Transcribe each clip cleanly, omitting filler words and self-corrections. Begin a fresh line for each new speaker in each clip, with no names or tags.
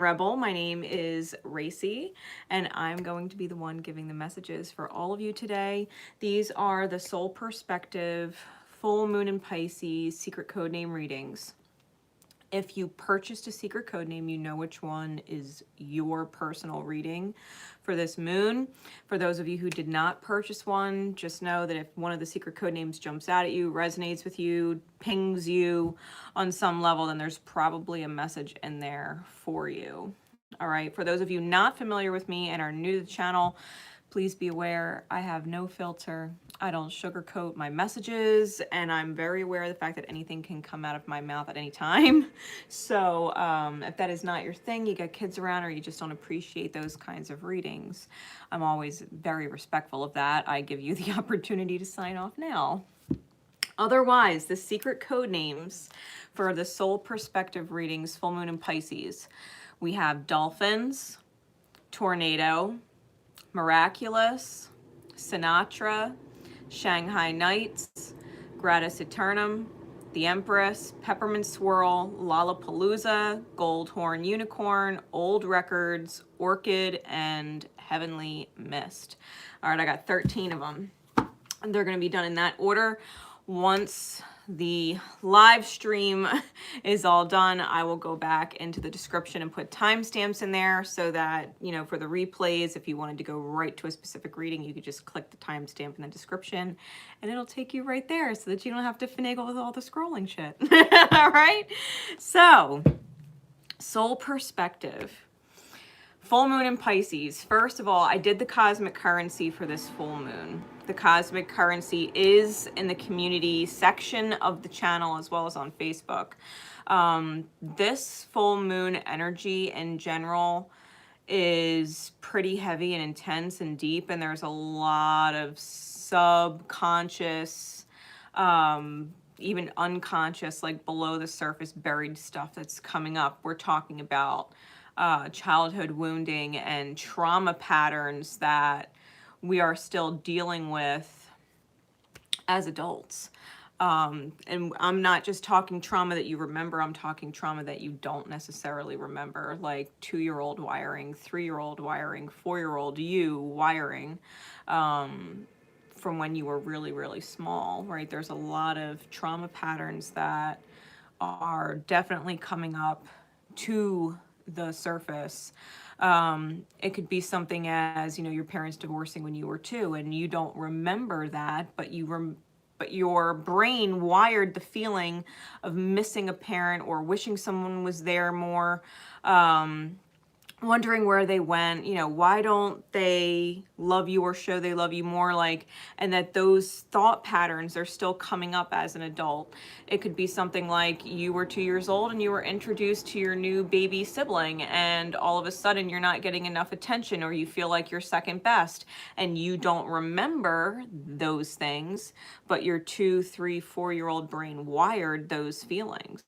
Rebel. My name is Racey, and I'm going to be the one giving the messages for all of you today. These are the Soul Perspective, Full Moon in Pisces, Secret Codename readings. If you purchased a secret code name, you know which one is your personal reading for this moon. For those of you who did not purchase one, just know that if one of the secret code names jumps out at you, resonates with you, pings you on some level, then there's probably a message in there for you. All right, for those of you not familiar with me and are new to the channel, please be aware I have no filter. I don't sugarcoat my messages, and I'm very aware of the fact that anything can come out of my mouth at any time. So if that is not your thing, you got kids around, or you just don't appreciate those kinds of readings, I'm always very respectful of that. I give you the opportunity to sign off now. Otherwise, the secret code names for the Soul Perspective readings, Full Moon in Pisces, we have Dolphins, Tornado, Miraculous, Sinatra, Shanghai Knights, Gratus Aeternum, the Empress, Peppermint Swirl, Lollapalooza, Goldhorn Unicorn, Old Records, Orchid, and Heavenly Mist. All right, I got 13 of them. And they're going to be done in that order. Once the live stream is all done, I will go back into the description and put timestamps in there so that, you know, for the replays, if you wanted to go right to a specific reading, you could just click the timestamp in the description and it'll take you right there so that you don't have to finagle with all the scrolling shit. All right. So, Soul Perspective. Full moon in Pisces. First of all, I did the cosmic currency for this full moon. The cosmic currency is in the community section of the channel as well as on Facebook. This full moon energy in general is pretty heavy and intense and deep, and there's a lot of subconscious, even unconscious, like below the surface buried stuff that's coming up. We're talking about childhood wounding and trauma patterns that we are still dealing with as adults. And I'm not just talking trauma that you remember, I'm talking trauma that you don't necessarily remember, like 2-year-old wiring, 3-year-old wiring, 4-year-old you wiring, from when you were really, really small, right? There's a lot of trauma patterns that are definitely coming up to the surface. It could be something as, you know, your parents divorcing when you were 2 and you don't remember that, but your brain wired the feeling of missing a parent or wishing someone was there more, wondering where they went, you know, why don't they love you or show they love you more, like, and that those thought patterns are still coming up as an adult. It could be something like you were 2 years old and you were introduced to your new baby sibling, and all of a sudden you're not getting enough attention, or you feel like you're second best, and you don't remember those things, but your 2, 3, 4-year-old brain wired those feelings.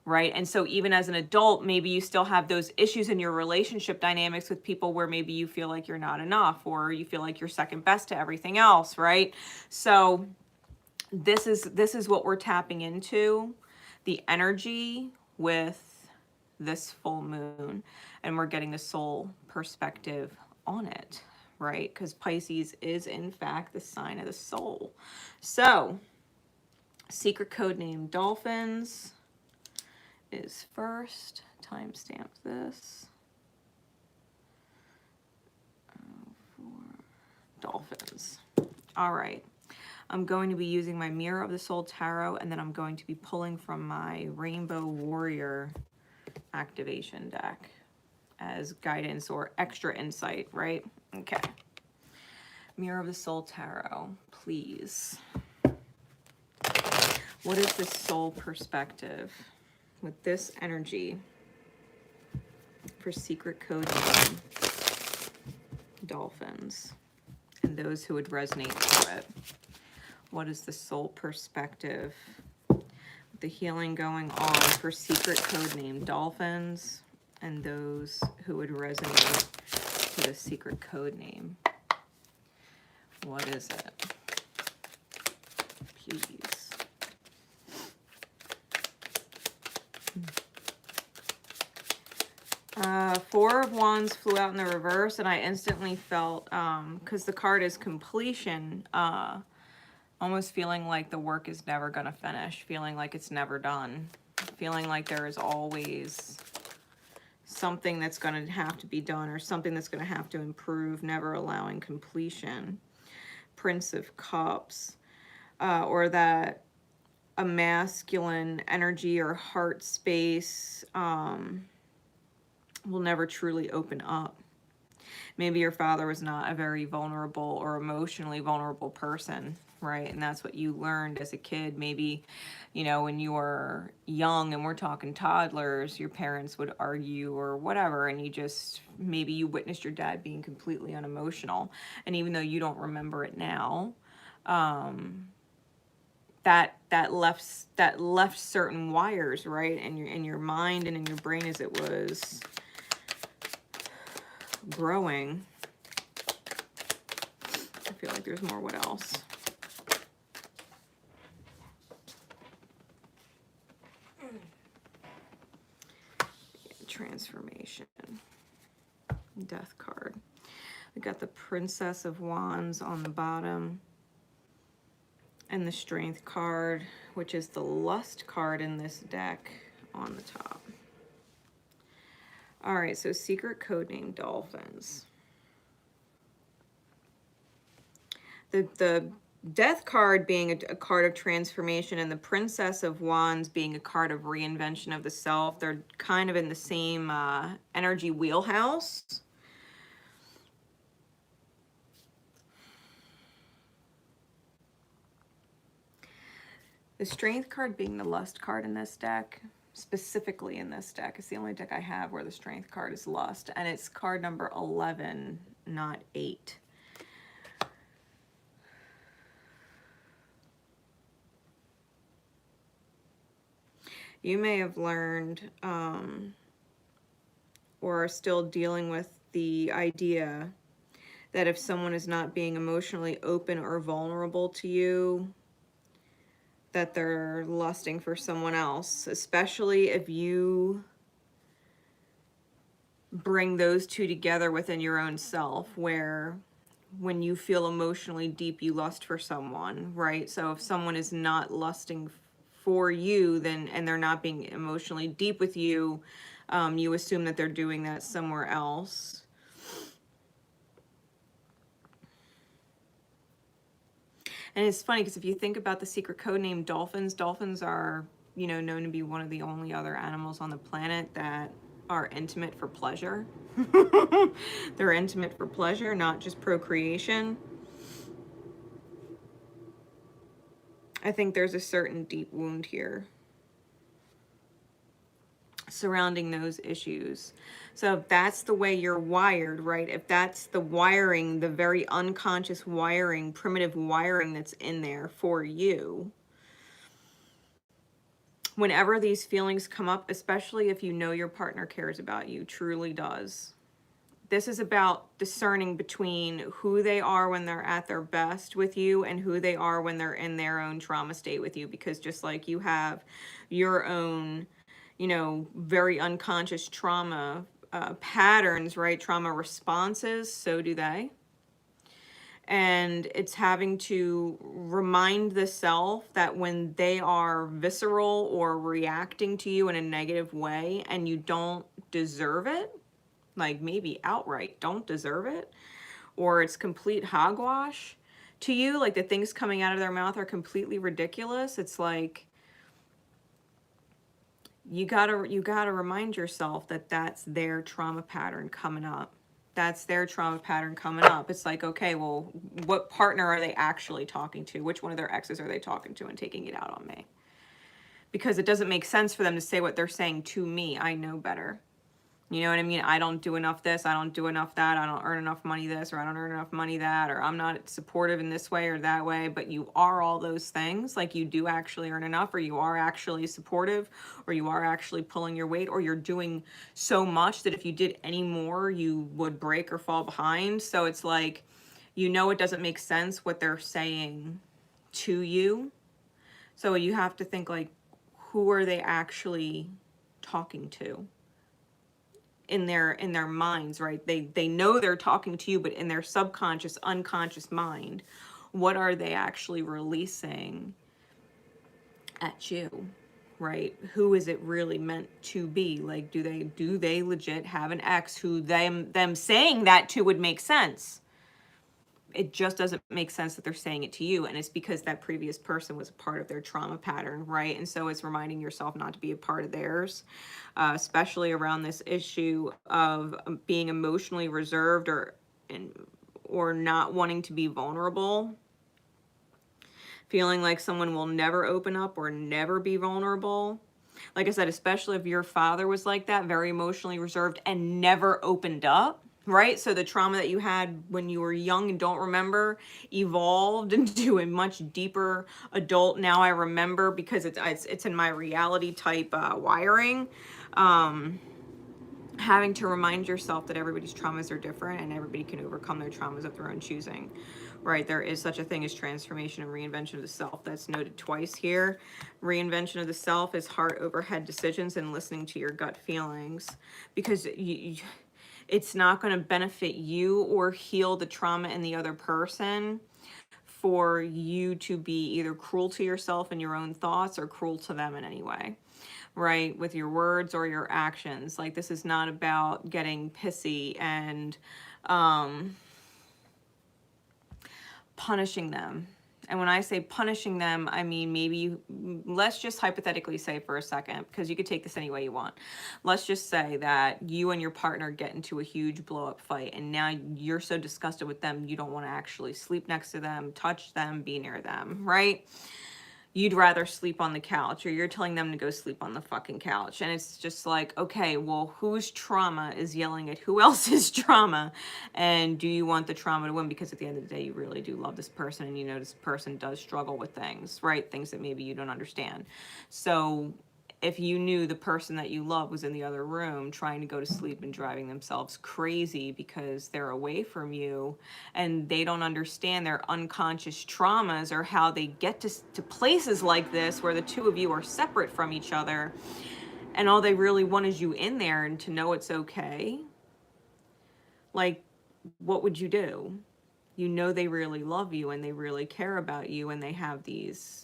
Right. And so even as an adult, maybe you still have those issues in your relationship dynamics with people where maybe you feel like you're not enough, or you feel like you're second best to everything else. Right. So this is what we're tapping into, the energy with this full moon, and we're getting the soul perspective on it. Right. Because Pisces is in fact the sign of the soul. So secret code name Dolphins is first. Timestamp this. For Dolphins. All right. I'm going to be using my Mirror of the Soul Tarot, and then I'm going to be pulling from my Rainbow Warrior activation deck as guidance or extra insight, right? Okay. Mirror of the Soul Tarot, please. What is the soul perspective with this energy for secret code name Dolphins and those who would resonate with it? What is the soul perspective with the healing going on for secret code name Dolphins and those who would resonate to the secret code name? What is it? Please. Four of Wands flew out in the reverse, and I instantly felt, because the card is completion, almost feeling like the work is never going to finish, feeling like it's never done, feeling like there is always something that's going to have to be done or something that's going to have to improve, never allowing completion. Prince of Cups, or that a masculine energy or heart space will never truly open up. Maybe your father was not a very vulnerable or emotionally vulnerable person, right? And that's what you learned as a kid. Maybe, you know, when you were young, and we're talking toddlers, your parents would argue or whatever, and you just, maybe you witnessed your dad being completely unemotional. And even though you don't remember it now, that left certain wires, right, in your mind and in your brain as it was growing. I feel like there's more. What else? Transformation. Death card. We got the Princess of Wands on the bottom, and the Strength card, which is the Lust card in this deck, on the top. All right, so secret code name Dolphins. The Death card being a card of transformation, and the Princess of Wands being a card of reinvention of the self. They're kind of in the same energy wheelhouse. The Strength card being the Lust card in this deck, specifically in this deck. It's the only deck I have where the Strength card is Lust, and it's card number 11, not 8. You may have learned or are still dealing with the idea that if someone is not being emotionally open or vulnerable to you, that they're lusting for someone else, especially if you bring those two together within your own self, where when you feel emotionally deep, you lust for someone, right? So if someone is not lusting for you, then, and they're not being emotionally deep with you, you assume that they're doing that somewhere else. And it's funny because if you think about the secret code name Dolphins, dolphins are, you know, known to be one of the only other animals on the planet that are intimate for pleasure. They're intimate for pleasure, not just procreation. I think there's a certain deep wound here surrounding those issues. So if that's the way you're wired, right? If that's the wiring, the very unconscious wiring, primitive wiring that's in there for you, whenever these feelings come up, especially if you know your partner cares about you, truly does. This is about discerning between who they are when they're at their best with you and who they are when they're in their own trauma state with you. Because just like you have your own, you know, very unconscious trauma patterns, right? Trauma responses, so do they. And it's having to remind the self that when they are visceral or reacting to you in a negative way and you don't deserve it, like maybe outright don't deserve it, or it's complete hogwash to you, like the things coming out of their mouth are completely ridiculous, it's like you gotta remind yourself that that's their trauma pattern coming up. That's their trauma pattern coming up. It's like, okay, well, what partner are they actually talking to? Which one of their exes are they talking to and taking it out on me? Because it doesn't make sense for them to say what they're saying to me. I know better. You know what I mean? I don't do enough this, I don't do enough that, I don't earn enough money this, or I don't earn enough money that, or I'm not supportive in this way or that way, but you are all those things. Like you do actually earn enough, or you are actually supportive, or you are actually pulling your weight, or you're doing so much that if you did any more, you would break or fall behind. So it's like, you know, it doesn't make sense what they're saying to you. So you have to think like, who are they actually talking to? in their minds, right? They know they're talking to you, but in their subconscious, unconscious mind, what are they actually releasing at you, right? Who is it really meant to be? Like, do they legit have an ex who them saying that to would make sense? It just doesn't make sense that they're saying it to you, and it's because that previous person was a part of their trauma pattern, right? And so it's reminding yourself not to be a part of theirs, especially around this issue of being emotionally reserved or not wanting to be vulnerable, feeling like someone will never open up or never be vulnerable. Like I said, especially if your father was like that, very emotionally reserved and never opened up, right? So the trauma that you had when you were young and don't remember evolved into a much deeper adult. Now I remember because it's in my reality type wiring. Having to remind yourself that everybody's traumas are different and everybody can overcome their traumas of their own choosing, right? There is such a thing as transformation and reinvention of the self. That's noted twice here. Reinvention of the self is heart over head decisions and listening to your gut feelings, because it's not going to benefit you or heal the trauma in the other person for you to be either cruel to yourself and your own thoughts or cruel to them in any way, right? With your words or your actions. Like, this is not about getting pissy and punishing them. And when I say punishing them, I mean, maybe, let's just hypothetically say for a second, because you could take this any way you want. Let's just say that you and your partner get into a huge blow up fight, and now you're so disgusted with them, you don't want to actually sleep next to them, touch them, be near them, right? You'd rather sleep on the couch, or you're telling them to go sleep on the fucking couch. And it's just like, okay, well, whose trauma is yelling at who else's trauma? And do you want the trauma to win? Because at the end of the day, you really do love this person, and you know this person does struggle with things, right? Things that maybe you don't understand. So if you knew the person that you love was in the other room trying to go to sleep and driving themselves crazy because they're away from you, and they don't understand their unconscious traumas or how they get to places like this where the two of you are separate from each other, and all they really want is you in there and to know it's okay, like, what would you do? You know they really love you and they really care about you, and they have these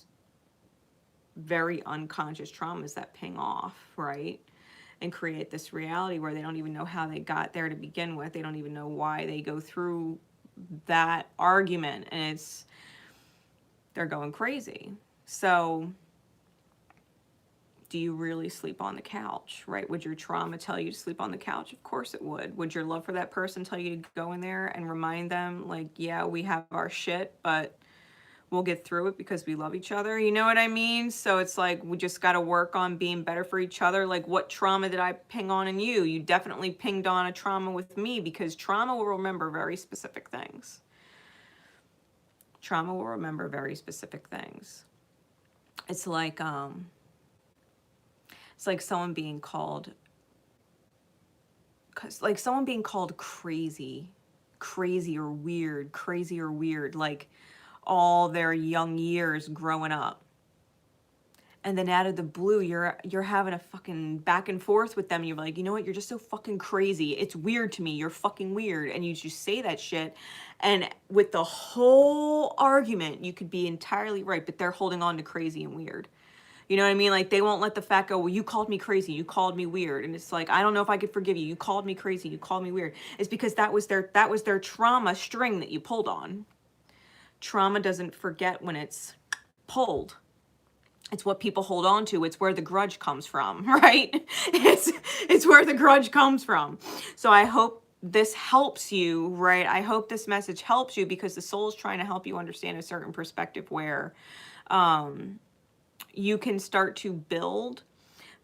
very unconscious traumas that ping off, right? And create this reality where they don't even know how they got there to begin with. They don't even know why they go through that argument, and they're going crazy. So do you really sleep on the couch, right? Would your trauma tell you to sleep on the couch? Of course it would. Would your love for that person tell you to go in there and remind them, like, yeah, we have our shit, but we'll get through it because we love each other? You know what I mean? So it's like, we just got to work on being better for each other. Like, what trauma did I ping on in you? You definitely pinged on a trauma with me, because trauma will remember very specific things. Trauma will remember very specific things. It's like someone being called, crazy or weird, like all their young years growing up. And then out of the blue, you're having a fucking back and forth with them. You're like, you know what? You're just so fucking crazy. It's weird to me. You're fucking weird. And you just say that shit. And with the whole argument, you could be entirely right, but they're holding on to crazy and weird. You know what I mean? Like, they won't let the fact go, well, you called me crazy, you called me weird. And it's like, I don't know if I could forgive you. You called me crazy, you called me weird. It's because that was their trauma string that you pulled on. Trauma doesn't forget when it's pulled. It's what people hold on to. It's where the grudge comes from, right? It's where the grudge comes from. So I hope this helps you, right? I hope this message helps you, because the soul is trying to help you understand a certain perspective where you can start to build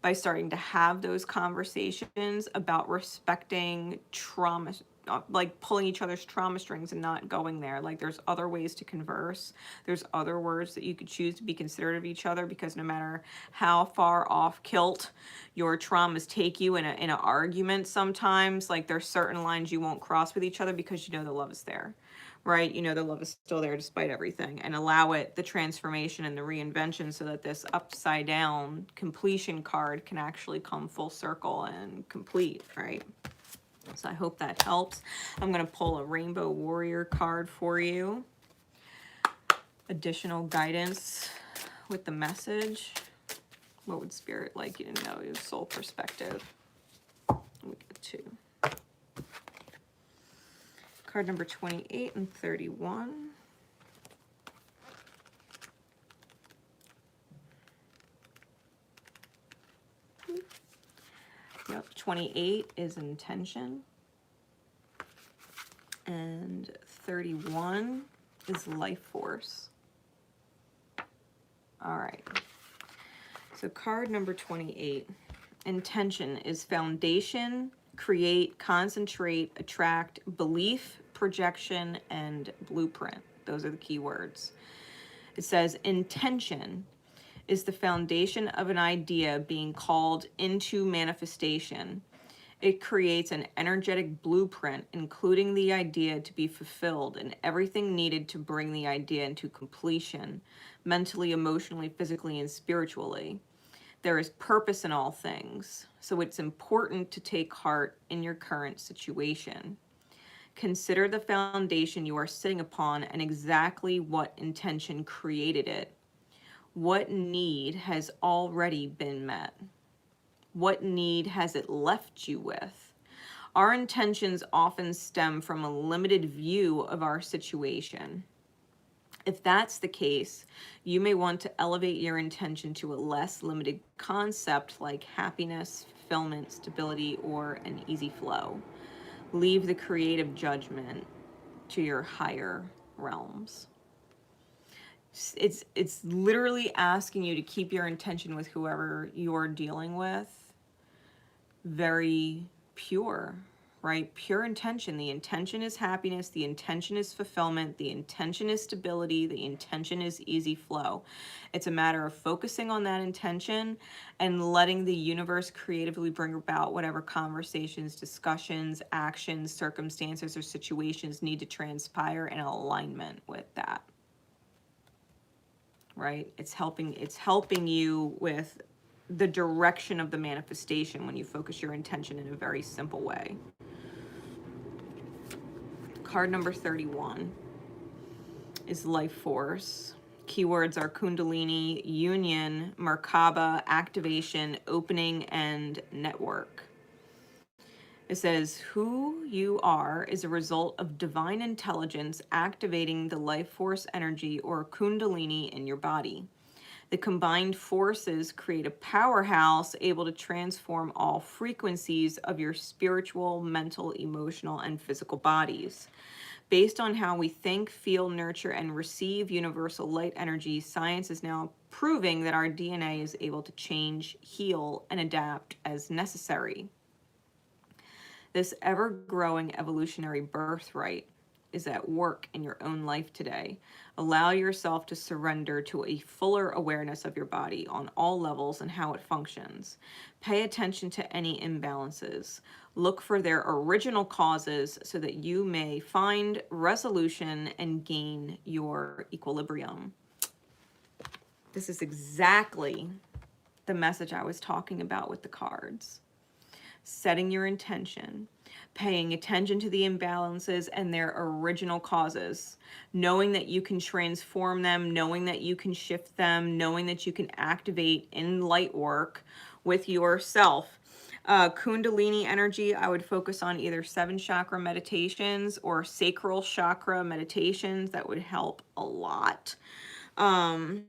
by starting to have those conversations about respecting trauma, like pulling each other's trauma strings and not going there. Like there's other ways to converse. There's other words that you could choose to be considerate of each other, because no matter how far off kilt your traumas take you in an argument, sometimes like there's certain lines you won't cross with each other, because you know the love is there, right? You know the love is still there despite everything, and allow it the transformation and the reinvention, so that this upside down completion card can actually come full circle and complete, right? So I hope that helps. I'm going to pull a Rainbow Warrior card for you. Additional guidance with the message. What would Spirit like you to know? Your soul perspective. We get 2. Card number 28 and 31. Yep, 28 is intention. And 31 is life force. All right. So card number 28, intention is foundation, create, concentrate, attract, belief, projection, and blueprint. Those are the key words. It says intention is the foundation of an idea being called into manifestation. It creates an energetic blueprint, including the idea to be fulfilled and everything needed to bring the idea into completion, mentally, emotionally, physically, and spiritually. There is purpose in all things, so it's important to take heart in your current situation. Consider the foundation you are sitting upon and exactly what intention created it. What need has already been met? What need has it left you with? Our intentions often stem from a limited view of our situation. If that's the case, you may want to elevate your intention to a less limited concept like happiness, fulfillment, stability, or an easy flow. Leave the creative judgment to your higher realms. It's literally asking you to keep your intention with whoever you're dealing with very pure, right? Pure intention. The intention is happiness. The intention is fulfillment. The intention is stability. The intention is easy flow. It's a matter of focusing on that intention and letting the universe creatively bring about whatever conversations, discussions, actions, circumstances, or situations need to transpire in alignment with that. Right? It's helping you with the direction of the manifestation when you focus your intention in a very simple way. Card number 31 is life force. Keywords are Kundalini, union, Merkaba, activation, opening, and network. It says, who you are is a result of divine intelligence activating the life force energy or Kundalini in your body. The combined forces create a powerhouse able to transform all frequencies of your spiritual, mental, emotional, and physical bodies. Based on how we think, feel, nurture, and receive universal light energy, science is now proving that our DNA is able to change, heal, and adapt as necessary. This ever-growing evolutionary birthright is at work in your own life today. Allow yourself to surrender to a fuller awareness of your body on all levels and how it functions. Pay attention to any imbalances. Look for their original causes so that you may find resolution and gain your equilibrium. This is exactly the message I was talking about with the cards. Setting your intention, paying attention to the imbalances and their original causes, knowing that you can transform them, knowing that you can shift them, knowing that you can activate in light work with yourself. Kundalini energy, I would focus on either 7 chakra meditations or sacral chakra meditations. That would help a lot. As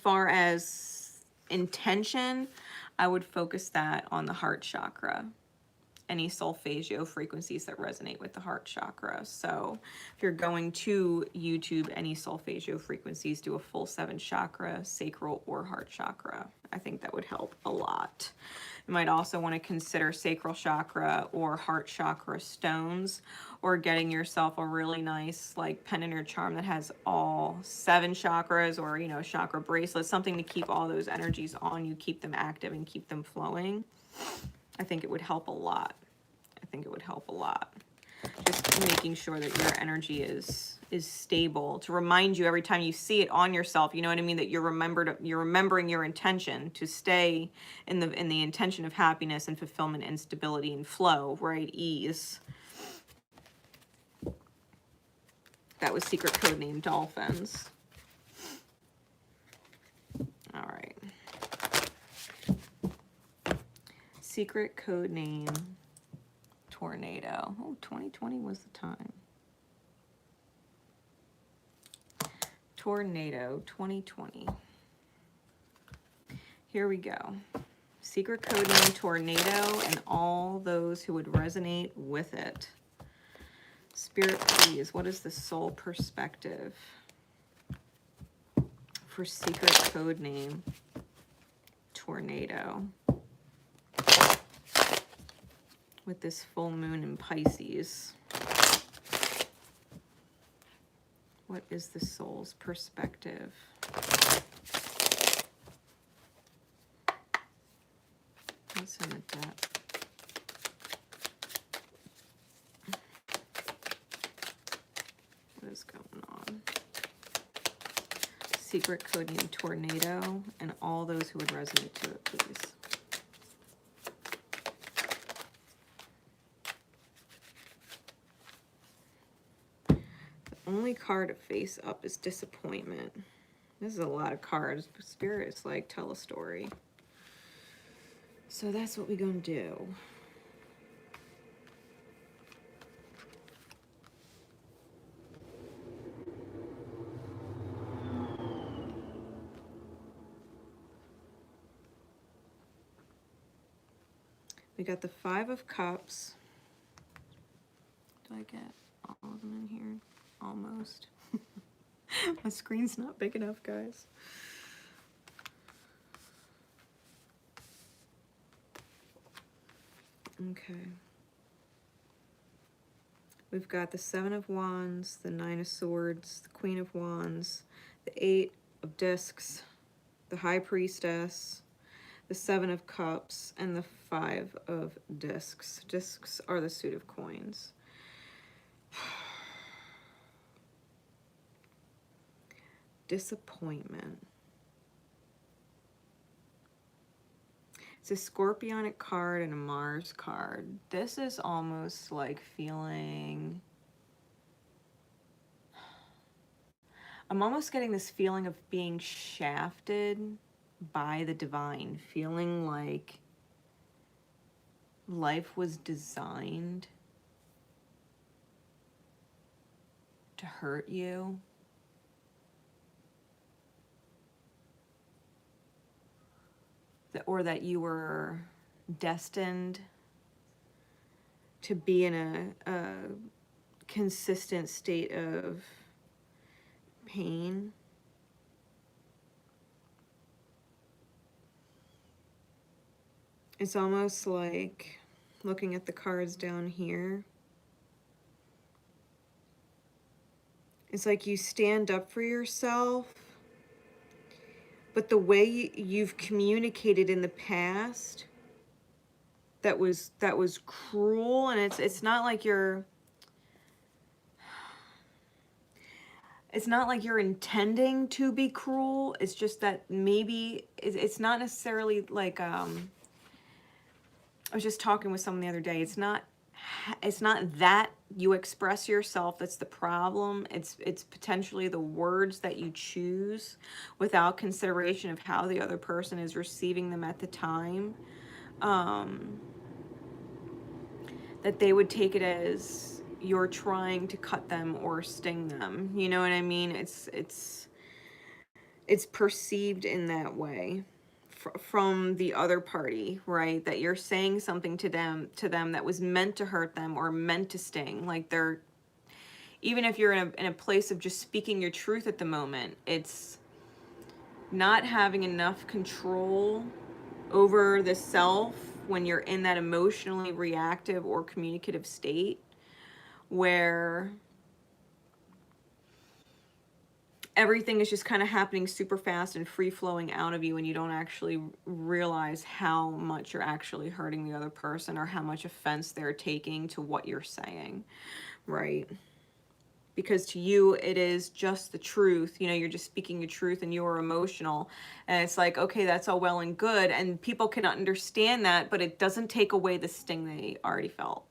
far as intention, I would focus that on the heart chakra, any solfeggio frequencies that resonate with the heart chakra. So if you're going to YouTube, any solfeggio frequencies, do a full 7 chakra, sacral or heart chakra. I think that would help a lot. You might also want to consider sacral chakra or heart chakra stones, or getting yourself a really nice like pendant or charm that has all 7 chakras, or, you know, chakra bracelet, something to keep all those energies on you, keep them active and keep them flowing. I think it would help a lot. I think it would help a lot. Just making sure that your energy is stable, to remind you every time you see it on yourself, you know what I mean, that you're remembering your intention to stay in the intention of happiness and fulfillment and stability and flow, right? Ease. That was secret code name Dolphins. All right. Secret code name Tornado. Oh, 2020 was the time. Tornado 2020. Here we go. Secret code name Tornado and all those who would resonate with it. Spirit, please, what is the soul perspective for secret code name Tornado with this full moon in Pisces? What is the soul's perspective? What's in the depth? What is going on? Secret code name Tornado and all those who would resonate to it, please. Only card to face up is disappointment. This is a lot of cards. Spirit is like, tell a story. So that's what we're gonna do. We got the 5 of Cups. Do I get all of them in here? Almost. My screen's not big enough, guys. Okay. We've got the 7 of Wands, the 9 of Swords, the Queen of Wands, the 8 of Discs, the High Priestess, the 7 of Cups, and the 5 of Discs. Discs are the suit of coins. Disappointment. It's a Scorpionic card and a Mars card. This is almost like feeling... I'm almost getting this feeling of being shafted by the divine. Feeling like life was designed to hurt you. Or that you were destined to be in a consistent state of pain. It's almost like, looking at the cards down here, it's like you stand up for yourself, but the way you've communicated in the past, that was cruel, and it's not like you're intending to be cruel. It's just that maybe it's not necessarily like I was just talking with someone the other day. It's not that you express yourself that's the problem. It's potentially the words that you choose without consideration of how the other person is receiving them at the time. That they would take it as you're trying to cut them or sting them. You know what I mean? It's perceived in that way from the other party, right? That you're saying something to them that was meant to hurt them or meant to sting. Like they're, even if you're in a place of just speaking your truth at the moment, it's not having enough control over the self when you're in that emotionally reactive or communicative state where everything is just kind of happening super fast and free flowing out of you, and you don't actually realize how much you're actually hurting the other person or how much offense they're taking to what you're saying, right? Because to you it is just the truth, you know, you're just speaking the truth and you're emotional, and it's like, okay, that's all well and good, and people can understand that, but it doesn't take away the sting they already felt.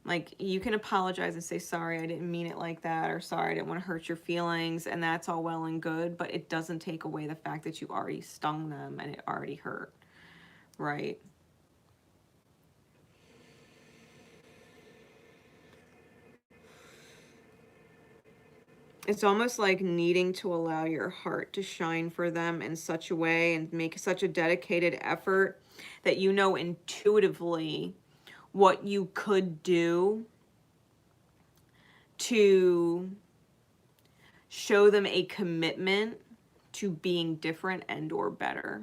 Like, you can apologize and say, sorry, I didn't mean it like that, or sorry, I didn't want to hurt your feelings, and that's all well and good, but it doesn't take away the fact that you already stung them and it already hurt, right? It's almost like needing to allow your heart to shine for them in such a way and make such a dedicated effort that you know intuitively what you could do to show them a commitment to being different and or better.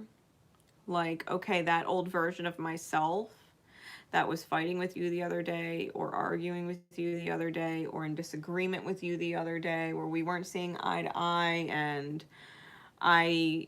Like, okay, that old version of myself that was fighting with you the other day, or arguing with you the other day, or in disagreement with you the other day, where we weren't seeing eye to eye, and I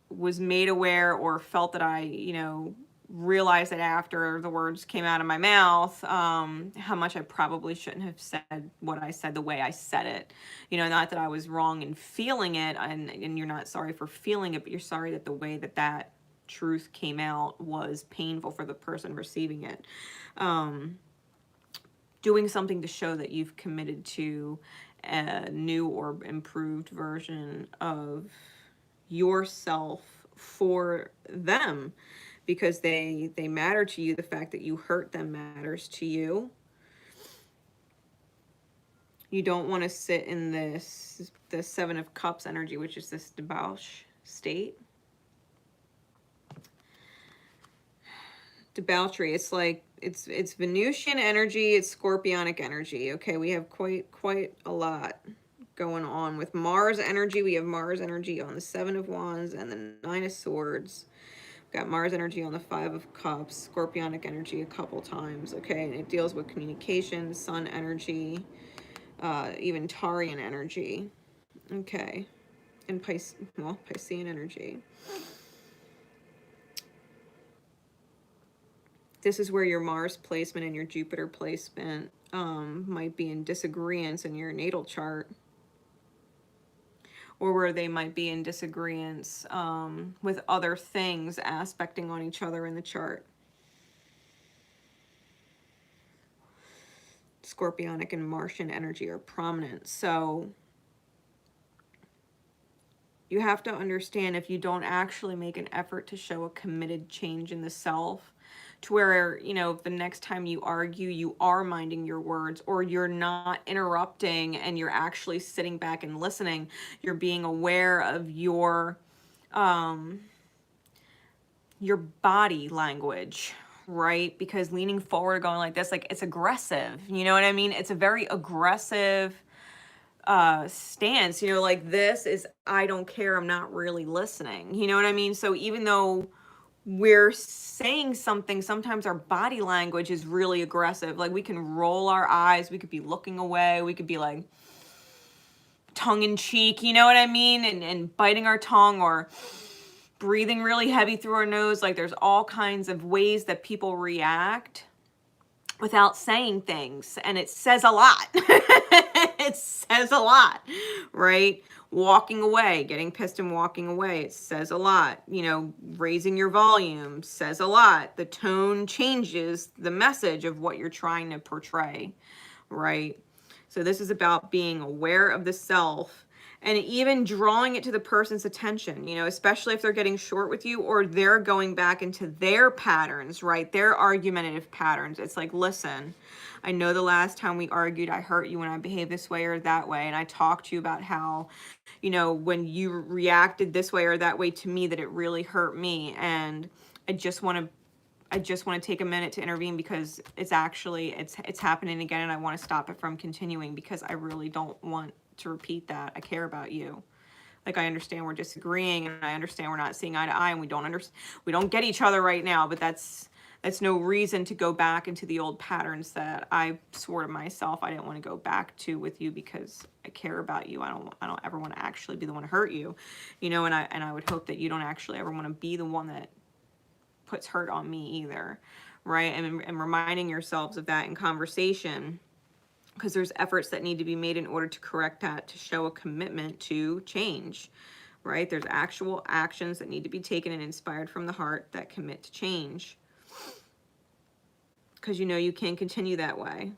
was made aware or felt that I, you know, realized that after the words came out of my mouth, how much I probably shouldn't have said what I said the way I said it. You know, not that I was wrong in feeling it, and you're not sorry for feeling it, but you're sorry that the way that that truth came out was painful for the person receiving it. Doing something to show that you've committed to a new or improved version of yourself for them, because they matter to you. The fact that you hurt them matters to you. You don't want to sit in the Seven of Cups energy, which is this debauch state. Debauchery, it's like it's Venusian energy, it's Scorpionic energy. Okay, we have quite a lot going on with Mars energy. We have Mars energy on the Seven of Wands and the Nine of Swords. Got Mars energy on the Five of Cups, Scorpionic energy a couple times, okay? And it deals with communication, Sun energy, even Taurean energy, okay? And Piscean energy. This is where your Mars placement and your Jupiter placement might be in disagreement in your natal chart, or where they might be in disagreement with other things aspecting on each other in the chart. Scorpionic and Martian energy are prominent. So you have to understand, if you don't actually make an effort to show a committed change in the self, to where, you know, the next time you argue, you are minding your words, or you're not interrupting and you're actually sitting back and listening, you're being aware of your body language, right? Because leaning forward, going like this, like, it's aggressive, you know what I mean? It's a very aggressive stance, you know, like, this is, I don't care, I'm not really listening, you know what I mean? So even though we're saying something, sometimes our body language is really aggressive. Like, we can roll our eyes, we could be looking away, we could be like tongue in cheek, you know what I mean? And biting our tongue, or breathing really heavy through our nose. Like, there's all kinds of ways that people react without saying things, and it says a lot. It says a lot, right? Walking away, getting pissed and walking away, it says a lot. You know, raising your volume says a lot. The tone changes the message of what you're trying to portray, right? So this is about being aware of the self, and even drawing it to the person's attention, you know, especially if they're getting short with you, or they're going back into their patterns, right? Their argumentative patterns. It's like, listen, I know the last time we argued, I hurt you when I behaved this way or that way. And I talked to you about how, you know, when you reacted this way or that way to me, that it really hurt me. And I just want to take a minute to intervene, because it's actually, it's happening again, and I want to stop it from continuing, because I really don't want to repeat that. I care about you. Like, I understand we're disagreeing, and I understand we're not seeing eye to eye, and we don't get each other right now, but that's no reason to go back into the old patterns that I swore to myself I didn't want to go back to with you, because I care about you. I don't ever want to actually be the one to hurt you, you know, and I would hope that you don't actually ever want to be the one that puts hurt on me either, right? And reminding yourselves of that in conversation, because there's efforts that need to be made in order to correct that, to show a commitment to change, right? There's actual actions that need to be taken and inspired from the heart that commit to change, because you know you can't continue that way.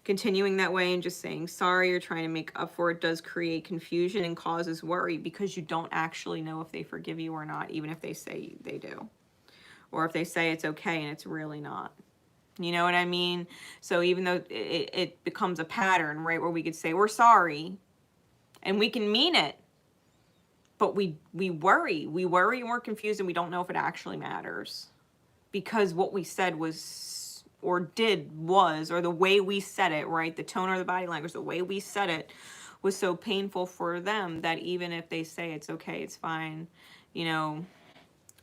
Continuing that way and just saying sorry or trying to make up for it does create confusion and causes worry, because you don't actually know if they forgive you or not, even if they say they do, or if they say it's okay and it's really not. You know what I mean? So even though it becomes a pattern, right, where we could say we're sorry and we can mean it, but we worry and we're confused, and we don't know if it actually matters, because what we said was, or did was, or the way we said it, right, the tone or the body language, the way we said it was so painful for them that even if they say it's okay, it's fine, you know,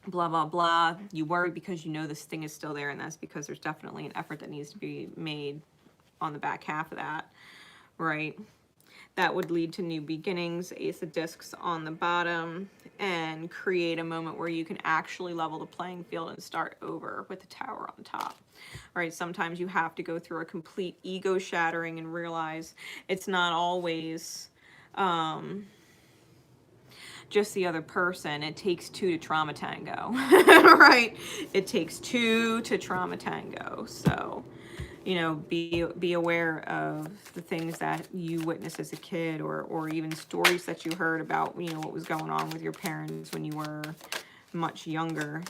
blah, blah, blah, you worry because you know this thing is still there, and that's because there's definitely an effort that needs to be made on the back half of that, right? That would lead to new beginnings, Ace of Discs on the bottom, and create a moment where you can actually level the playing field and start over with the Tower on top, right? Sometimes you have to go through a complete ego shattering and realize it's not always just the other person. It takes two to trauma tango, right? It takes two to trauma tango. So, you know, be aware of the things that you witnessed as a kid, or even stories that you heard about, you know, what was going on with your parents when you were much younger.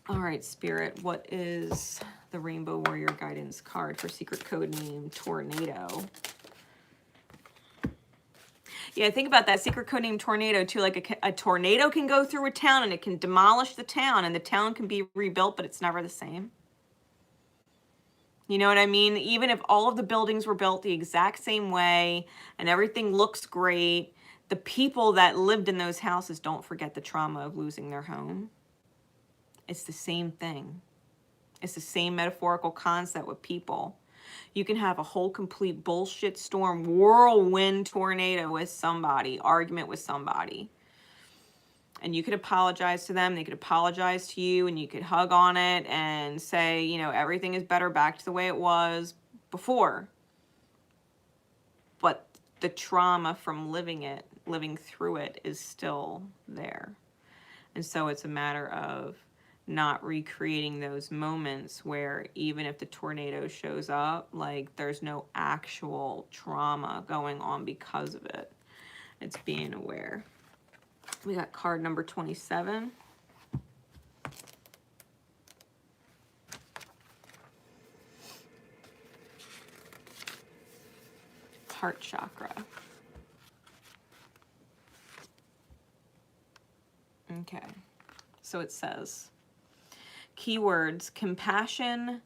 All right, Spirit, what is the Rainbow Warrior Guidance card for secret code name Tornado? Yeah, think about that secret code name Tornado too. Like a tornado can go through a town and it can demolish the town, and the town can be rebuilt, but it's never the same. You know what I mean? Even if all of the buildings were built the exact same way and everything looks great, the people that lived in those houses don't forget the trauma of losing their home. It's the same thing. It's the same metaphorical concept with people. You can have a whole complete bullshit storm, whirlwind tornado with somebody, argument with somebody. And you could apologize to them, they could apologize to you, and you could hug on it and say, you know, everything is better back to the way it was before. But the trauma from living through it is still there. And so it's a matter of not recreating those moments where even if the tornado shows up, like there's no actual trauma going on because of it. It's being aware. We got card number 27. Heart chakra. Okay, so it says, keywords: compassion,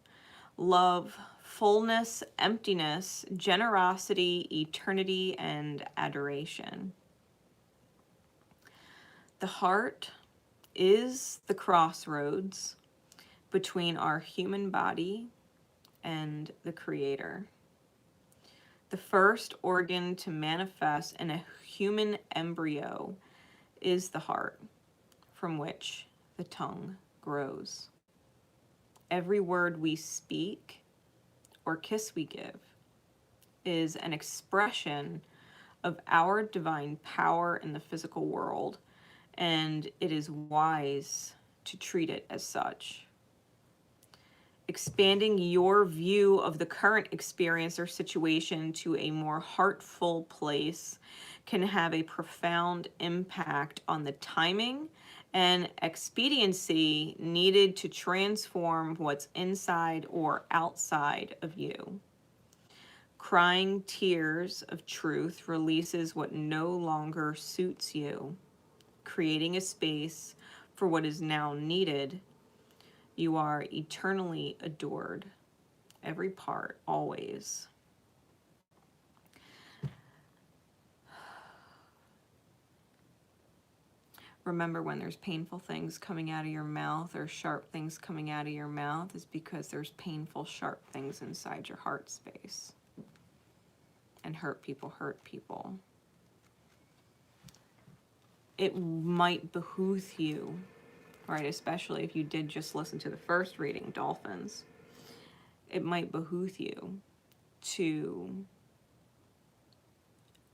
love, fullness, emptiness, generosity, eternity, and adoration. The heart is the crossroads between our human body and the Creator. The first organ to manifest in a human embryo is the heart, from which the tongue grows. Every word we speak or kiss we give is an expression of our divine power in the physical world, and it is wise to treat it as such. Expanding your view of the current experience or situation to a more heartful place can have a profound impact on the timing and expediency needed to transform what's inside or outside of you. Crying tears of truth releases what no longer suits you, creating a space for what is now needed. You are eternally adored, every part, always. Remember, when there's painful things coming out of your mouth or sharp things coming out of your mouth, is because there's painful, sharp things inside your heart space. And hurt people hurt people. It might behoove you, right, especially if you did just listen to the first reading, Dolphins, it might behoove you to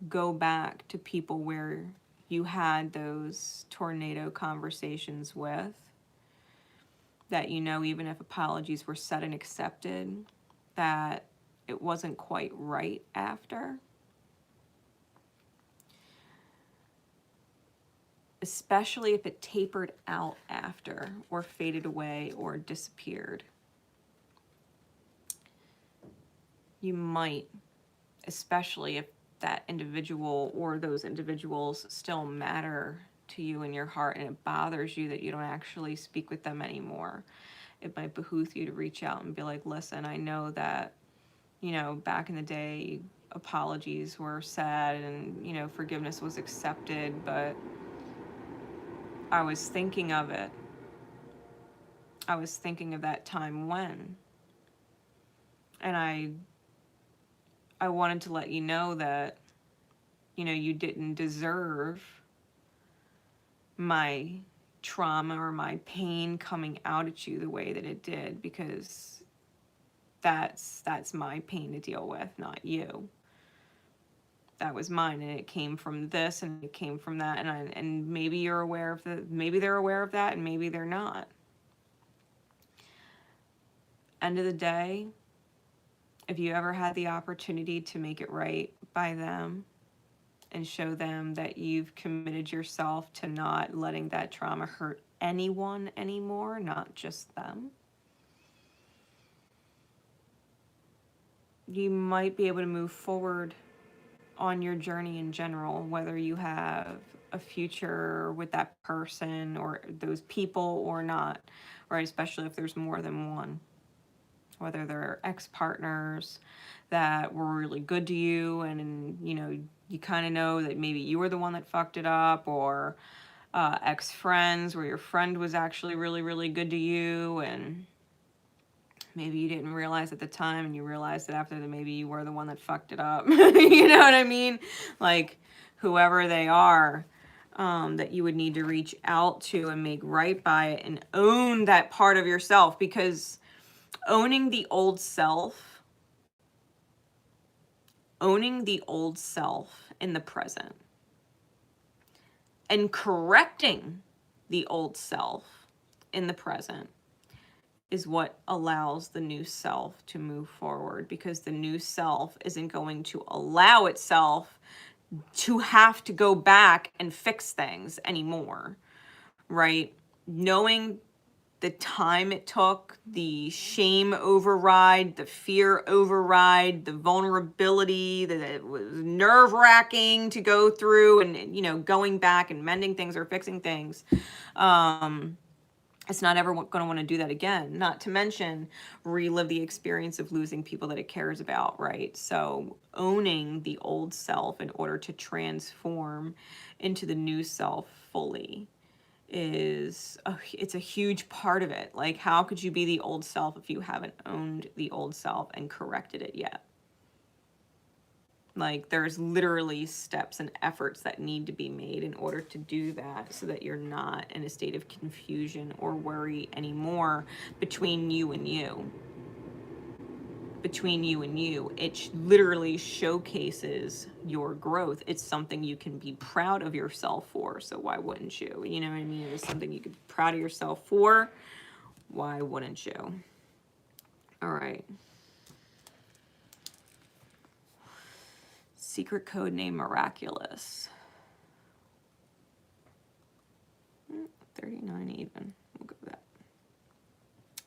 go back to people where you had those tornado conversations with, that you know, even if apologies were said and accepted, that it wasn't quite right after. Especially if it tapered out after, or faded away, or disappeared. You might, especially if that individual or those individuals still matter to you in your heart and it bothers you that you don't actually speak with them anymore, it might behoove you to reach out and be like, listen, I know that, you know, back in the day, apologies were said and, you know, forgiveness was accepted, but I was thinking of it. I was thinking of that time when. And I wanted to let you know that, you know, you didn't deserve my trauma or my pain coming out at you the way that it did, because that's my pain to deal with, not you. That was mine, and it came from this and it came from that, and maybe you're aware of maybe they're aware of that and maybe they're not. End of the day, if you ever had the opportunity to make it right by them and show them that you've committed yourself to not letting that trauma hurt anyone anymore, not just them, you might be able to move forward on your journey in general, whether you have a future with that person or those people or not, right? Especially if there's more than one. Whether they're ex-partners that were really good to you and you know, you kind of know that maybe you were the one that fucked it up, or ex-friends where your friend was actually really, really good to you and maybe you didn't realize at the time and you realized it after that maybe you were the one that fucked it up. You know what I mean? Like, whoever they are, that you would need to reach out to and make right by it and own that part of yourself, because owning the old self in the present and correcting the old self in the present is what allows the new self to move forward, because the new self isn't going to allow itself to have to go back and fix things anymore, right? Knowing the time it took, the shame override, the fear override, the vulnerability, that it was nerve-wracking to go through, and, you know, going back and mending things or fixing things. It's not ever going to want to do that again, not to mention relive the experience of losing people that it cares about, right? So owning the old self in order to transform into the new self fully it's a huge part of it. Like, how could you be the old self if you haven't owned the old self and corrected it yet? Like, there's literally steps and efforts that need to be made in order to do that, so that you're not in a state of confusion or worry anymore between you and you. Between you and you, it literally showcases your growth. It's something you can be proud of yourself for, so why wouldn't you? You know what I mean? It's something you could be proud of yourself for. Why wouldn't you? All right. Secret code name Miraculous. 39 even. We'll go with that.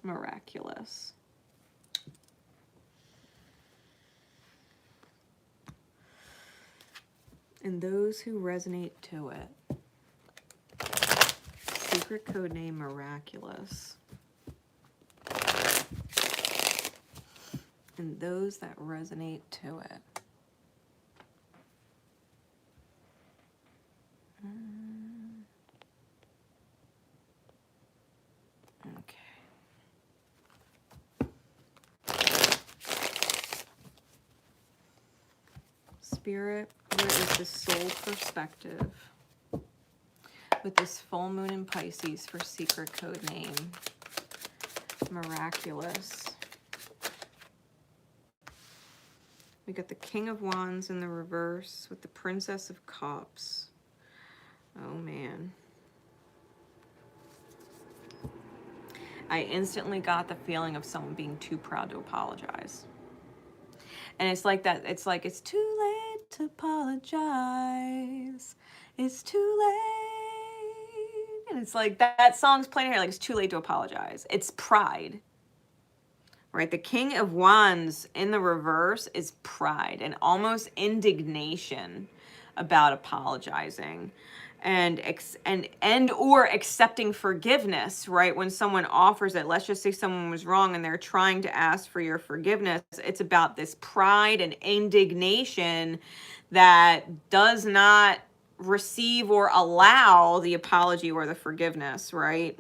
Miraculous. And those who resonate to it. Secret code name Miraculous. And those that resonate to it. Spirit, what is the soul perspective with this full moon in Pisces for secret code name? Miraculous. We got the King of Wands in the reverse with the Princess of Cups. Oh, man. I instantly got the feeling of someone being too proud to apologize. And it's like that. It's like, it's too late to apologize. It's too late. And it's like that song's playing here, like it's too late to apologize. It's pride. Right? The King of Wands in the reverse is pride and almost indignation about apologizing and or accepting forgiveness, right? When someone offers it, let's just say someone was wrong and they're trying to ask for your forgiveness. It's about this pride and indignation that does not receive or allow the apology or the forgiveness, right?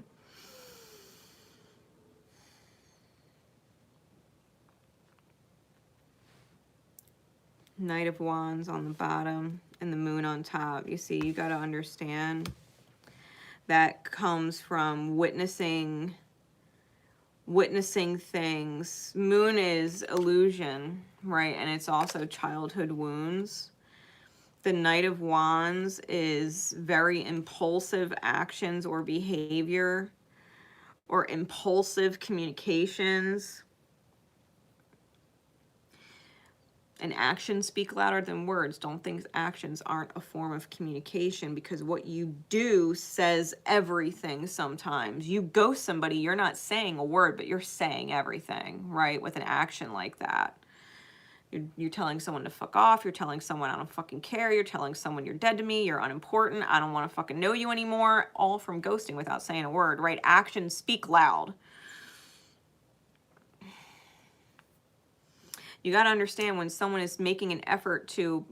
Knight of Wands on the bottom and the moon on top. You see, you got to understand that comes from witnessing things. Moon is illusion, right? And it's also childhood wounds. The Knight of Wands is very impulsive actions or behavior or impulsive communications. And actions speak louder than words. Don't think actions aren't a form of communication, because what you do says everything sometimes. You ghost somebody, you're not saying a word, but you're saying everything, right? With an action like that. You're telling someone to fuck off. You're telling someone I don't fucking care. You're telling someone you're dead to me. You're unimportant. I don't want to fucking know you anymore. All from ghosting without saying a word, right? Actions speak loud. You got to understand when someone is making an effort to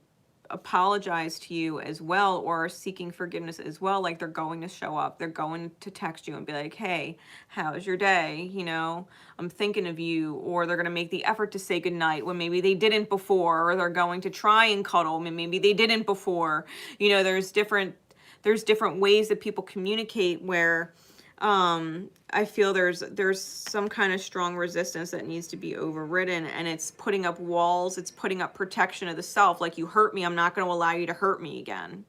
apologize to you as well, or seeking forgiveness as well, like they're going to show up, they're going to text you and be like, hey, how's your day? You know, I'm thinking of you. Or they're going to make the effort to say goodnight when maybe they didn't before, or they're going to try and cuddle and maybe they didn't before. You know, there's different ways that people communicate where I feel there's some kind of strong resistance that needs to be overridden, and it's putting up walls, it's putting up protection of the self, like you hurt me, I'm not going to allow you to hurt me again.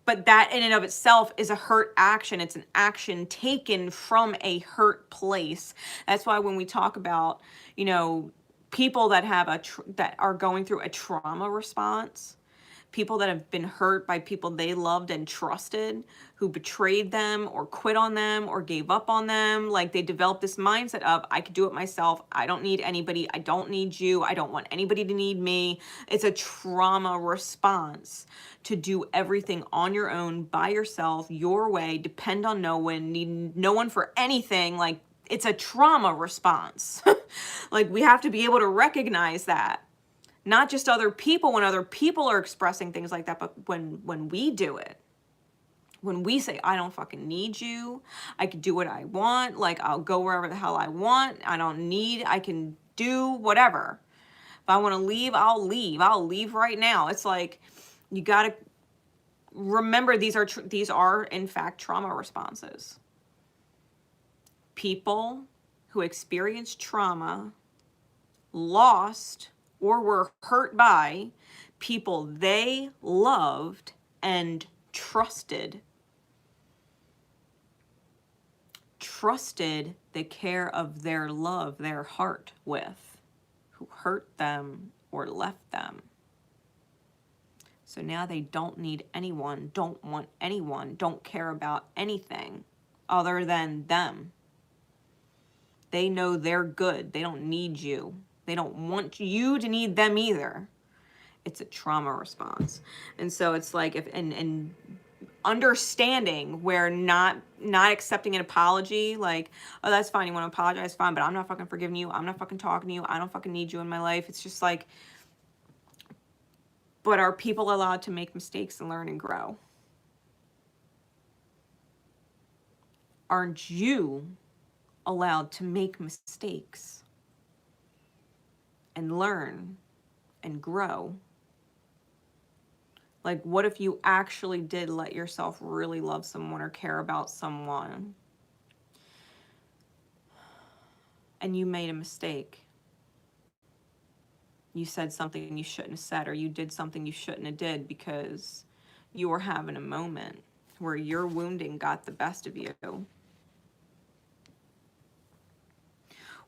But that in and of itself is a hurt action. It's an action taken from a hurt place. That's why when we talk about, you know, people that have that are going through a trauma response, people that have been hurt by people they loved and trusted, who betrayed them or quit on them or gave up on them. Like they develop this mindset of, I could do it myself. I don't need anybody. I don't need you. I don't want anybody to need me. It's a trauma response to do everything on your own, by yourself, your way, depend on no one, need no one for anything. Like it's a trauma response. Like we have to be able to recognize that. Not just other people when other people are expressing things like that, but when we do it. When we say, I don't fucking need you. I can do what I want. Like, I'll go wherever the hell I want. I can do whatever. If I want to leave, I'll leave. I'll leave right now. It's like, you got to remember these are in fact trauma responses. People who experienced trauma lost or were hurt by people they loved and trusted the care of their love, their heart with, who hurt them or left them. So now they don't need anyone, don't want anyone, don't care about anything other than them. They know they're good. They don't need you. They don't want you to need them either. It's a trauma response. And so it's like, if and understanding where not accepting an apology, like, oh, that's fine, you want to apologize, fine, but I'm not fucking forgiving you. I'm not fucking talking to you. I don't fucking need you in my life. It's just like, but are people allowed to make mistakes and learn and grow? Aren't you allowed to make mistakes and learn and grow? Like, what if you actually did let yourself really love someone or care about someone and you made a mistake? You said something you shouldn't have said, or you did something you shouldn't have did because you were having a moment where your wounding got the best of you.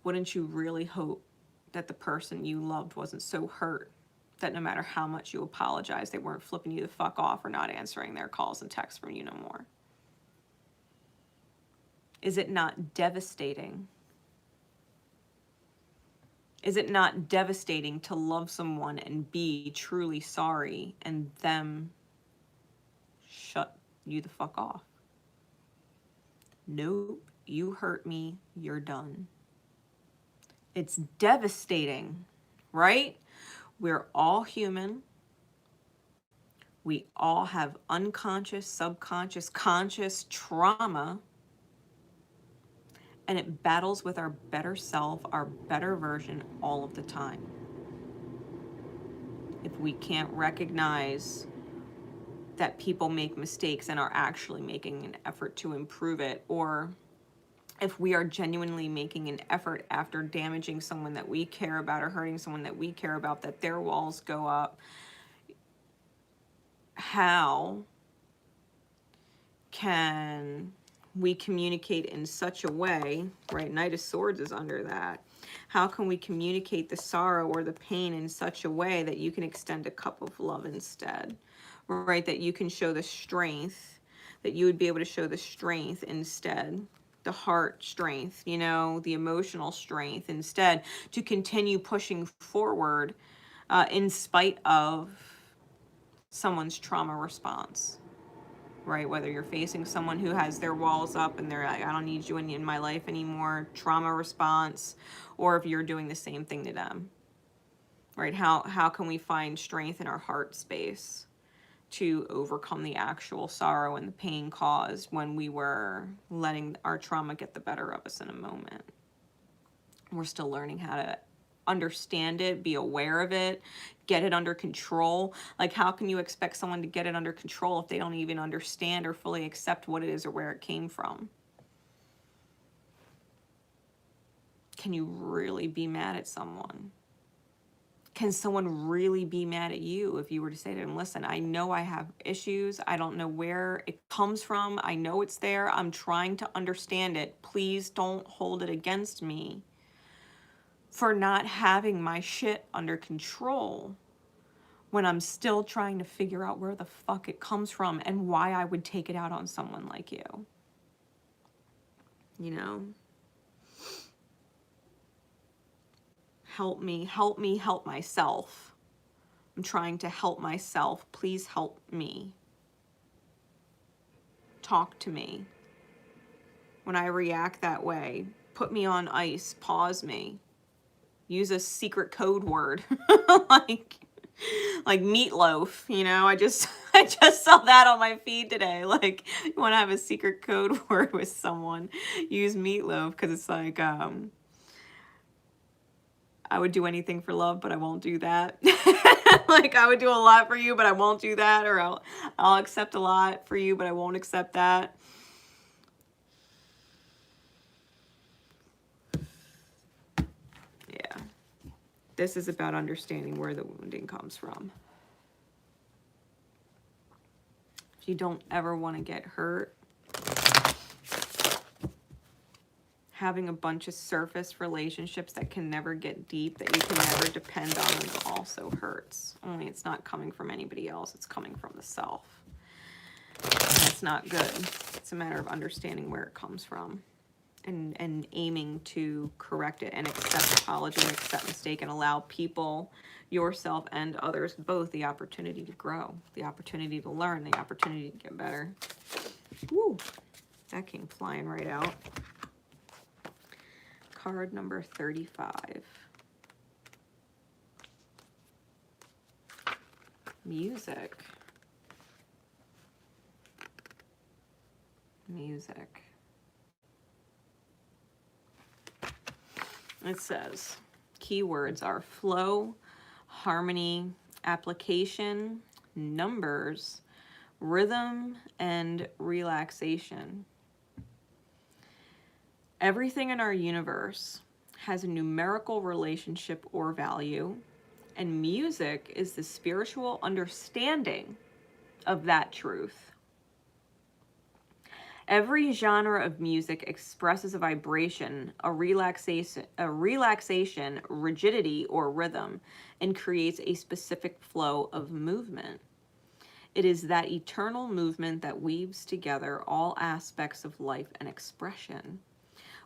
Wouldn't you really hope that the person you loved wasn't so hurt that no matter how much you apologize, they weren't flipping you the fuck off or not answering their calls and texts from you no more? Is it not devastating? Is it not devastating to love someone and be truly sorry and them shut you the fuck off? Nope, you hurt me, you're done. It's devastating, right? We're all human. We all have unconscious, subconscious, conscious trauma. And it battles with our better self, our better version all of the time. If we can't recognize that people make mistakes and are actually making an effort to improve it, or if we are genuinely making an effort after damaging someone that we care about or hurting someone that we care about, that their walls go up, how can we communicate in such a way, right? Knight of Swords is under that. How can we communicate the sorrow or the pain in such a way that you can extend a cup of love instead, right? That you can show the strength, that you would be able to show the strength instead, the heart strength, you know, the emotional strength instead, to continue pushing forward in spite of someone's trauma response. Right? Whether you're facing someone who has their walls up and they're like, I don't need you in my life anymore, trauma response, or if you're doing the same thing to them, right? How can we find strength in our heart space to overcome the actual sorrow and the pain caused when we were letting our trauma get the better of us in a moment? We're still learning how to understand it, be aware of it, get it under control. Like, how can you expect someone to get it under control if they don't even understand or fully accept what it is or where it came from? Can you really be mad at someone? Can someone really be mad at you if you were to say to them, listen, I know I have issues. I don't know where it comes from. I know it's there. I'm trying to understand it. Please don't hold it against me for not having my shit under control when I'm still trying to figure out where the fuck it comes from and why I would take it out on someone like you. You know? Help me, help me, help myself. I'm trying to help myself. Please help me. Talk to me. When I react that way, put me on ice, pause me. Use a secret code word like meatloaf, you know. I just saw that on my feed today. Like, you want to have a secret code word with someone, use meatloaf, because it's like I would do anything for love, but I won't do that. Like, I would do a lot for you, but I won't do that, or I'll accept a lot for you, but I won't accept that. Yeah. This is about understanding where the wounding comes from. If you don't ever want to get hurt, having a bunch of surface relationships that can never get deep, that you can never depend on, also hurts. Only it's not coming from anybody else. It's coming from the self. And that's not good. It's a matter of understanding where it comes from. And aiming to correct it and accept apology and accept mistake and allow people, yourself and others, both the opportunity to grow, the opportunity to learn, the opportunity to get better. Woo! That came flying right out. Card number 35. Music. Music. It says, keywords are flow, harmony, application, numbers, rhythm, and relaxation. Everything in our universe has a numerical relationship or value, and music is the spiritual understanding of that truth. Every genre of music expresses a vibration, a relaxation, rigidity, or rhythm, and creates a specific flow of movement. It is that eternal movement that weaves together all aspects of life and expression.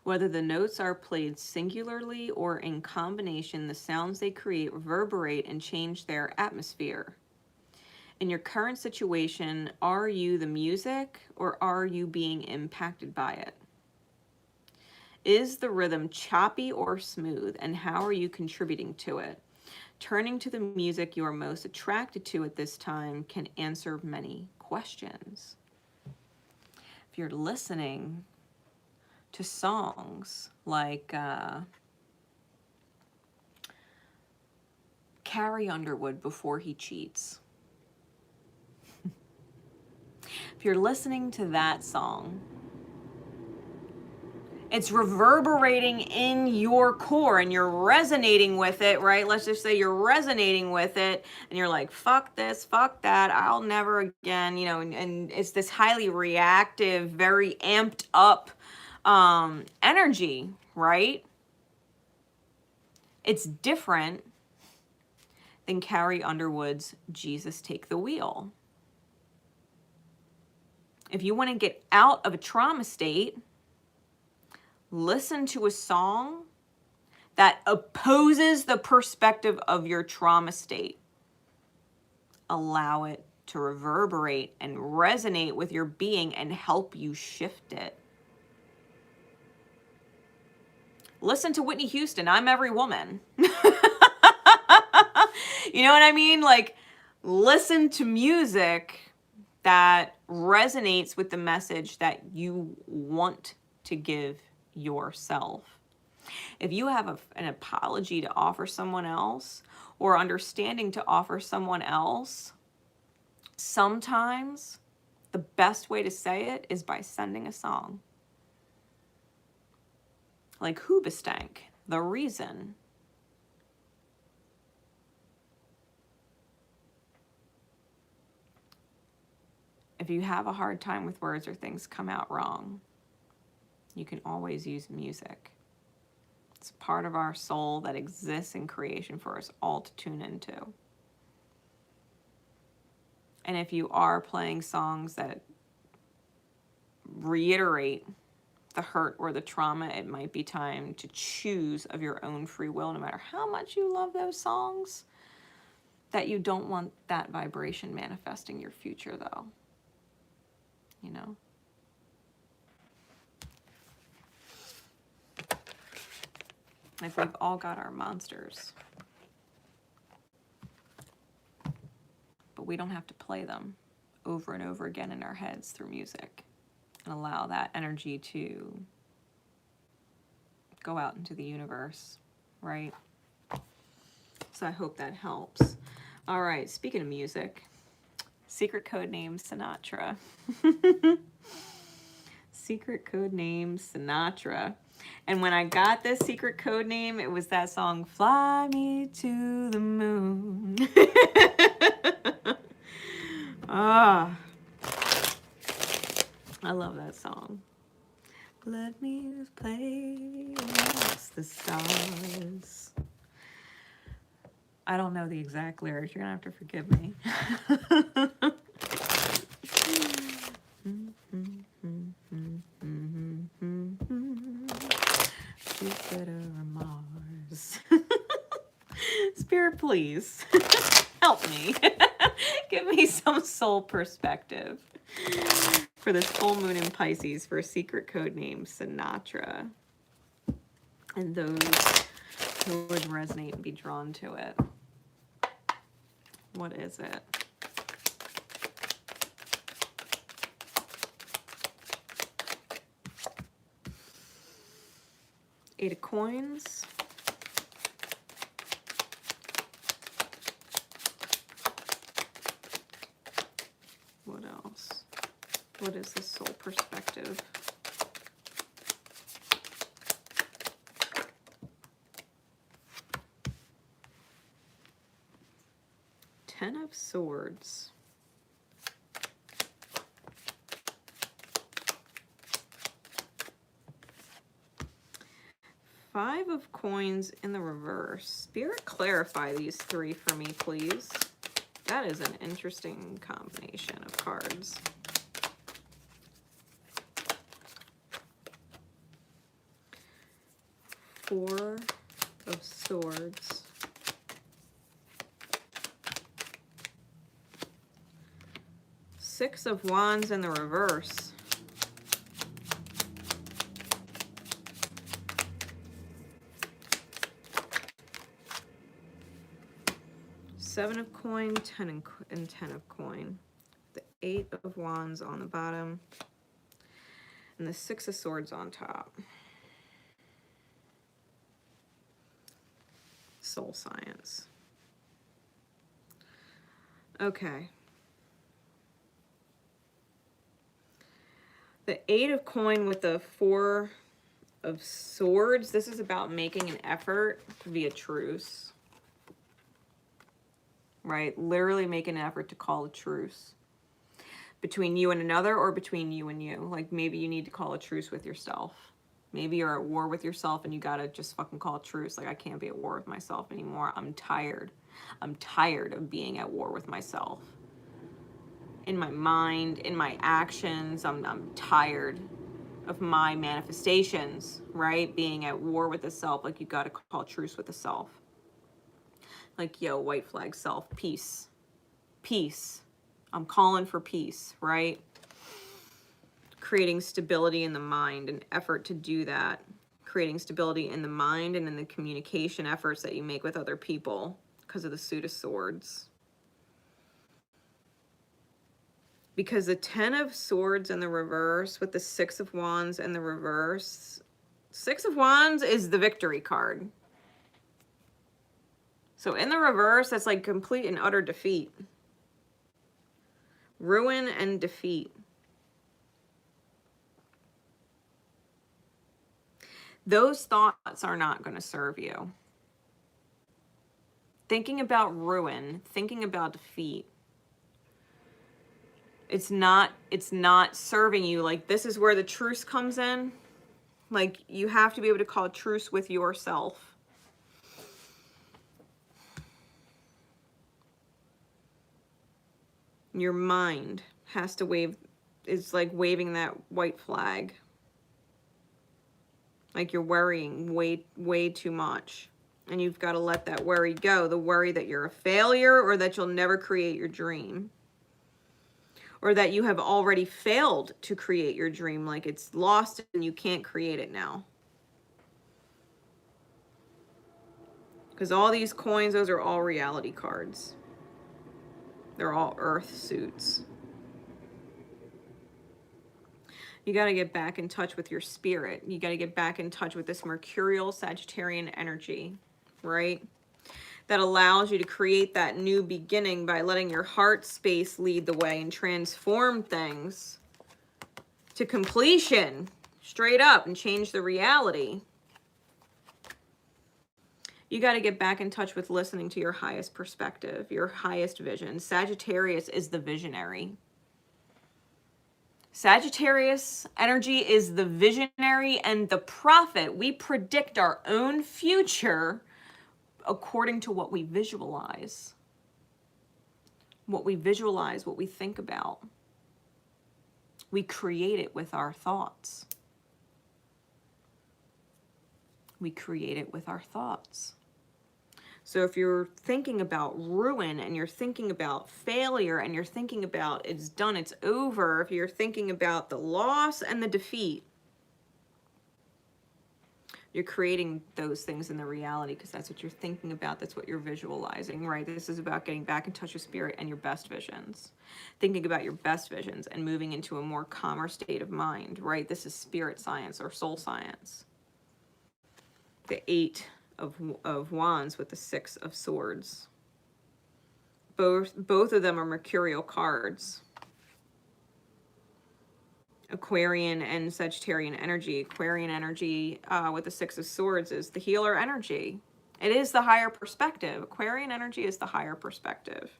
Whether the notes are played singularly or in combination, the sounds they create reverberate and change their atmosphere. In your current situation, are you the music or are you being impacted by it? Is the rhythm choppy or smooth, and how are you contributing to it? Turning to the music you are most attracted to at this time can answer many questions. If you're listening to songs like Carrie Underwood, Before He Cheats. If you're listening to that song, it's reverberating in your core and you're resonating with it, right? Let's just say you're resonating with it and you're like, fuck this, fuck that, I'll never again, you know, and it's this highly reactive, very amped up energy, right? It's different than Carrie Underwood's Jesus Take the Wheel. If you want to get out of a trauma state, listen to a song that opposes the perspective of your trauma state. Allow it to reverberate and resonate with your being and help you shift it. Listen to Whitney Houston, I'm Every Woman. You know what I mean? Like, listen to music that resonates with the message that you want to give yourself. If you have an apology to offer someone else or understanding to offer someone else, sometimes the best way to say it is by sending a song. Like Hoobastank, The Reason. If you have a hard time with words or things come out wrong, you can always use music. It's a part of our soul that exists in creation for us all to tune into. And if you are playing songs that reiterate the hurt or the trauma, it might be time to choose of your own free will, no matter how much you love those songs, that you don't want that vibration manifesting your future, though. You know? Like, we've all got our monsters. But we don't have to play them over and over again in our heads through music and allow that energy to go out into the universe, right? So I hope that helps. All right, speaking of music, secret code name Sinatra. Secret code name Sinatra. And when I got this secret code name, it was that song, Fly Me to the Moon. Ah, I love that song. Let me play amongst the stars. I don't know the exact lyrics. You're gonna have to forgive me. Jupiter or Mars. Spirit, please help me. Give me some soul perspective for this full moon in Pisces for a secret code name Sinatra. And those who would resonate and be drawn to it. What is it? Eight of Coins. What is the soul perspective? Ten of Swords. Five of Coins in the reverse. Spirit, clarify these three for me, please. That is an interesting combination of cards. Four of Swords. Six of Wands in the reverse. Seven of Coin, 10 and 10 of Coin. The Eight of Wands on the bottom. And the Six of Swords on top. Soul Science. Okay. The Eight of Coin with the Four of Swords. This is about making an effort via truce. Right? Literally make an effort to call a truce. Between you and another, or between you and you. Like, maybe you need to call a truce with yourself. Maybe you're at war with yourself and you gotta just fucking call a truce. Like, I can't be at war with myself anymore. I'm tired. I'm tired of being at war with myself. In my mind, in my actions, I'm tired of my manifestations, right? Being at war with the self. Like, you gotta call truce with the self. Like, yo, white flag self, peace. Peace. I'm calling for peace, right? Creating stability in the mind, an effort to do that. Creating stability in the mind and in the communication efforts that you make with other people because of the Suit of Swords. Because the 10 of Swords in the reverse with the 6 of Wands in the reverse. 6 of Wands is the victory card. So in the reverse, that's like complete and utter defeat. Ruin and defeat. Those thoughts are not going to serve you. Thinking about ruin, thinking about defeat, it's not serving you. Like, this is where the truce comes in. Like, you have to be able to call a truce with yourself. Your mind has to wave, it's like waving that white flag. Like, you're worrying way too much. And you've got to let that worry go. The worry that you're a failure, or that you'll never create your dream. Or that you have already failed to create your dream. Like, it's lost and you can't create it now. Because all these coins, those are all reality cards. They're all earth suits. You got to get back in touch with your spirit. You got to get back in touch with this Mercurial Sagittarian energy, right? That allows you to create that new beginning by letting your heart space lead the way and transform things to completion, straight up, and change the reality. You got to get back in touch with listening to your highest perspective, your highest vision. Sagittarius is the visionary. Sagittarius energy is the visionary and the prophet. We predict our own future according to what we visualize. What we visualize, what we think about. We create it with our thoughts. We create it with our thoughts. So if you're thinking about ruin and you're thinking about failure and you're thinking about it's done, it's over, if you're thinking about the loss and the defeat, you're creating those things in the reality because that's what you're thinking about. That's what you're visualizing, right? This is about getting back in touch with spirit and your best visions. Thinking about your best visions and moving into a more calmer state of mind, right? This is spirit science or soul science. The 8 of Wands with the 6 of Swords. Both of them are mercurial cards. Aquarian and Sagittarian energy. Aquarian energy with the Six of Swords is the healer energy. It is the higher perspective. Aquarian energy is the higher perspective.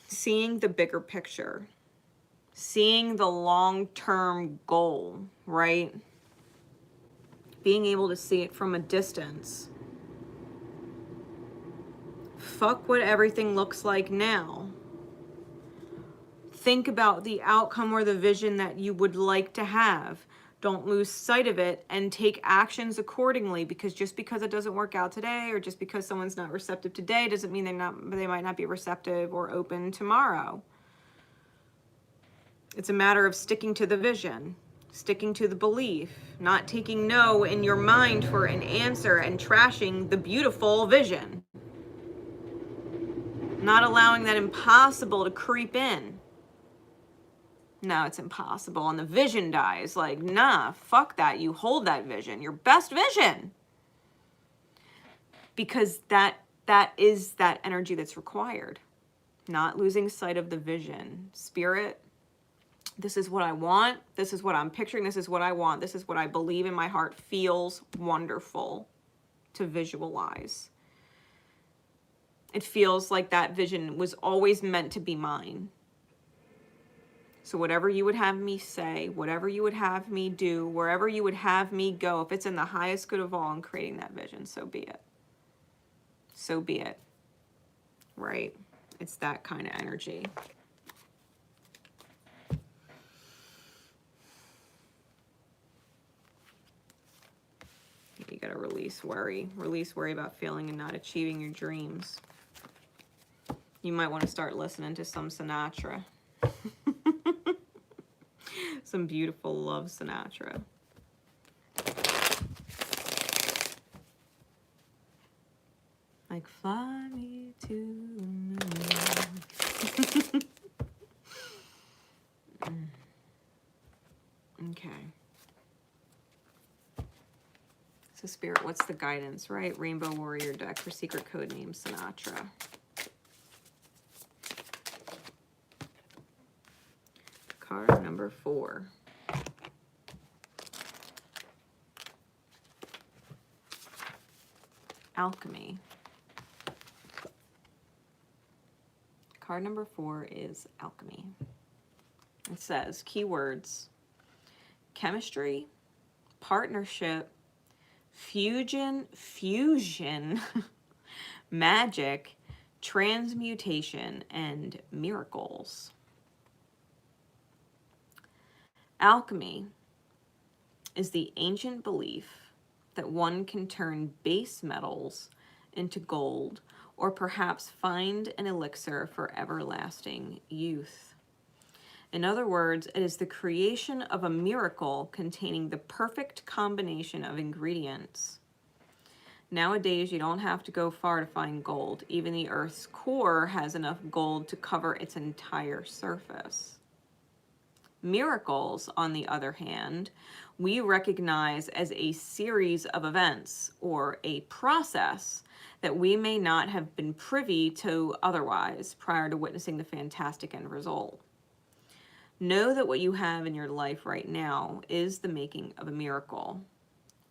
Seeing the bigger picture. Seeing the long-term goal, right? Being able to see it from a distance. Fuck what everything looks like now. Think about the outcome or the vision that you would like to have. Don't lose sight of it and take actions accordingly, because just because it doesn't work out today or just because someone's not receptive today doesn't mean they might not be receptive or open tomorrow. It's a matter of sticking to the vision, sticking to the belief, not taking no in your mind for an answer and trashing the beautiful vision. Not allowing that impossible to creep in. No, it's impossible. And the vision dies. Like, nah, fuck that. You hold that vision, your best vision. Because that is that energy that's required. Not losing sight of the vision. Spirit, this is what I want. This is what I'm picturing. This is what I want. This is what I believe in my heart feels wonderful to visualize. It feels like that vision was always meant to be mine. So whatever you would have me say, whatever you would have me do, wherever you would have me go, if it's in the highest good of all in creating that vision, so be it. So be it. Right? It's that kind of energy. You gotta release worry. Release worry about failing and not achieving your dreams. You might want to start listening to some Sinatra. Some beautiful love Sinatra. Like, fly me to the moon. Okay. So Spirit, what's the guidance, right? Rainbow Warrior deck for secret code name Sinatra. Card number 4. Alchemy. Card number 4 is Alchemy. It says keywords: chemistry, partnership, fusion, magic, transmutation, and miracles. Alchemy is the ancient belief that one can turn base metals into gold, or perhaps find an elixir for everlasting youth. In other words, it is the creation of a miracle containing the perfect combination of ingredients. Nowadays, you don't have to go far to find gold. Even the Earth's core has enough gold to cover its entire surface. Miracles, on the other hand, we recognize as a series of events or a process that we may not have been privy to otherwise prior to witnessing the fantastic end result. Know that what you have in your life right now is the making of a miracle,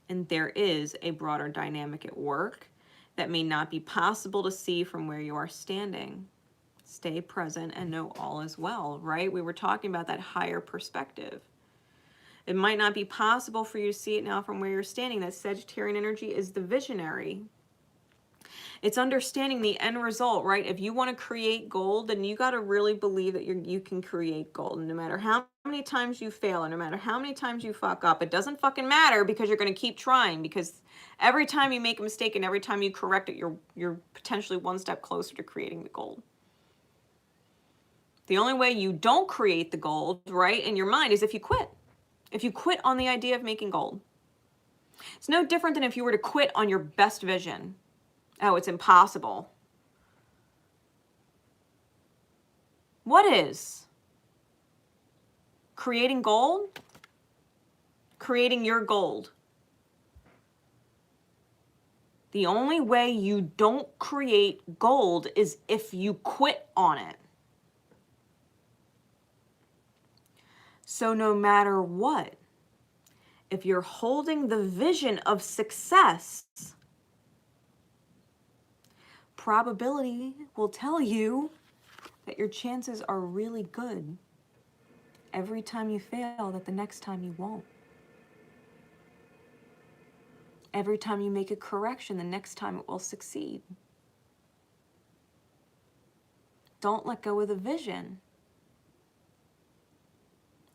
and there is a broader dynamic at work that may not be possible to see from where you are standing. Stay present and know all is well, right? We were talking about that higher perspective. It might not be possible for you to see it now from where you're standing. That Sagittarian energy is the visionary. It's understanding the end result, right? If you want to create gold, then you got to really believe that you can create gold. And no matter how many times you fail, and no matter how many times you fuck up, it doesn't fucking matter, because you're going to keep trying, because every time you make a mistake and every time you correct it, you're potentially one step closer to creating the gold. The only way you don't create the gold, right, in your mind is if you quit. If you quit on the idea of making gold. It's no different than if you were to quit on your best vision. Oh, it's impossible. What is? Creating gold? Creating your gold. The only way you don't create gold is if you quit on it. So no matter what, if you're holding the vision of success, probability will tell you that your chances are really good. Every time you fail, that the next time you won't. Every time you make a correction, the next time it will succeed. Don't let go of the vision.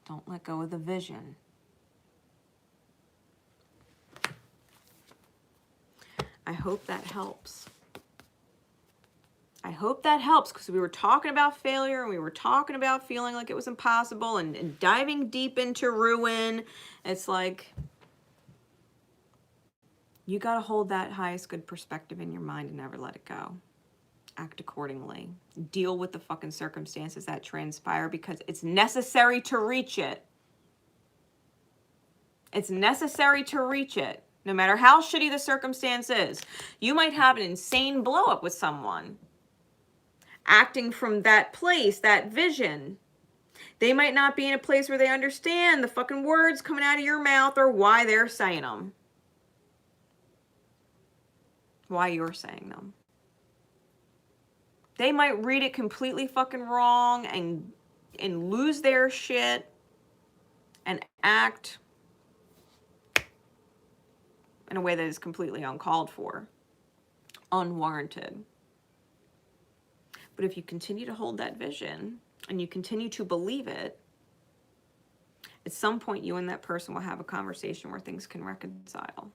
Don't let go of the vision. I hope that helps. I hope that helps, because we were talking about failure and we were talking about feeling like it was impossible and diving deep into ruin. It's like, you got to hold that highest good perspective in your mind and never let it go. Act accordingly. Deal with the fucking circumstances that transpire, because it's necessary to reach it. It's necessary to reach it. No matter how shitty the circumstance is. You might have an insane blow up with someone. Acting from that place, that vision. They might not be in a place where they understand the fucking words coming out of your mouth or why they're saying them. Why you're saying them. They might read it completely fucking wrong and lose their shit and act in a way that is completely uncalled for, unwarranted. But if you continue to hold that vision and you continue to believe it, at some point you and that person will have a conversation where things can reconcile.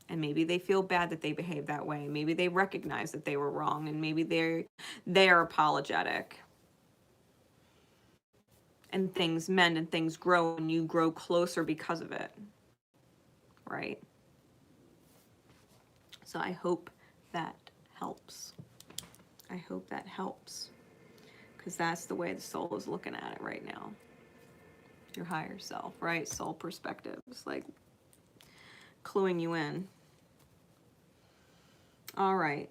And maybe they feel bad that they behaved that way. Maybe they recognize that they were wrong, and maybe they're apologetic. And things mend and things grow, and you grow closer because of it. Right? So I hope that helps. I hope that helps, because that's the way the soul is looking at it right now. Your higher self, right? Soul perspective. It's like cluing you in. All right.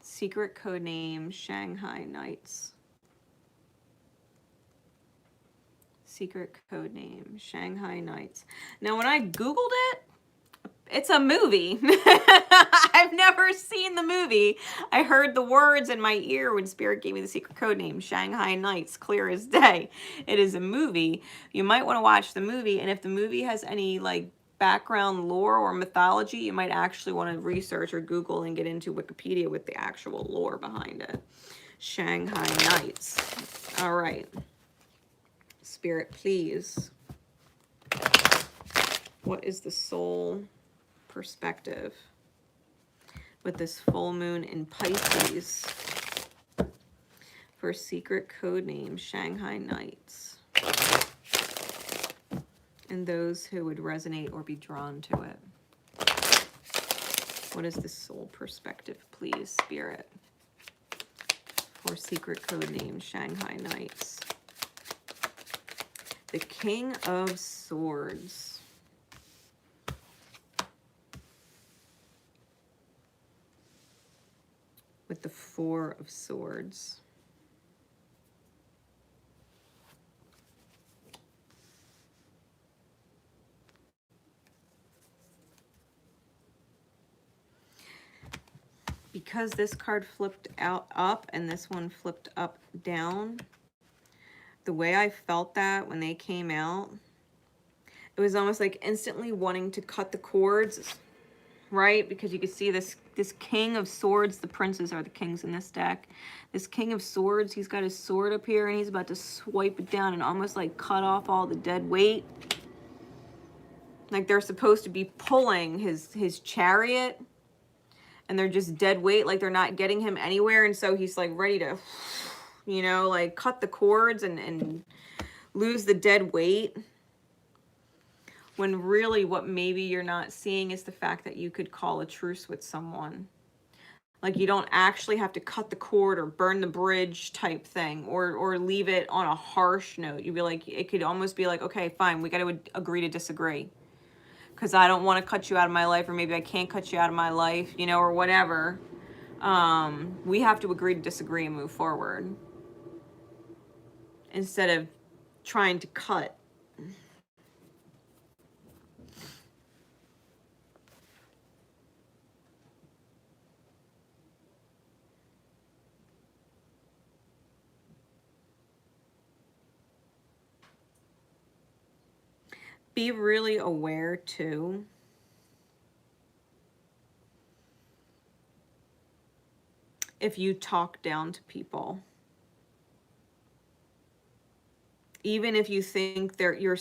Secret code name, Shanghai Knights. Secret code name, Shanghai Knights. Now, when I Googled it, it's a movie. I've never seen the movie. I heard the words in my ear when Spirit gave me the secret code name, Shanghai Knights, clear as day. It is a movie. You might want to watch the movie, and if the movie has any like background lore or mythology, you might actually want to research or Google and get into Wikipedia with the actual lore behind it. Shanghai Knights. All right. Spirit, please. What is the soul perspective with this full moon in Pisces for secret code name Shanghai Knights and those who would resonate or be drawn to it? What is the soul perspective, please, Spirit, for secret code name Shanghai Knights? The King of Swords. With the Four of Swords. Because this card flipped out up and this one flipped up down, the way I felt that when they came out, it was almost like instantly wanting to cut the cords, right? Because you can see this King of Swords, the princes are the kings in this deck. This King of Swords, he's got his sword up here and he's about to swipe it down and almost like cut off all the dead weight. Like they're supposed to be pulling his chariot and they're just dead weight, like they're not getting him anywhere. And so he's like ready to, you know, like cut the cords and lose the dead weight. When really what maybe you're not seeing is the fact that you could call a truce with someone. Like you don't actually have to cut the cord or burn the bridge type thing or leave it on a harsh note. You'd be like, it could almost be like, okay, fine, we got to agree to disagree. Because I don't want to cut you out of my life, or maybe I can't cut you out of my life, you know, or whatever. We have to agree to disagree and move forward. Instead of trying to cut Be really aware too if you talk down to people. Even if you think that you're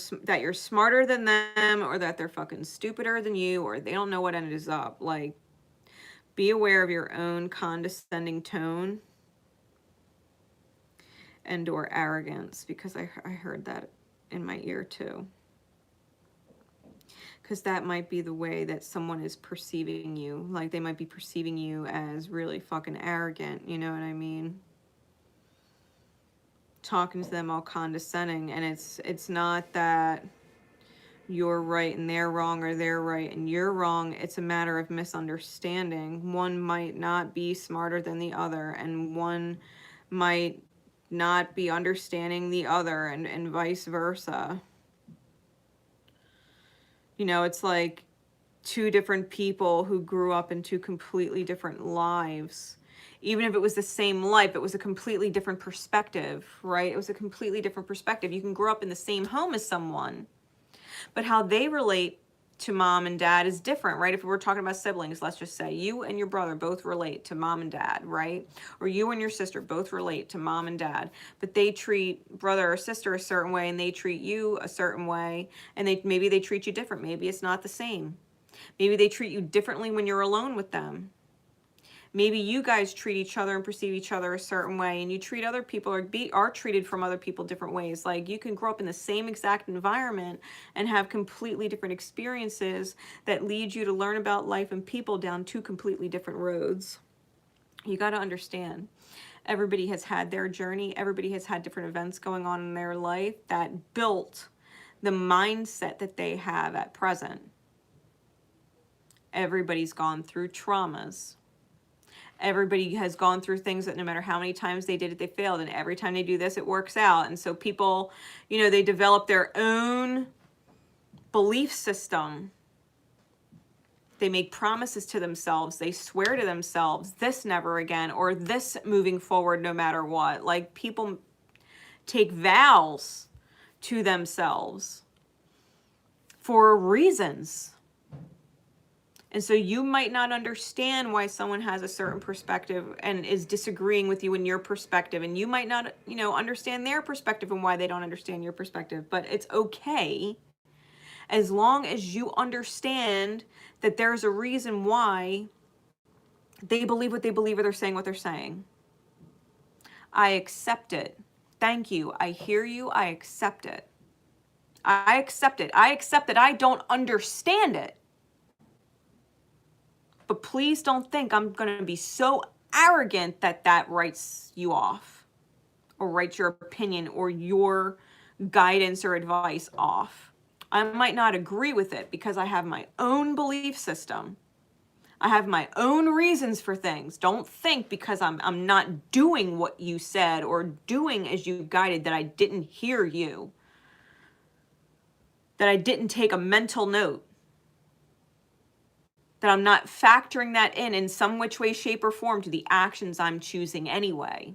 smarter than them, or that they're fucking stupider than you, or they don't know what end is up, like, be aware of your own condescending tone and or arrogance, because I heard that in my ear too. Because that might be the way that someone is perceiving you. Like, they might be perceiving you as really fucking arrogant, you know what I mean? Talking to them all condescending, and it's not that you're right and they're wrong, or they're right and you're wrong. It's a matter of misunderstanding. One might not be smarter than the other, and one might not be understanding the other, and vice versa. You know, it's like two different people who grew up in two completely different lives. Even if it was the same life, it was a completely different perspective, right? It was a completely different perspective. You can grow up in the same home as someone, but how they relate to mom and dad is different, right? If we're talking about siblings, let's just say you and your brother both relate to mom and dad, right? Or you and your sister both relate to mom and dad, but they treat brother or sister a certain way, and they treat you a certain way, and maybe they treat you different. Maybe it's not the same. Maybe they treat you differently when you're alone with them. Maybe you guys treat each other and perceive each other a certain way, and you treat other people, or are treated from other people different ways. Like, you can grow up in the same exact environment and have completely different experiences that lead you to learn about life and people down two completely different roads. You got to understand, everybody has had their journey. Everybody has had different events going on in their life that built the mindset that they have at present. Everybody's gone through traumas. Everybody has gone through things that no matter how many times they did it, they failed. And every time they do this, it works out. And so people, you know, they develop their own belief system. They make promises to themselves. They swear to themselves, this never again, or this moving forward no matter what. Like, people take vows to themselves for reasons. And so you might not understand why someone has a certain perspective and is disagreeing with you in your perspective. And you might not, you know, understand their perspective and why they don't understand your perspective. But it's okay, as long as you understand that there's a reason why they believe what they believe, or they're saying what they're saying. I accept it. Thank you. I hear you. I accept it. I accept it. I accept that I don't understand it. But please don't think I'm going to be so arrogant that that writes you off, or writes your opinion or your guidance or advice off. I might not agree with it because I have my own belief system. I have my own reasons for things. Don't think because I'm not doing what you said or doing as you guided that I didn't hear you, that I didn't take a mental note, that I'm not factoring that in some which way, shape, or form to the actions I'm choosing anyway.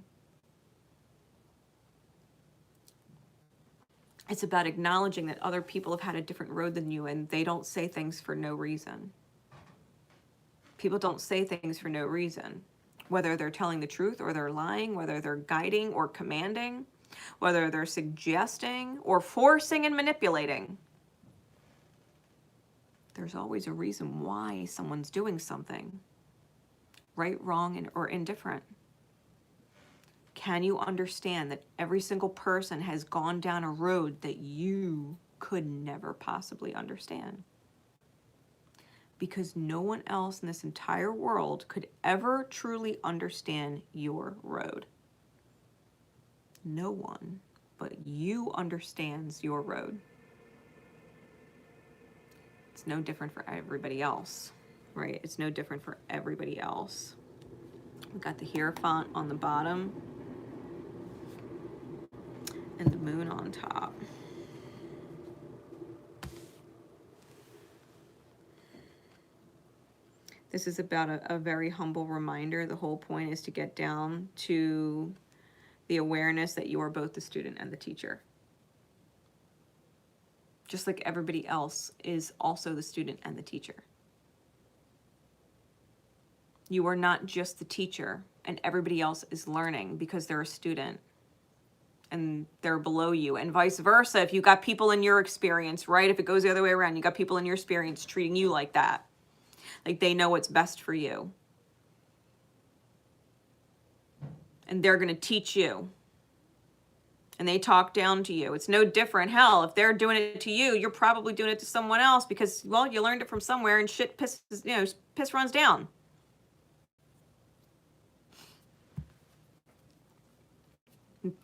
It's about acknowledging that other people have had a different road than you, and they don't say things for no reason. People don't say things for no reason. Whether they're telling the truth or they're lying, whether they're guiding or commanding, whether they're suggesting or forcing and manipulating. There's always a reason why someone's doing something. Right, wrong, or indifferent. Can you understand that every single person has gone down a road that you could never possibly understand? Because no one else in this entire world could ever truly understand your road. No one but you understands your road. It's no different for everybody else, right? It's no different for everybody else. We've got the Hierophant on the bottom and the moon on top. This is about a very humble reminder. The whole point is to get down to the awareness that you are both the student and the teacher. Just like everybody else is also the student and the teacher. You are not just the teacher and everybody else is learning because they're a student and they're below you, and vice versa. If you got people in your experience, right? If it goes the other way around, you got people in your experience treating you like that. Like they know what's best for you. And they're going to teach you. And they talk down to you. It's no different. Hell, if they're doing it to you, you're probably doing it to someone else because, well, you learned it from somewhere and shit pisses, piss runs down.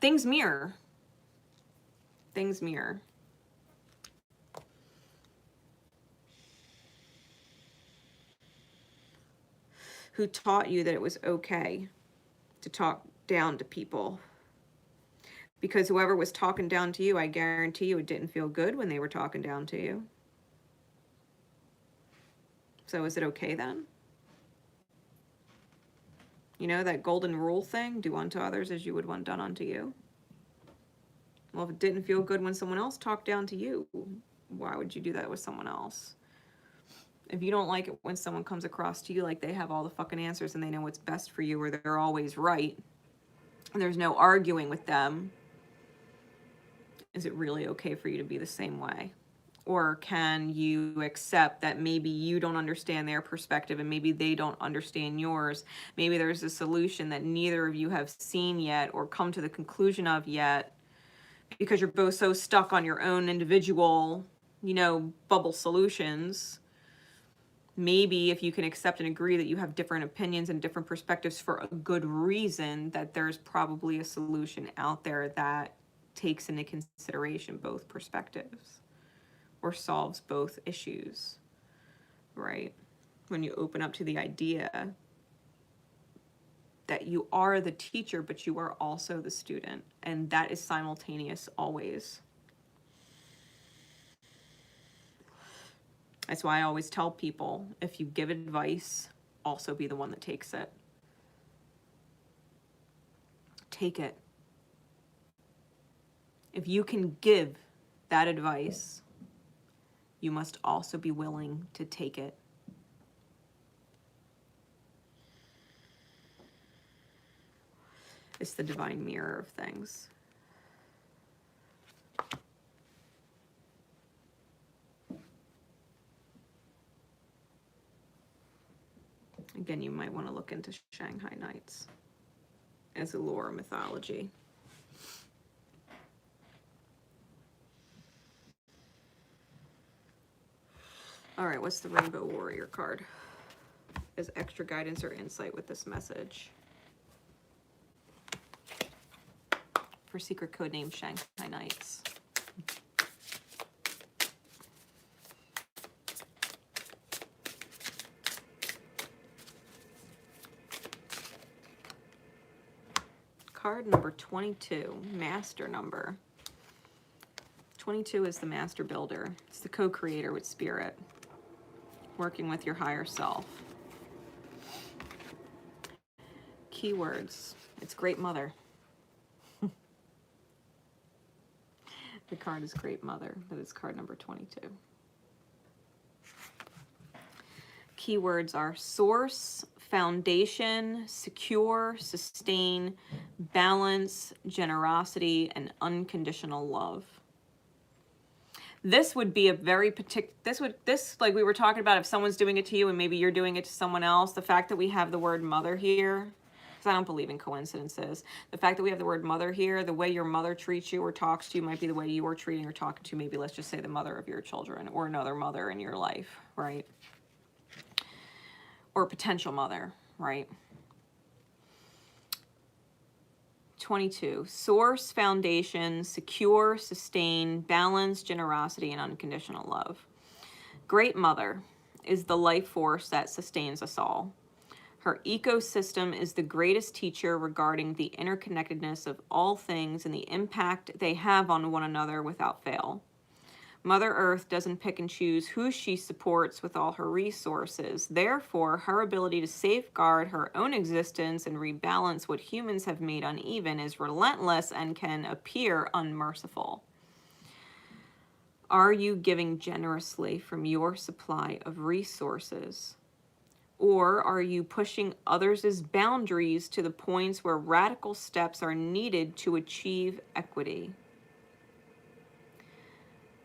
Things mirror. Things mirror. Who taught you that it was okay to talk down to people? Because whoever was talking down to you, I guarantee you it didn't feel good when they were talking down to you. So is it okay then? You know, that golden rule thing, do unto others as you would want done unto you. Well, if it didn't feel good when someone else talked down to you, why would you do that with someone else? If you don't like it when someone comes across to you like they have all the fucking answers and they know what's best for you or they're always right, and there's no arguing with them, is it really okay for you to be the same way? Or can you accept that maybe you don't understand their perspective and maybe they don't understand yours? Maybe there's a solution that neither of you have seen yet or come to the conclusion of yet because you're both so stuck on your own individual, bubble solutions. Maybe if you can accept and agree that you have different opinions and different perspectives for a good reason, that there's probably a solution out there that takes into consideration both perspectives or solves both issues, right? When you open up to the idea that you are the teacher, but you are also the student, and that is simultaneous always. That's why I always tell people, if you give advice, also be the one that takes it. Take it. If you can give that advice, you must also be willing to take it. It's the divine mirror of things. Again, you might want to look into Shanghai Knights as a lore mythology. All right, what's the Rainbow Warrior card as extra guidance or insight with this message? For secret code name Shanghai Knights. Card number 22, master number. 22 is the master builder. It's the co-creator with spirit, working with your higher self. Keywords. It's Great Mother. The card is Great Mother. That is card number 22. Keywords are source, foundation, secure, sustain, balance, generosity, and unconditional love. This would be a very particular, this like we were talking about, if someone's doing it to you and maybe you're doing it to someone else, the fact that we have the word mother here, because I don't believe in coincidences, the fact that we have the word mother here, the way your mother treats you or talks to you might be the way you are treating or talking to, maybe let's just say the mother of your children or another mother in your life, right? Or potential mother, right? 22, source, foundation, secure, sustain, balance, generosity, and unconditional love. Great Mother is the life force that sustains us all. Her ecosystem is the greatest teacher regarding the interconnectedness of all things and the impact they have on one another without fail. Mother Earth doesn't pick and choose who she supports with all her resources. Therefore, her ability to safeguard her own existence and rebalance what humans have made uneven is relentless and can appear unmerciful. Are you giving generously from your supply of resources? Or are you pushing others' boundaries to the points where radical steps are needed to achieve equity?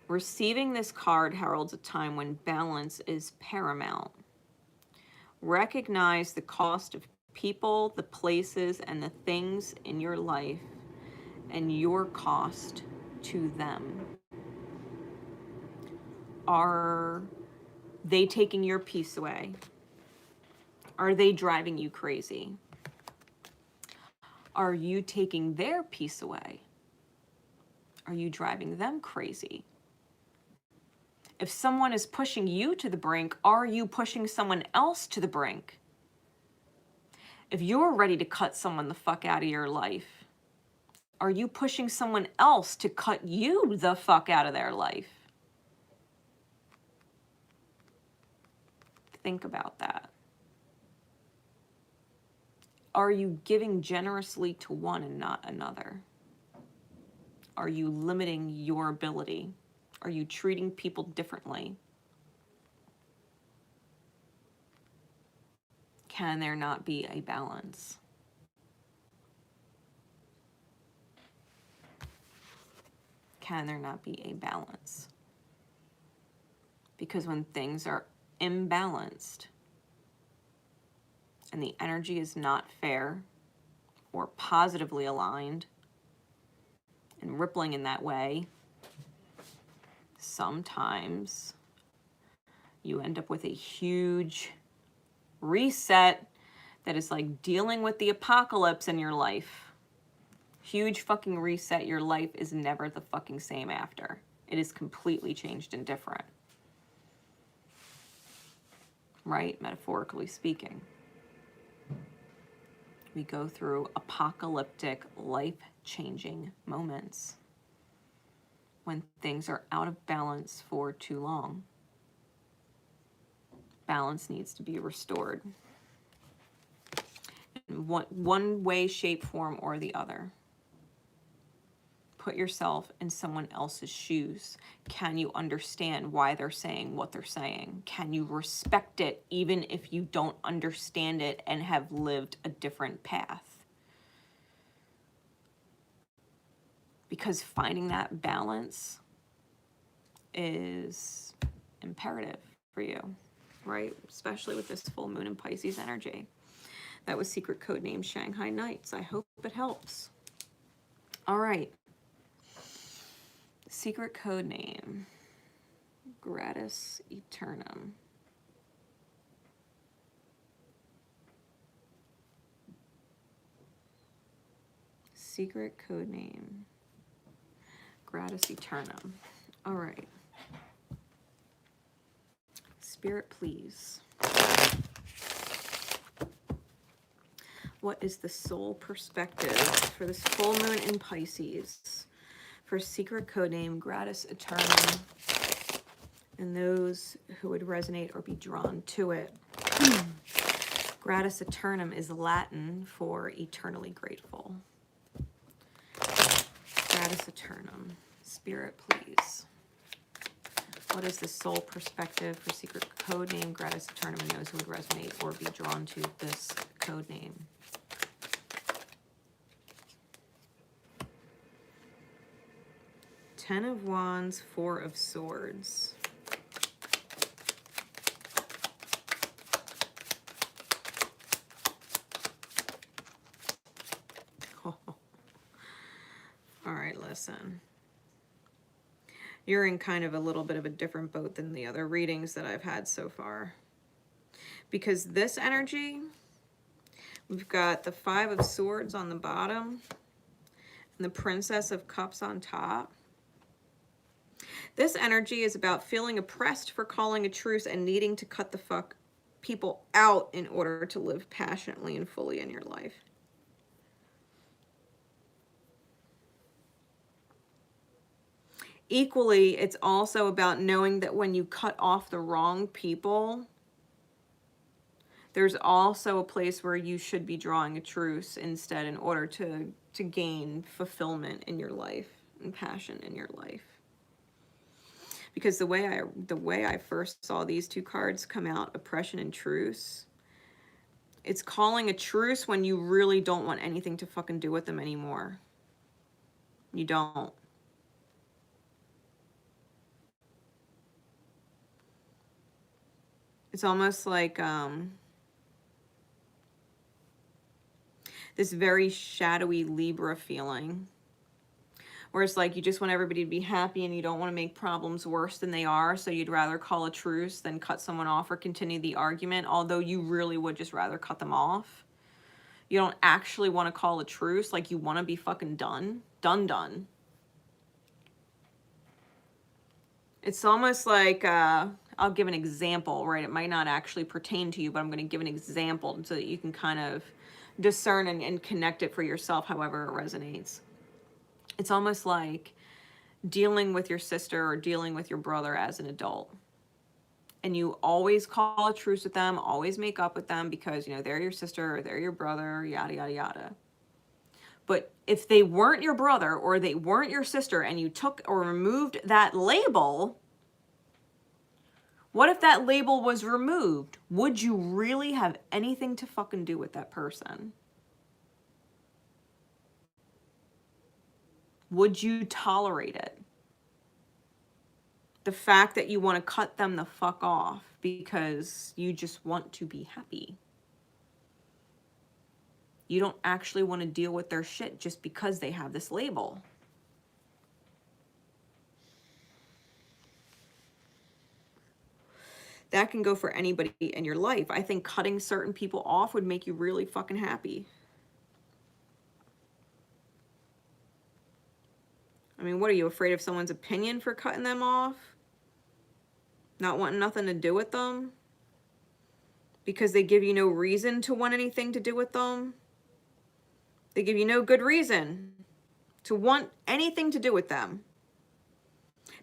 Receiving this card heralds a time when balance is paramount. Recognize the cost of people, the places, and the things in your life and your cost to them. Are they taking your peace away? Are they driving you crazy? Are you taking their peace away? Are you driving them crazy? If someone is pushing you to the brink, are you pushing someone else to the brink? If you're ready to cut someone the fuck out of your life, are you pushing someone else to cut you the fuck out of their life? Think about that. Are you giving generously to one and not another? Are you limiting your ability? Are you treating people differently? Can there not be a balance? Can there not be a balance? Because when things are imbalanced and the energy is not fair or positively aligned and rippling in that way, sometimes you end up with a huge reset that is like dealing with the apocalypse in your life. Huge fucking reset. Your life is never the fucking same after. It is completely changed and different. Right? Metaphorically speaking. We go through apocalyptic, life-changing moments when things are out of balance for too long. Balance needs to be restored in one way, shape, form, or the other. Put yourself in someone else's shoes. Can you understand why they're saying what they're saying? Can you respect it even if you don't understand it and have lived a different path? Because finding that balance is imperative for you, right? Especially with this full moon in Pisces energy. That was secret code name Shanghai Knights. I hope it helps. All right. Secret code name Gratus Aeternum. Secret code name Gratus Aeternum. All right. Spirit, please. What is the soul perspective for this full moon in Pisces for secret codename Gratus Aeternum and those who would resonate or be drawn to it? Gratus Aeternum is Latin for eternally grateful. Gratus Aeternum. Spirit, please. What is the soul perspective for secret code name Gratus Aeternum and those who would resonate or be drawn to this code name? Ten of Wands, Four of Swords. Oh. All right, listen. You're in kind of a little bit of a different boat than the other readings that I've had so far. Because this energy, we've got the Five of Swords on the bottom and the Princess of Cups on top. This energy is about feeling oppressed for calling a truce and needing to cut the fuck people out in order to live passionately and fully in your life. equally, it's also about knowing that when you cut off the wrong people, there's also a place where you should be drawing a truce instead in order to gain fulfillment in your life and passion in your life. Because the way I first saw these two cards come out, oppression and truce, it's calling a truce when you really don't want anything to fucking do with them anymore. You don't. It's almost like this very shadowy Libra feeling, where it's like you just want everybody to be happy and you don't want to make problems worse than they are, so you'd rather call a truce than cut someone off or continue the argument, although you really would just rather cut them off. You don't actually want to call a truce, like you want to be fucking done. Done. It's almost like, I'll give an example, right? It might not actually pertain to you, but I'm going to give an example so that you can kind of discern and connect it for yourself however it resonates. It's almost like dealing with your sister or dealing with your brother as an adult. And you always call a truce with them, always make up with them because, you know, they're your sister or they're your brother, yada, yada, yada. But if they weren't your brother or they weren't your sister and you took or removed that label, what if that label was removed? Would you really have anything to fucking do with that person? Would you tolerate it? The fact that you want to cut them the fuck off because you just want to be happy. You don't actually want to deal with their shit just because they have this label. That can go for anybody in your life. I think cutting certain people off would make you really fucking happy. I mean, what are you, afraid of someone's opinion for cutting them off? Not wanting nothing to do with them? Because they give you no reason to want anything to do with them? They give you no good reason to want anything to do with them.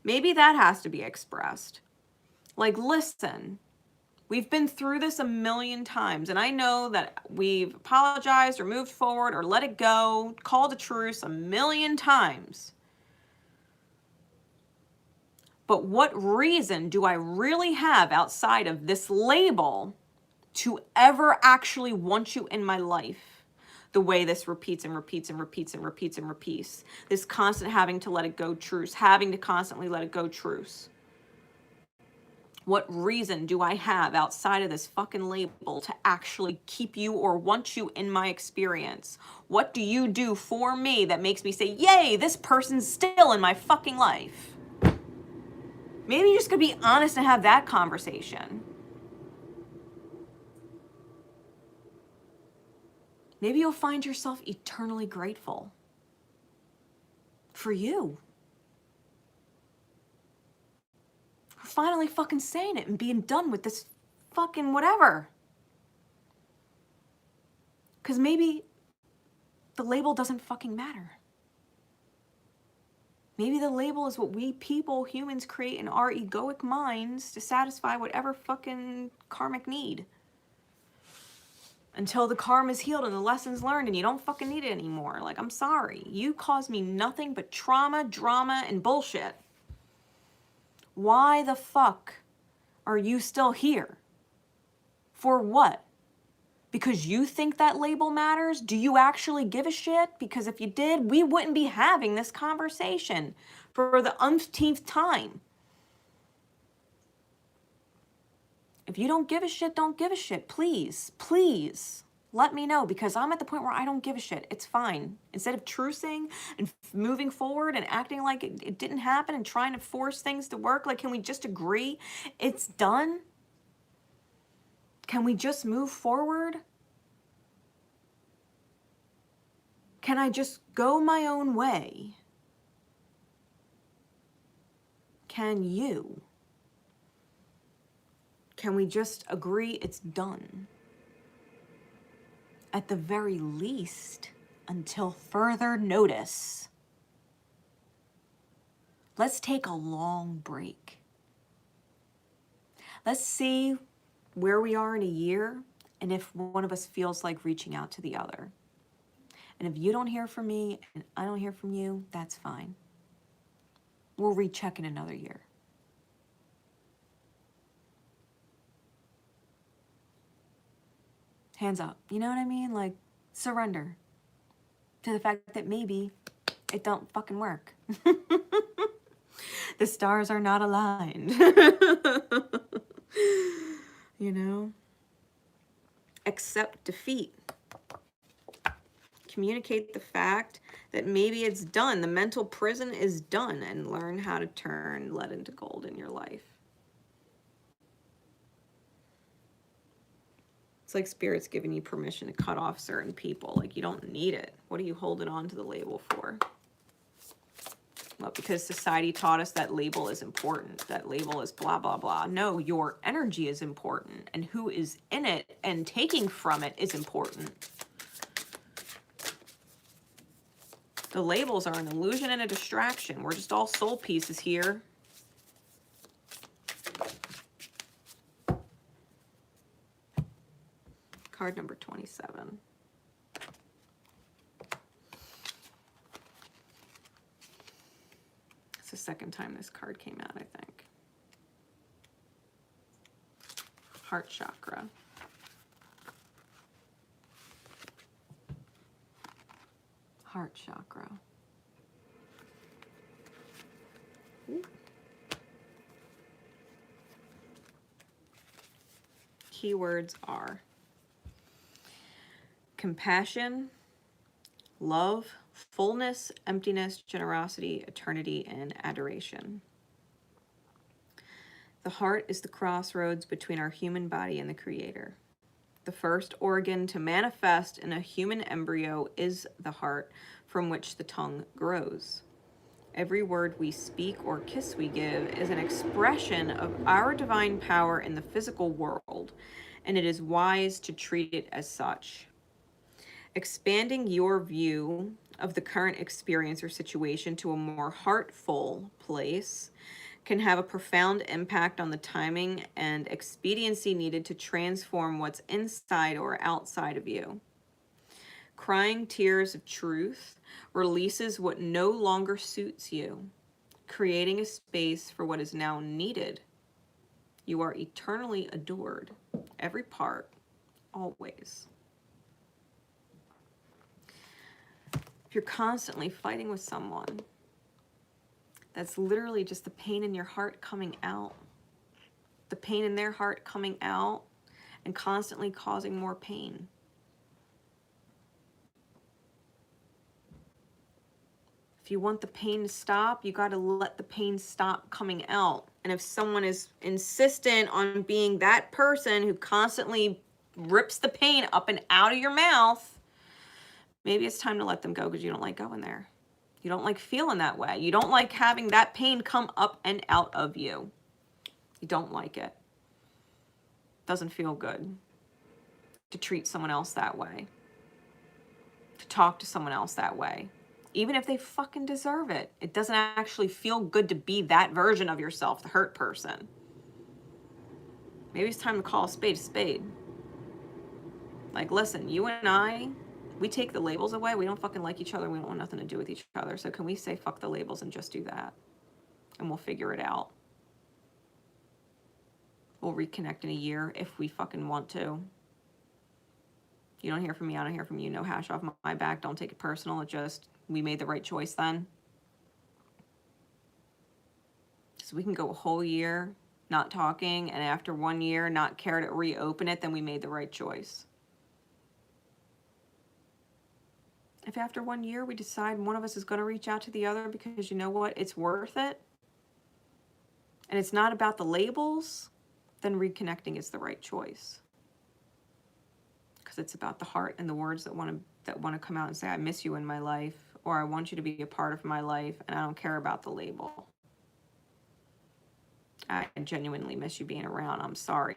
Maybe that has to be expressed. Like, listen, we've been through this a million times, and I know that we've apologized or moved forward or let it go, called a truce a million times. But what reason do I really have outside of this label to ever actually want you in my life? The way this repeats and repeats and repeats and repeats and repeats. This constant having to let it go truce, having to constantly let it go truce. What reason do I have outside of this fucking label to actually keep you or want you in my experience? What do you do for me that makes me say, yay, this person's still in my fucking life? Maybe you're just gonna be honest and have that conversation. Maybe you'll find yourself eternally grateful for you. For finally fucking saying it and being done with this fucking whatever. Because maybe the label doesn't fucking matter. Maybe the label is what we people, humans, create in our egoic minds to satisfy whatever fucking karmic need. Until the karma's healed and the lesson's learned and you don't fucking need it anymore. Like, I'm sorry. You caused me nothing but trauma, drama, and bullshit. Why the fuck are you still here? For what? Because you think that label matters? Do you actually give a shit? Because if you did, we wouldn't be having this conversation for the umpteenth time. If you don't give a shit, don't give a shit. Please, please let me know, because I'm at the point where I don't give a shit. It's fine. Instead of trucing and moving forward and acting like it didn't happen and trying to force things to work, like, can we just agree it's done? Can we just move forward? Can I just go my own way? Can you? Can we just agree it's done? At the very least, until further notice. Let's take a long break. Let's see where we are in a year and if one of us feels like reaching out to the other. And if you don't hear from me and I don't hear from you, that's fine. We'll recheck in another year. Hands up. You know what I mean? Like, surrender to the fact that maybe it don't fucking work. The stars are not aligned. You know? Accept defeat. Communicate the fact that maybe it's done. The mental prison is done, and learn how to turn lead into gold in your life. It's like Spirit's giving you permission to cut off certain people. Like, you don't need it. What are you holding on to the label for? Well, because society taught us that label is important. That label is blah, blah, blah. No, your energy is important, and who is in it and taking from it is important. The labels are an illusion and a distraction. We're just all soul pieces here. Card number 27. It's the second time this card came out, I think. Heart chakra. Heart chakra. Ooh. Keywords are compassion, love, fullness, emptiness, generosity, eternity, and adoration. The heart is the crossroads between our human body and the Creator. The first organ to manifest in a human embryo is the heart, from which the tongue grows. Every word we speak or kiss we give is an expression of our divine power in the physical world, and it is wise to treat it as such. Expanding your view of the current experience or situation to a more heartful place can have a profound impact on the timing and expediency needed to transform what's inside or outside of you. Crying tears of truth releases what no longer suits you, creating a space for what is now needed. You are eternally adored, every part, always. If you're constantly fighting with someone, that's literally just the pain in your heart coming out. The pain in their heart coming out and constantly causing more pain. If you want the pain to stop, you got to let the pain stop coming out. And if someone is insistent on being that person who constantly rips the pain up and out of your mouth, maybe it's time to let them go because you don't like going there. You don't like feeling that way. You don't like having that pain come up and out of you. You don't like it. Doesn't feel good to treat someone else that way. To talk to someone else that way. Even if they fucking deserve it. It doesn't actually feel good to be that version of yourself, the hurt person. Maybe it's time to call a spade a spade. Like, listen, you and I, we take the labels away. We don't fucking like each other. We don't want nothing to do with each other. So can we say fuck the labels and just do that? And we'll figure it out. We'll reconnect in a year if we fucking want to. You don't hear from me, I don't hear from you. No hash off my back. Don't take it personal. It just, we made the right choice then. So we can go a whole year not talking, and after 1 year not care to reopen it, then we made the right choice. If after 1 year we decide one of us is going to reach out to the other because you know what, it's worth it, and it's not about the labels, then reconnecting is the right choice. Because it's about the heart and the words that want to come out and say, I miss you in my life, or I want you to be a part of my life, and I don't care about the label. I genuinely miss you being around. I'm sorry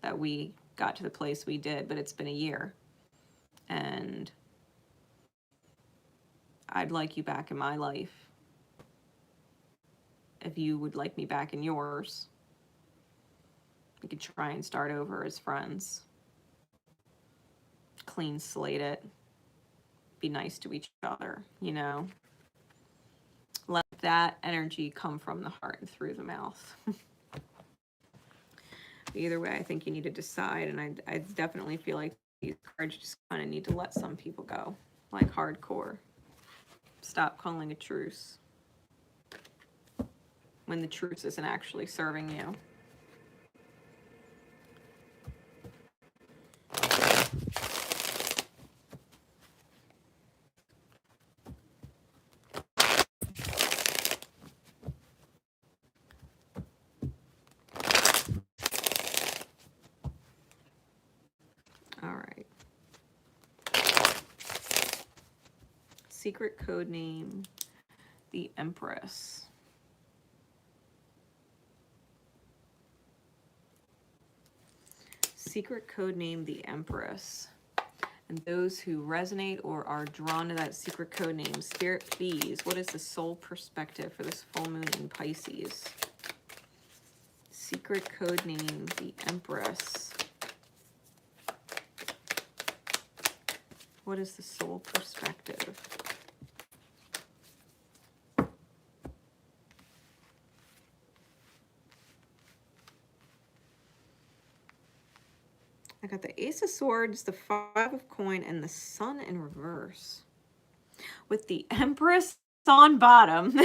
that we got to the place we did, but it's been a year. And I'd like you back in my life. if you would like me back in yours, we could try and start over as friends. Clean slate it. Be nice to each other, you know. Let that energy come from the heart and through the mouth. Either way, I think you need to decide, and I definitely feel like these cards just kind of need to let some people go, like hardcore. Stop calling a truce when the truce isn't actually serving you. All right. Secret code name, the Empress. Secret code name, the Empress. And those who resonate or are drawn to that secret code name, Spirit, please, what is the soul perspective for this full moon in Pisces? Secret code name, the Empress. What is the soul perspective? I got the Ace of Swords, the Five of Coin, and the Sun in reverse. With the Empress on bottom.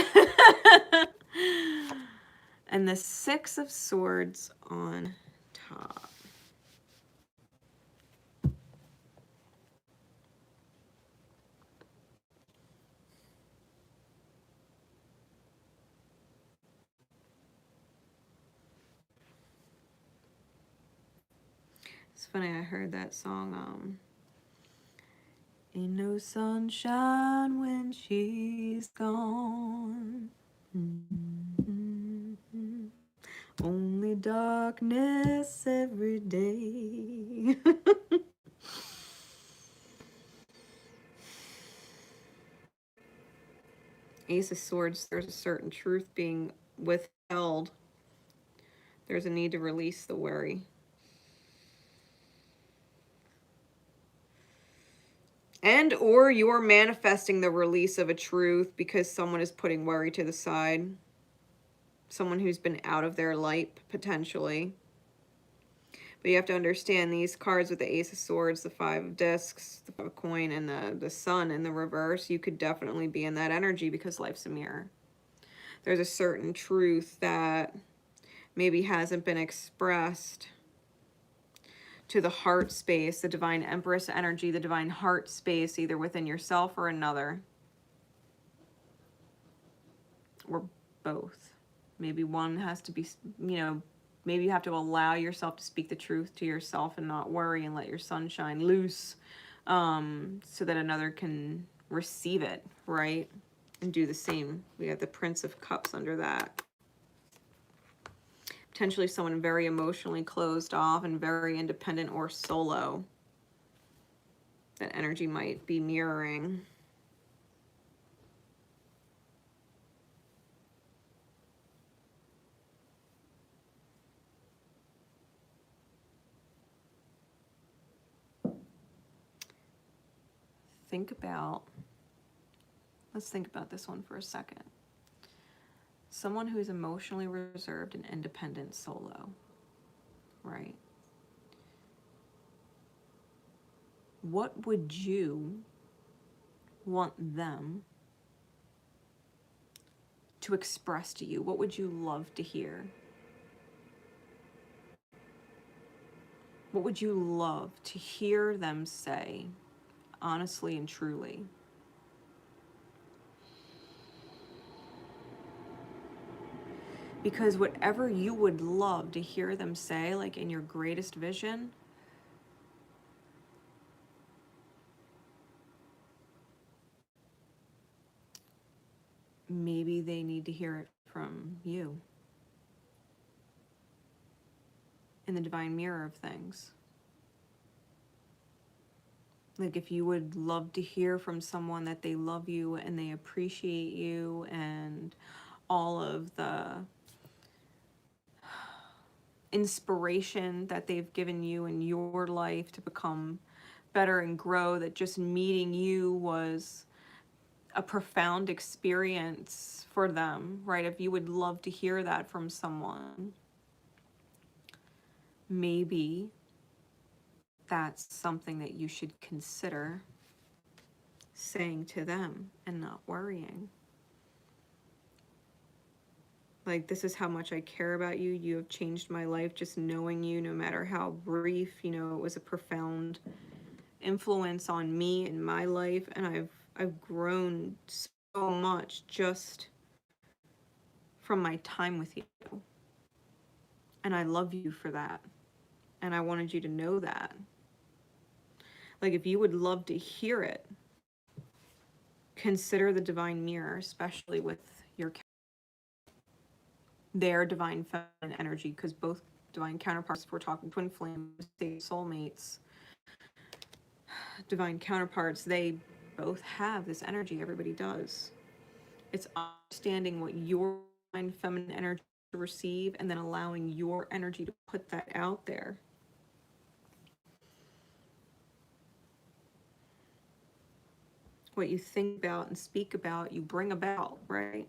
And the Six of Swords on top. It's funny, I heard that song, ain't no sunshine when she's gone. Mm-hmm. Only darkness every day. Ace of Swords, there's a certain truth being withheld. There's a need to release the worry. And or you're manifesting the release of a truth because someone is putting worry to the side. Someone who's been out of their light, potentially. But you have to understand these cards with the Ace of Swords, the Five of Discs, the Five of Coin, and the Sun in the reverse, you could definitely be in that energy because life's a mirror. There's a certain truth that maybe hasn't been expressed to the heart space, the divine Empress energy, the divine heart space, either within yourself or another. Or both. Maybe one has to be, you know, maybe you have to allow yourself to speak the truth to yourself and not worry and let your sunshine loose, so that another can receive it, right? And do the same. We have the Prince of Cups under that. Potentially someone very emotionally closed off and very independent or solo. That energy might be mirroring. Let's think about this one for a second. Someone who's emotionally reserved and independent solo, right? What would you want them to express to you? What would you love to hear? What would you love to hear them say, honestly and truly? Because whatever you would love to hear them say, like in your greatest vision, maybe they need to hear it from you in the divine mirror of things. Like if you would love to hear from someone that they love you and they appreciate you and all of the inspiration that they've given you in your life to become better and grow, that just meeting you was a profound experience for them, right? If you would love to hear that from someone, maybe that's something that you should consider saying to them and not worrying. Like, this is how much I care about you. You have changed my life. Just knowing you, no matter how brief, you know, it was a profound influence on me in my life, and I've grown so much just from my time with you. And I love you for that. And I wanted you to know that. Like, if you would love to hear it, consider the divine mirror, especially with their divine feminine energy, because both divine counterparts, if we're talking twin flames, soulmates, divine counterparts, they both have this energy. Everybody does. It's understanding what your divine feminine energy to receive, and then allowing your energy to put that out there. What you think about and speak about, you bring about, right?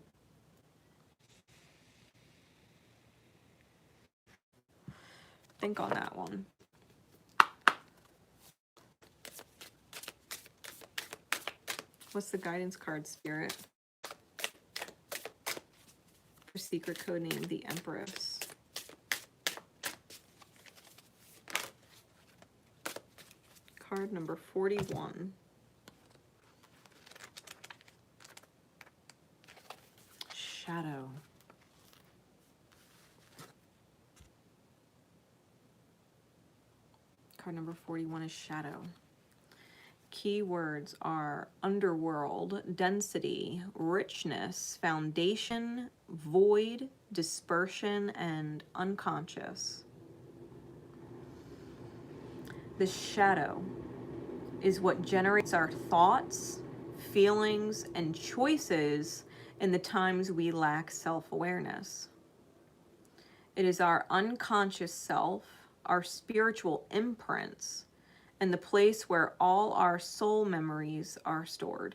Think on that one. What's the guidance card, Spirit? For secret code name, the Empress. Card number 41. Shadow. Card number 41 is shadow. Keywords are underworld, density, richness, foundation, void, dispersion, and unconscious. The shadow is what generates our thoughts, feelings, and choices in the times we lack self-awareness. It is our unconscious self, our spiritual imprints, and the place where all our soul memories are stored.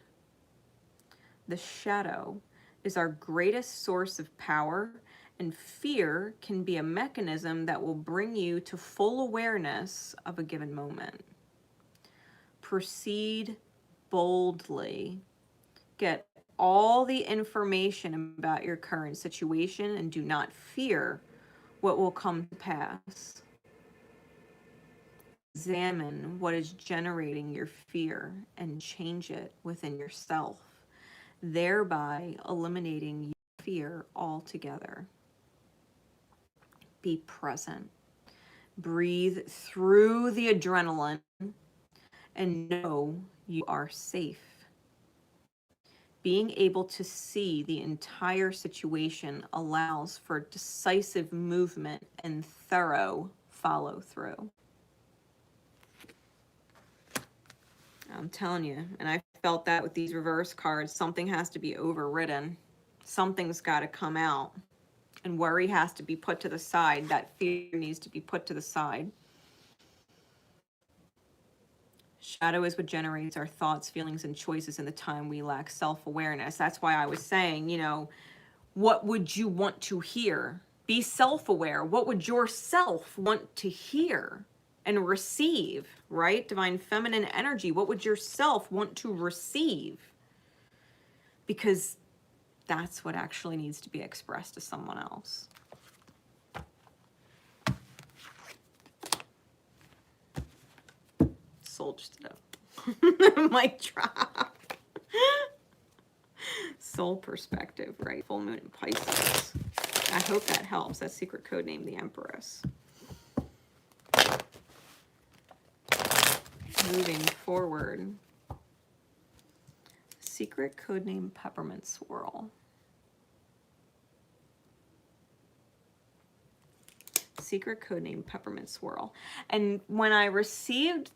The shadow is our greatest source of power, and fear can be a mechanism that will bring you to full awareness of a given moment. Proceed boldly. Get all the information about your current situation and do not fear what will come to pass. Examine what is generating your fear and change it within yourself, thereby eliminating your fear altogether. Be present. Breathe through the adrenaline and know you are safe. Being able to see the entire situation allows for decisive movement and thorough follow through. I'm telling you, and I felt that with these reverse cards, something has to be overridden. Something's got to come out. And worry has to be put to the side. That fear needs to be put to the side. Shadow is what generates our thoughts, feelings, and choices in the time we lack self-awareness. That's why I was saying, you know, what would you want to hear? Be self-aware. What would yourself want to hear and receive, right? Divine feminine energy. What would yourself want to receive? Because that's what actually needs to be expressed to someone else. Soul just did a mic drop. Soul perspective, right? Full moon in Pisces. I hope that helps. That secret code name, the Empress. Moving forward. Secret code name, Peppermint Swirl. Secret code name, Peppermint Swirl. And when I received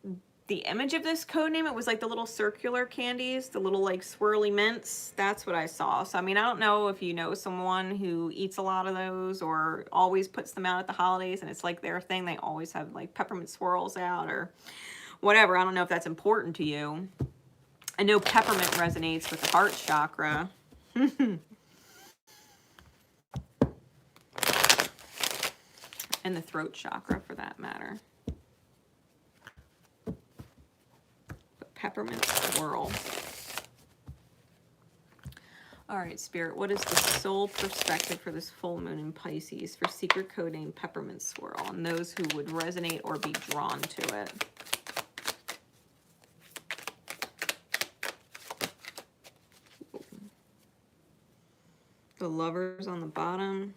the image of this code name, it was like the little circular candies, the little like swirly mints. That's what I saw. So, I mean, I don't know if you know someone who eats a lot of those or always puts them out at the holidays and it's like their thing. They always have like peppermint swirls out or whatever. I don't know if that's important to you. I know peppermint resonates with the heart chakra. And the throat chakra for that matter. But Peppermint Swirl. All right, Spirit, what is the soul perspective for this full moon in Pisces for secret code name Peppermint Swirl and those who would resonate or be drawn to it? The Lovers on the bottom.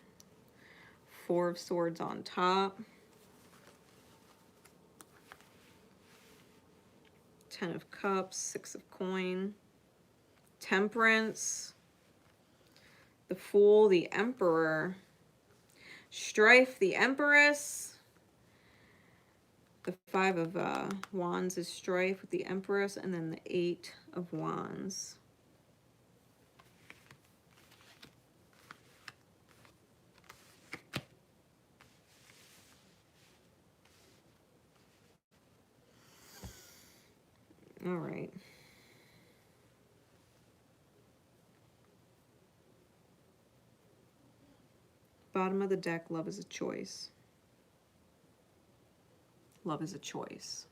Four of Swords on top. 10 of Cups, 6 of Coin. Temperance. The Fool, the Emperor. Strife, the Empress. The 5 of Wands is Strife with the Empress, and then the 8 of Wands. All right. Bottom of the deck, love is a choice. Love is a choice.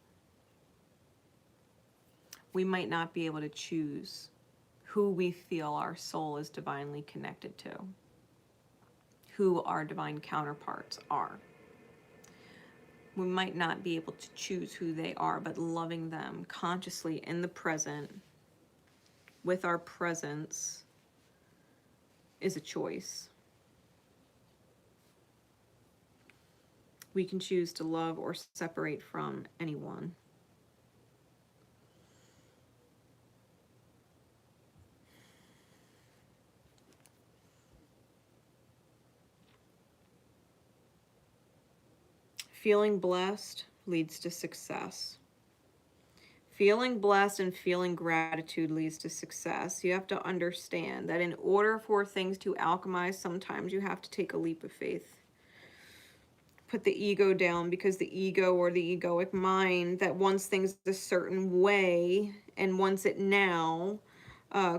We might not be able to choose who we feel our soul is divinely connected to, who our divine counterparts are. We might not be able to choose who they are, but loving them consciously in the present with our presence is a choice. We can choose to love or separate from anyone. Feeling blessed leads to success. Feeling blessed and feeling gratitude leads to success. You have to understand that in order for things to alchemize, sometimes you have to take a leap of faith. Put the ego down, because the ego or the egoic mind that wants things a certain way and wants it now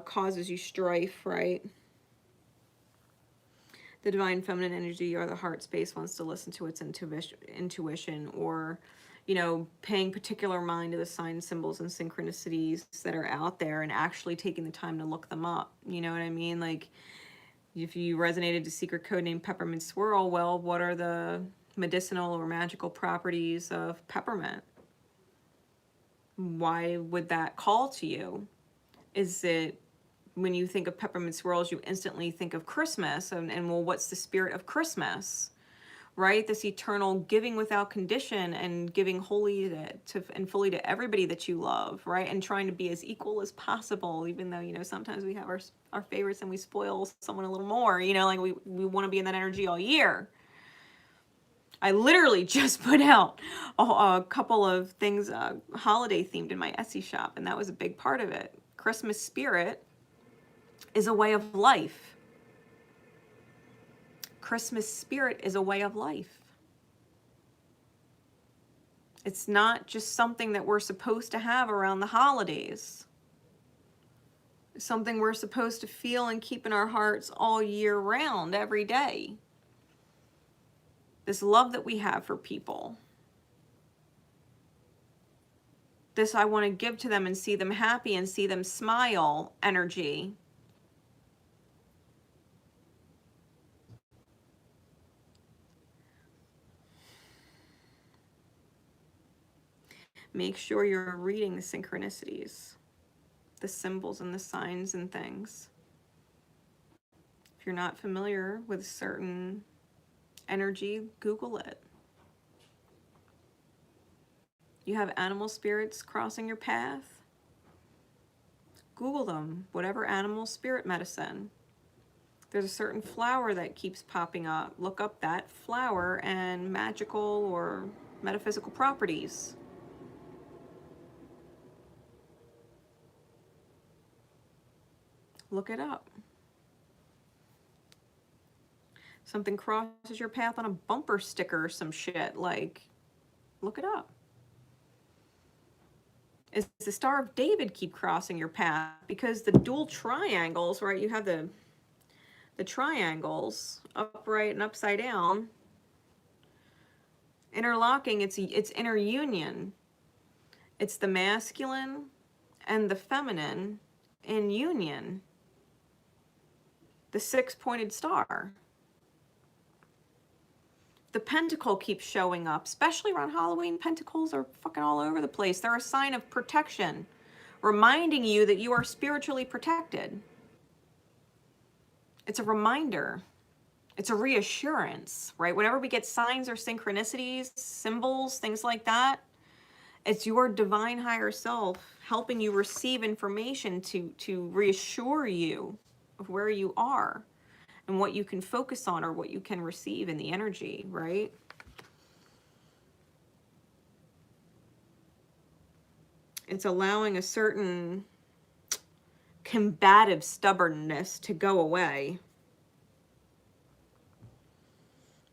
causes you strife, right? The divine feminine energy or the heart space wants to listen to its intuition, or, you know, paying particular mind to the signs, symbols, and synchronicities that are out there and actually taking the time to look them up. You know what I mean? Like, if you resonated to secret code name Peppermint Swirl, well, what are the medicinal or magical properties of peppermint? Why would that call to you? Is it, when you think of peppermint swirls, you instantly think of Christmas, and well, what's the spirit of Christmas, right? This eternal giving without condition and giving wholly to and fully to everybody that you love, right? And trying to be as equal as possible, even though, you know, sometimes we have our favorites and we spoil someone a little more, you know, like we want to be in that energy all year. I literally just put out a couple of things holiday themed in my Etsy shop, and that was a big part of it. Christmas spirit is a way of life. Christmas spirit is a way of life. It's not just something that we're supposed to have around the holidays. It's something we're supposed to feel and keep in our hearts all year round, every day. This love that we have for people. This I want to give to them and see them happy and see them smile energy. Make sure you're reading the synchronicities, the symbols and the signs and things. If you're not familiar with certain energy, Google it. You have animal spirits crossing your path? Google them, whatever animal spirit medicine. There's a certain flower that keeps popping up. Look up that flower and magical or metaphysical properties. look it up. Something crosses your path on a bumper sticker or some shit, like, look it up. Is the Star of David keep crossing your path? Because the dual triangles, right, you have the triangles, upright and upside down, interlocking, it's inner union. It's the masculine and the feminine in union. The six-pointed star. The pentacle keeps showing up, especially around Halloween. Pentacles are fucking all over the place. They're a sign of protection, reminding you that you are spiritually protected. It's a reminder. It's a reassurance, right? Whenever we get signs or synchronicities, symbols, things like that, it's your divine higher self helping you receive information to reassure you of where you are and what you can focus on or what you can receive in the energy, right? It's allowing a certain combative stubbornness to go away.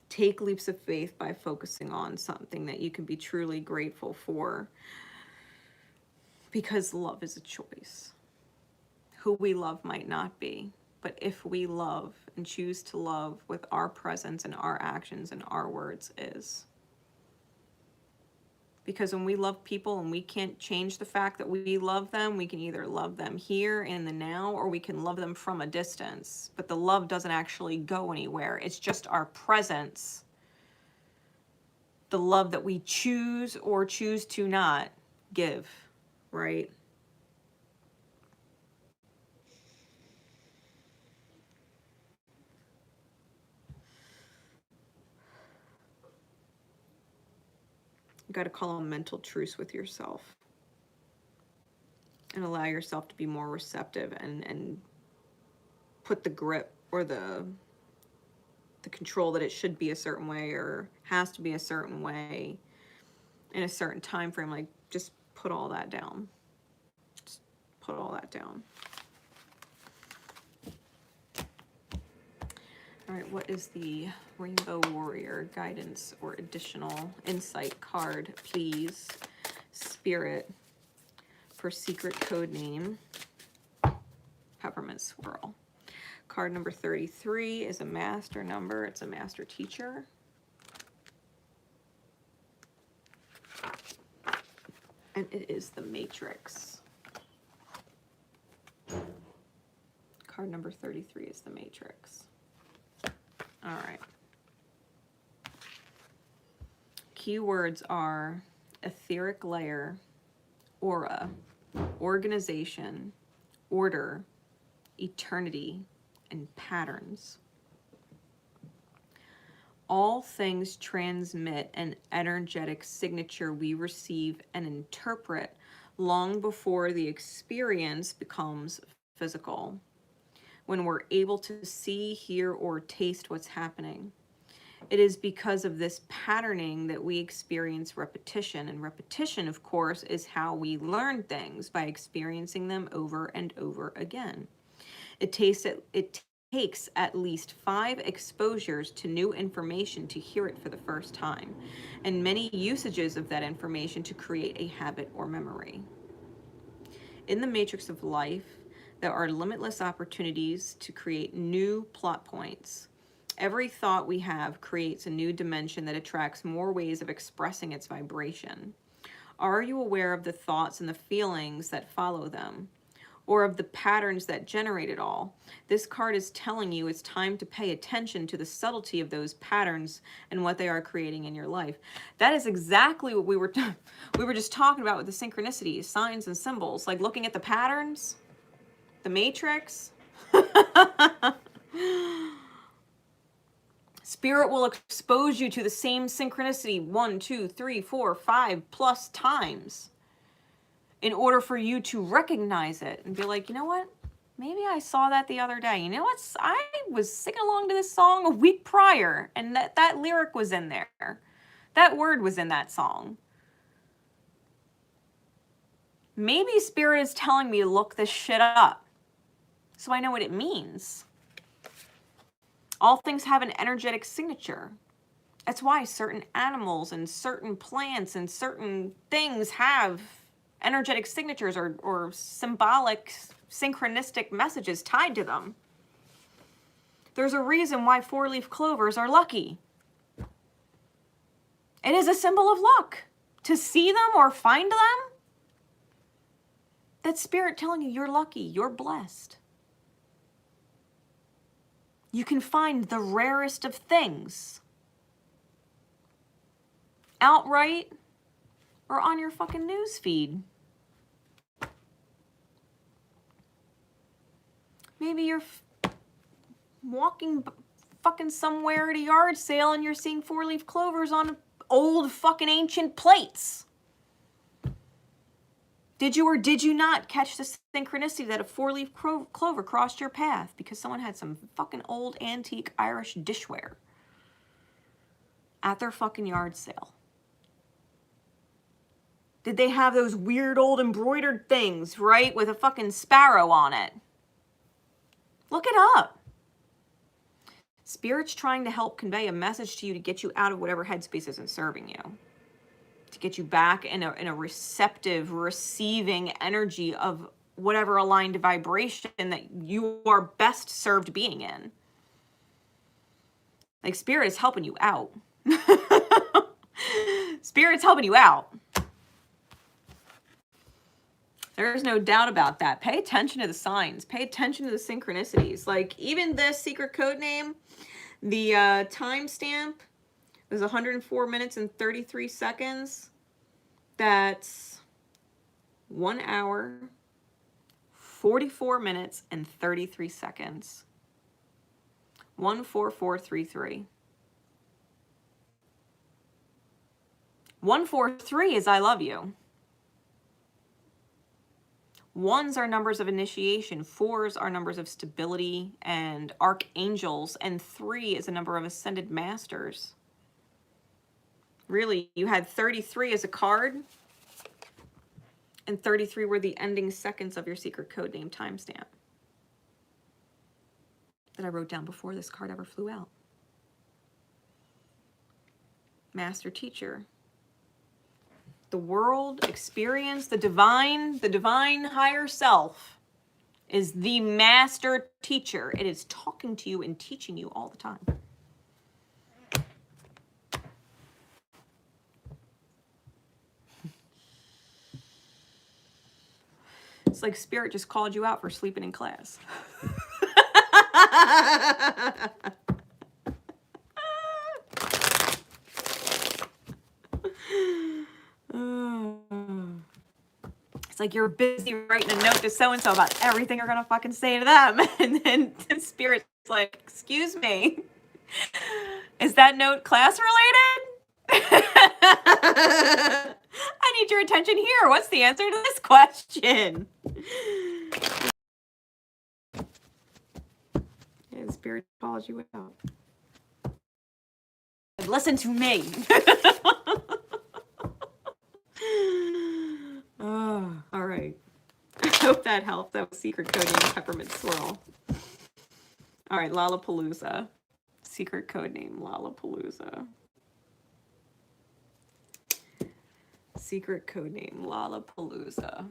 Take leaps of faith by focusing on something that you can be truly grateful for, because love is a choice. Who we love might not be, but if we love and choose to love with our presence and our actions and our words is. Because when we love people and we can't change the fact that we love them, we can either love them here in the now or we can love them from a distance. But the love doesn't actually go anywhere. It's just our presence. The love that we choose or choose to not give, right? You got to call a mental truce with yourself and allow yourself to be more receptive and put the grip or the control that it should be a certain way or has to be a certain way in a certain time frame. Like, just put all that down. Just put all that down. All right, what is the Rainbow Warrior guidance or additional insight card, please, Spirit, for secret code name Peppermint Swirl? Card number 33 is a master number. It's a master teacher. And it is the Matrix. Card number 33 is the Matrix. All right. Keywords are etheric layer, aura, organization, order, eternity, and patterns. All things transmit an energetic signature we receive and interpret long before the experience becomes physical. When we're able to see, hear, or taste what's happening. It is because of this patterning that we experience repetition. And repetition, of course, is how we learn things, by experiencing them over and over again. It takes at least 5 exposures to new information to hear it for the first time, and many usages of that information to create a habit or memory. In the matrix of life, there are limitless opportunities to create new plot points. Every thought we have creates a new dimension that attracts more ways of expressing its vibration. Are you aware of the thoughts and the feelings that follow them, or of the patterns that generate it all? This card is telling you it's time to pay attention to the subtlety of those patterns and what they are creating in your life. That is exactly what we were just talking about with the synchronicities, signs and symbols, like looking at the patterns. The Matrix. Spirit will expose you to the same synchronicity 1, 2, 3, 4, 5 plus times in order for you to recognize it and be like, you know what? Maybe I saw that the other day. You know what? I was singing along to this song a week prior, and that lyric was in there. That word was in that song. Maybe Spirit is telling me to look this shit up. so I know what it means. All things have an energetic signature. That's why certain animals and certain plants and certain things have energetic signatures or symbolic, synchronistic messages tied to them. There's a reason why 4-leaf clovers are lucky. It is a symbol of luck. To see them or find them, that's spirit telling you you're lucky, you're blessed. You can find the rarest of things outright or on your fucking news feed. Maybe you're walking fucking somewhere at a yard sale and you're seeing 4-leaf clovers on old fucking ancient plates. Did you or did you not catch the synchronicity that a 4-leaf clover crossed your path because someone had some fucking old antique Irish dishware at their fucking yard sale? Did they have those weird old embroidered things, right, with a fucking sparrow on it? Look it up. Spirit's trying to help convey a message to you to get you out of whatever headspace isn't serving you. To get you back in a receptive, receiving energy of whatever aligned vibration that you are best served being in. Like, Spirit is helping you out. Spirit's helping you out. There's no doubt about that. Pay attention to the signs. Pay attention to the synchronicities. Like, even this secret code name, the timestamp is 104 minutes and 33 seconds. That's 1 hour, 44 minutes and 33 seconds. 14433. 143 is I love you. 1s are numbers of initiation, 4s are numbers of stability and archangels, and 3 is a number of ascended masters. Really, you had 33 as a card, and 33 were the ending seconds of your secret code name timestamp that I wrote down before this card ever flew out. Master teacher. The world, experience, the divine higher self is the master teacher. It is talking to you and teaching you all the time. It's like Spirit just called you out for sleeping in class. It's like you're busy writing a note to so-and-so about everything you're gonna fucking say to them. And then Spirit's like, excuse me, is that note class related? I need your attention here. What's the answer to this question? Yeah, Spirit calls you out. Listen to me. Oh, all right. I hope that helped. That was secret code name Peppermint Swirl. All right, Lollapalooza. Secret code name Lollapalooza. Secret code name Lollapalooza.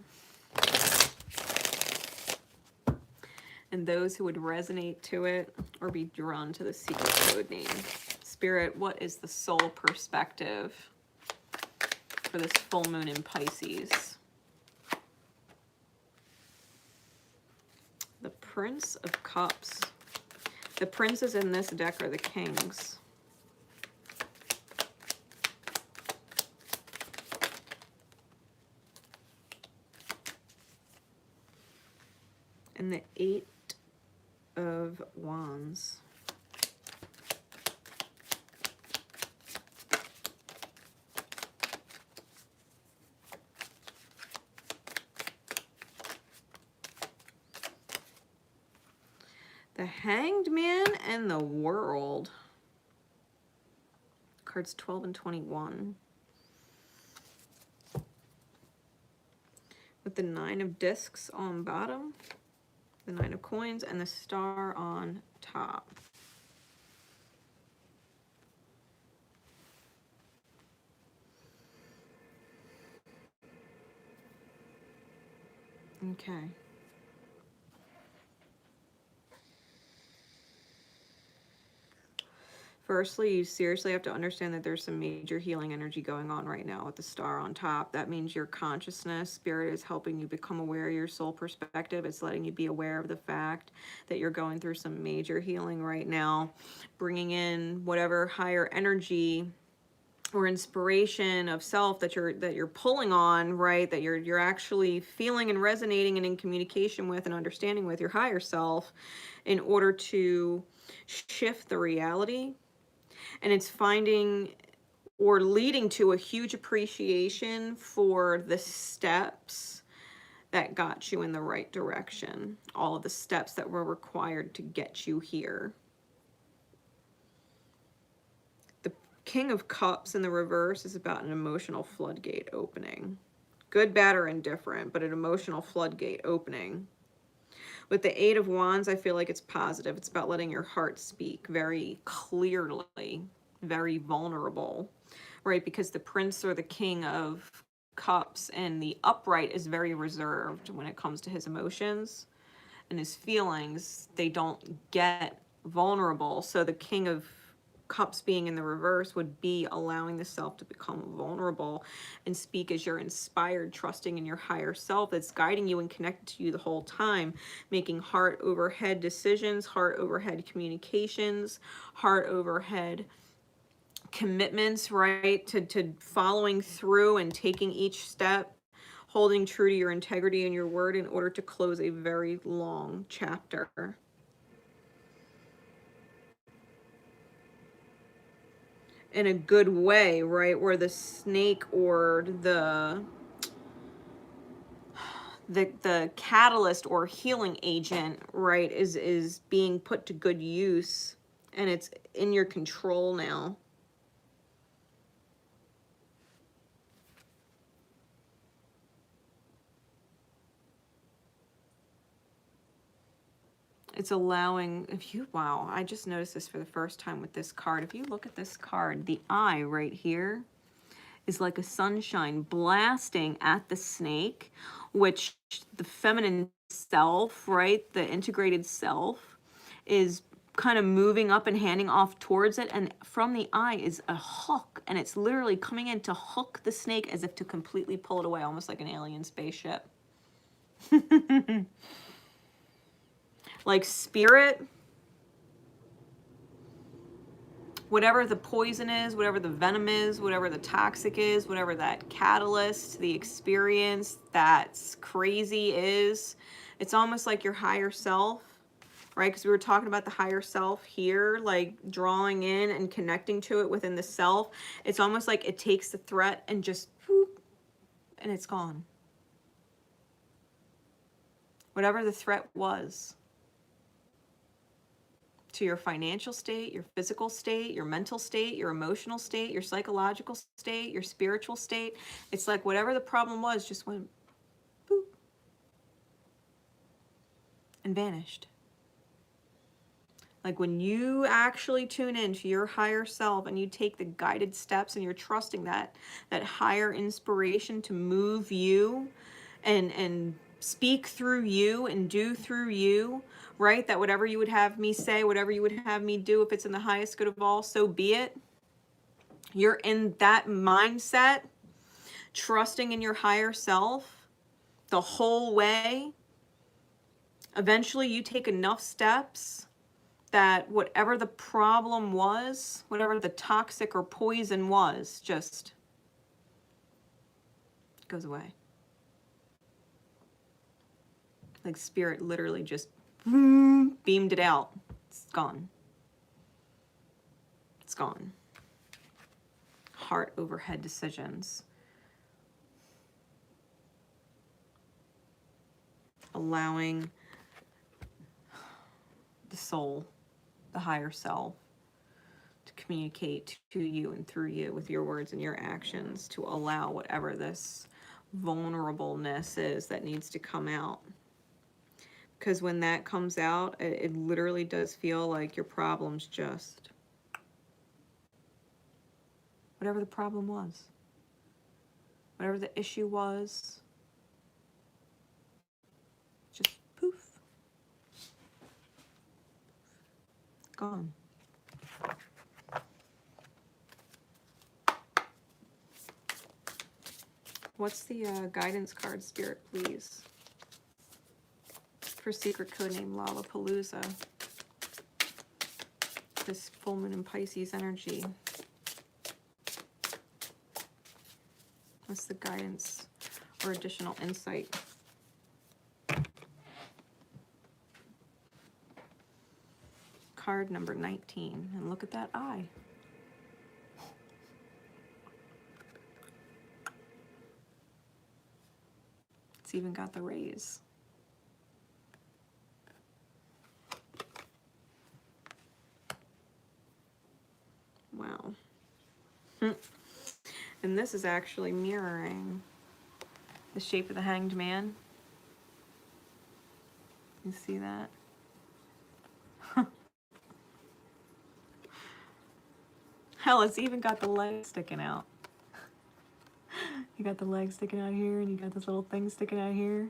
And those who would resonate to it or be drawn to the secret code name. Spirit, what is the soul perspective for this full moon in Pisces? The Prince of Cups. The princes in this deck are the kings. And the 8 of Wands. The Hanged Man and the World. Cards 12 and 21. With the 9 of Discs on bottom. the Nine of Coins, and the Star on top. Okay. Firstly, you seriously have to understand that there's some major healing energy going on right now with the Star on top. That means your consciousness, spirit is helping you become aware of your soul perspective. It's letting you be aware of the fact that you're going through some major healing right now, bringing in whatever higher energy or inspiration of self that you're pulling on, right? That you're actually feeling and resonating and in communication with and understanding with your higher self in order to shift the reality. And it's finding or leading to a huge appreciation for the steps that got you in the right direction, all of the steps that were required to get you here. The King of Cups in the reverse is about an emotional floodgate opening. Good, bad, or indifferent, but an emotional floodgate opening. With the Eight of Wands, I feel like it's positive. It's about letting your heart speak very clearly, very vulnerable, right? Because the Prince or the King of Cups and the upright is very reserved when it comes to his emotions and his feelings. They don't get vulnerable. So the King of Cups being in the reverse would be allowing the self to become vulnerable and speak as you're inspired, trusting in your higher self that's guiding you and connected to you the whole time, making heart overhead decisions, heart overhead communications, heart overhead commitments, right? To following through and taking each step, holding true to your integrity and your word in order to close a very long chapter. In a good way, right? Where the snake or the catalyst or healing agent, right, is being put to good use, and it's in your control now. It's allowing, if you, wow, I just noticed this for the first time with this card. If you look at this card, the eye right here is like a sunshine blasting at the snake, which the feminine self, right, the integrated self, is kind of moving up and handing off towards it. And from the eye is a hook, and it's literally coming in to hook the snake as if to completely pull it away, almost like an alien spaceship. Like spirit, whatever the poison is, whatever the venom is, whatever the toxic is, whatever that catalyst, the experience that's crazy is, it's almost like your higher self, right? Because we were talking about the higher self here, like drawing in and connecting to it within the self. It's almost like it takes the threat and just whoop, and it's gone. Whatever the threat was, to your financial state, your physical state, your mental state, your emotional state, your psychological state, your spiritual state. It's like whatever the problem was just went boop and vanished. Like when you actually tune into your higher self and you take the guided steps and you're trusting that higher inspiration to move you and speak through you and do through you, right? That whatever you would have me say, whatever you would have me do, if it's in the highest good of all, so be it. You're in that mindset, trusting in your higher self the whole way. Eventually you take enough steps that whatever the problem was, whatever the toxic or poison was, just goes away. Like spirit literally just beamed it out. It's gone. It's gone. Heart overhead decisions. Allowing the soul, the higher self, to communicate to you and through you with your words and your actions, to allow whatever this vulnerableness is that needs to come out. Because when that comes out, it literally does feel like your problem's just whatever the problem was, whatever the issue was, just poof, gone. What's the guidance card, Spirit, please? For secret code name Lollapalooza. This full moon in Pisces energy. What's the guidance or additional insight? Card number 19. And look at that eye. It's even got the rays. Wow. And this is actually mirroring the shape of the Hanged Man. You see that? Hell, it's even got the legs sticking out. You got the legs sticking out here, and you got this little thing sticking out here.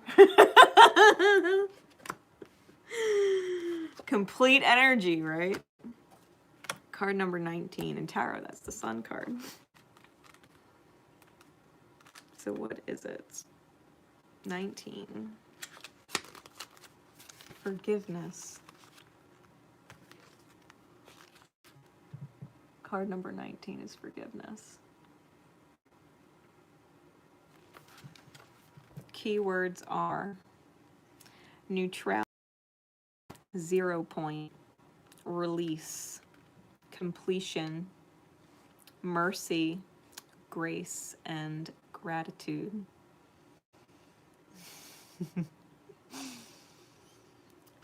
Complete energy, right? Card number 19 in tarot, that's the Sun card. So what is it? 19. Forgiveness. Card number 19 is forgiveness. Keywords are neutrality, 0 point, release, completion, mercy, grace, and gratitude.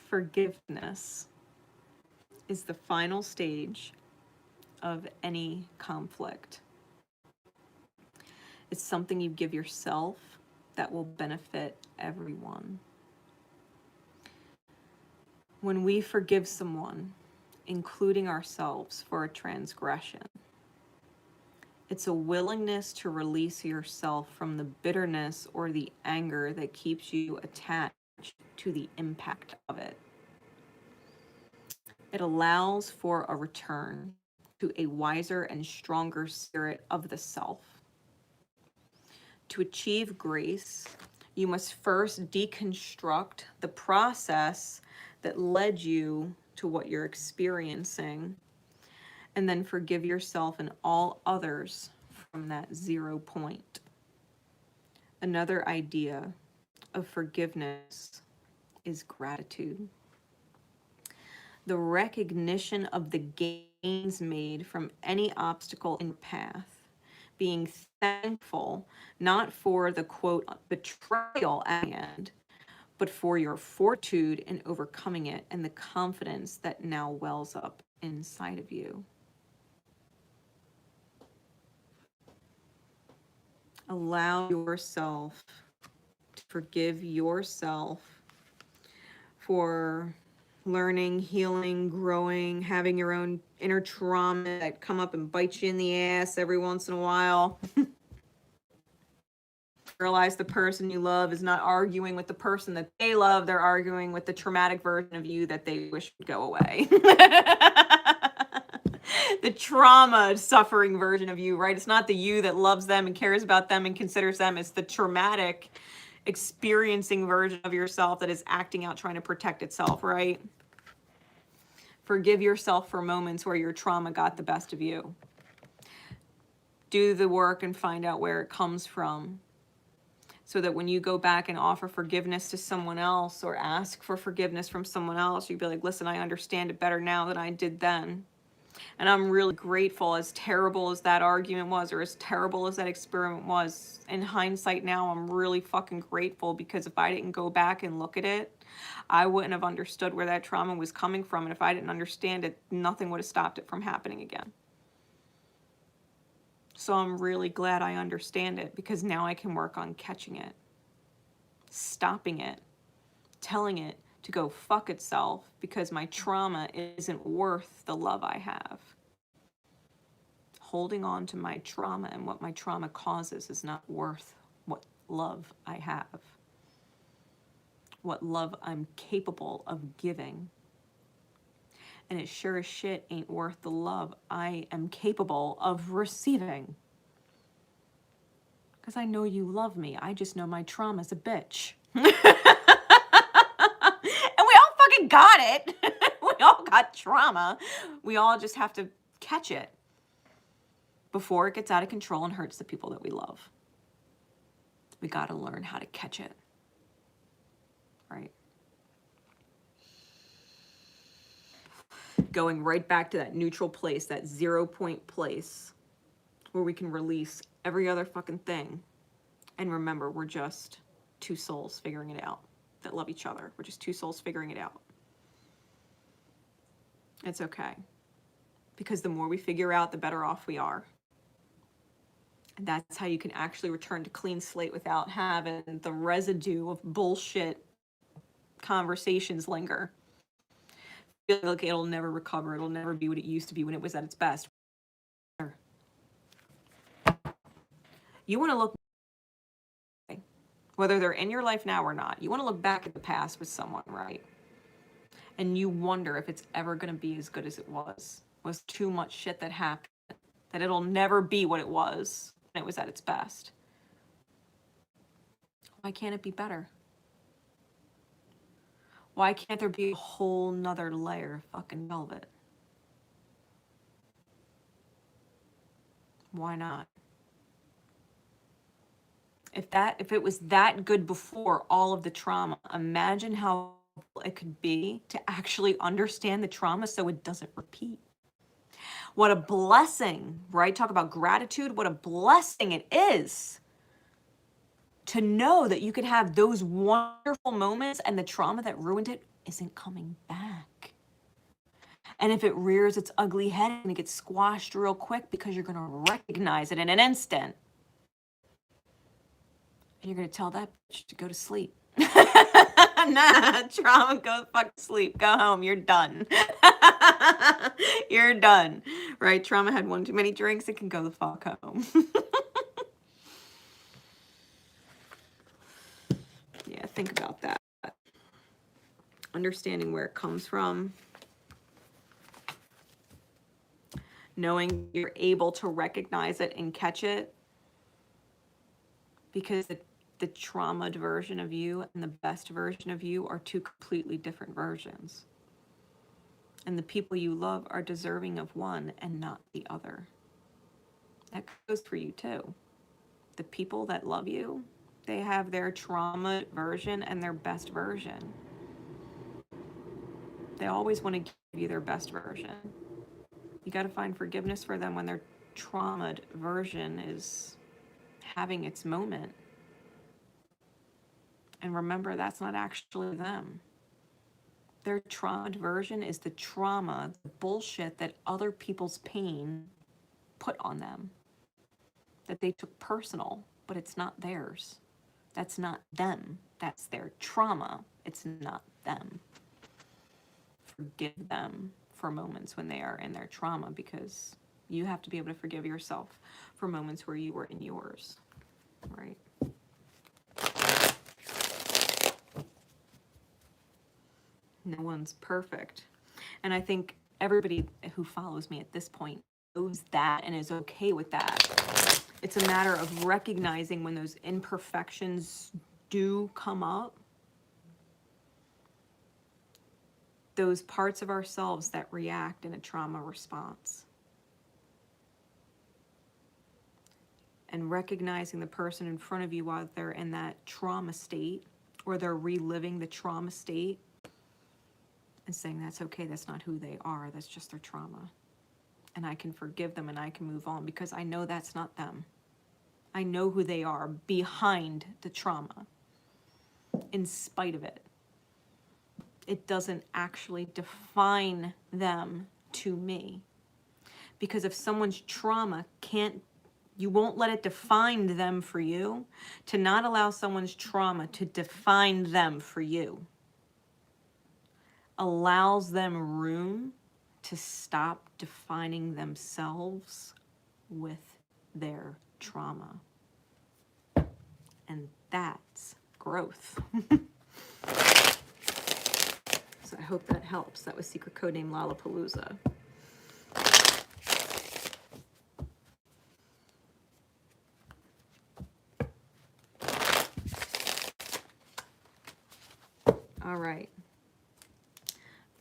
Forgiveness is the final stage of any conflict. It's something you give yourself that will benefit everyone. When we forgive someone, including ourselves, for a transgression, it's a willingness to release yourself from the bitterness or the anger that keeps you attached to the impact of it. It allows for a return to a wiser and stronger spirit of the self. To achieve grace, you must first deconstruct the process that led you to what you're experiencing, and then forgive yourself and all others from that 0 point. Another idea of forgiveness is gratitude. The recognition of the gains made from any obstacle in your path. Being thankful, not for the quote betrayal at the end, but for your fortitude in overcoming it and the confidence that now wells up inside of you. Allow yourself to forgive yourself for learning, healing, growing, having your own inner trauma that come up and bite you in the ass every once in a while. Realize the person you love is not arguing with the person that they love. They're arguing with the traumatic version of you that they wish would go away. The trauma suffering version of you, right? It's not the you that loves them and cares about them and considers them. It's the traumatic experiencing version of yourself that is acting out, trying to protect itself, right? Forgive yourself for moments where your trauma got the best of you. Do the work and find out where it comes from, so that when you go back and offer forgiveness to someone else or ask for forgiveness from someone else, you'd be like, listen, I understand it better now than I did then. And I'm really grateful, as terrible as that argument was, or as terrible as that experiment was. In hindsight now, I'm really fucking grateful, because if I didn't go back and look at it, I wouldn't have understood where that trauma was coming from. And if I didn't understand it, nothing would have stopped it from happening again. So I'm really glad I understand it, because now I can work on catching it, stopping it, telling it to go fuck itself because my trauma isn't worth the love I have. Holding on to my trauma and what my trauma causes is not worth what love I have, what love I'm capable of giving. And it sure as shit ain't worth the love I am capable of receiving. Because I know you love me. I just know my trauma's a bitch. And we all fucking got it. We all got trauma. We all just have to catch it before it gets out of control and hurts the people that we love. We got to learn how to catch it. Right? Going right back to that neutral place, that 0 point place where we can release every other fucking thing. And remember, we're just two souls figuring it out that love each other. We're just two souls figuring it out. It's okay. Because the more we figure out, the better off we are. And that's how you can actually return to clean slate without having the residue of bullshit conversations linger. Feel like it'll never recover. It'll never be what it used to be when it was at its best. You want to look, whether they're in your life now or not, you want to look back at the past with someone, right? And you wonder if it's ever going to be as good as it was. Was too much shit that happened, that it'll never be what it was when it was at its best. Why can't it be better? Why can't there be a whole nother layer of fucking velvet? Why not? If it was that good before all of the trauma, imagine how it could be to actually understand the trauma so it doesn't repeat. What a blessing, right? Talk about gratitude. What a blessing it is to know that you could have those wonderful moments and the trauma that ruined it isn't coming back. And if it rears its ugly head and it gets squashed real quick because you're going to recognize it in an instant. And you're going to tell that bitch to go to sleep. Nah, trauma, go fuck to sleep. Go home. You're done. You're done. Right? Trauma had one too many drinks. It can go the fuck home. Yeah, think about that. Understanding where it comes from. Knowing you're able to recognize it and catch it. Because the traumatized version of you and the best version of you are two completely different versions. And the people you love are deserving of one and not the other. That goes for you too. The people that love you, they have their trauma version and their best version. They always want to give you their best version. You got to find forgiveness for them when their traumatized version is having its moment. And remember, that's not actually them. Their traumatized version is the trauma, the bullshit that other people's pain put on them. That they took personal, but it's not theirs. That's not them. That's their trauma. It's not them. Forgive them for moments when they are in their trauma, because you have to be able to forgive yourself for moments where you were in yours, right? No one's perfect. And I think everybody who follows me at this point knows that and is okay with that. It's a matter of recognizing when those imperfections do come up. Those parts of ourselves that react in a trauma response. And recognizing the person in front of you while they're in that trauma state, or they're reliving the trauma state, and saying that's okay, that's not who they are, that's just their trauma. And I can forgive them and I can move on because I know that's not them. I know who they are behind the trauma, in spite of it. It doesn't actually define them to me. Because if someone's trauma you won't let it define them for you, to not allow someone's trauma to define them for you. allows them room to stop defining themselves with their trauma. And that's growth. So I hope that helps. That was secret code name Lollapalooza. All right.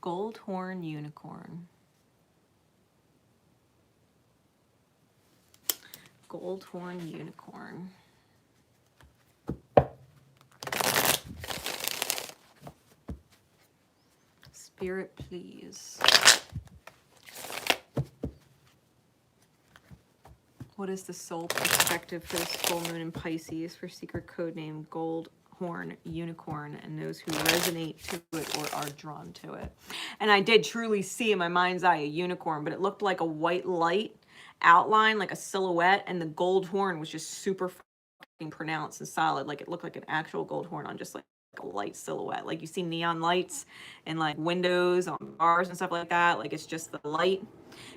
Gold horn unicorn. Gold horn unicorn. Spirit, please. What is the soul perspective for this full moon in Pisces for secret code name Gold Horn Unicorn and those who resonate to it or are drawn to it? And I did truly see in my mind's eye a unicorn, but it looked like a white light outline, like a silhouette, and the gold horn was just super fucking pronounced and solid. Like it looked like an actual gold horn on just like a light silhouette. Like you see neon lights and like windows on bars and stuff like that. Like it's just the light.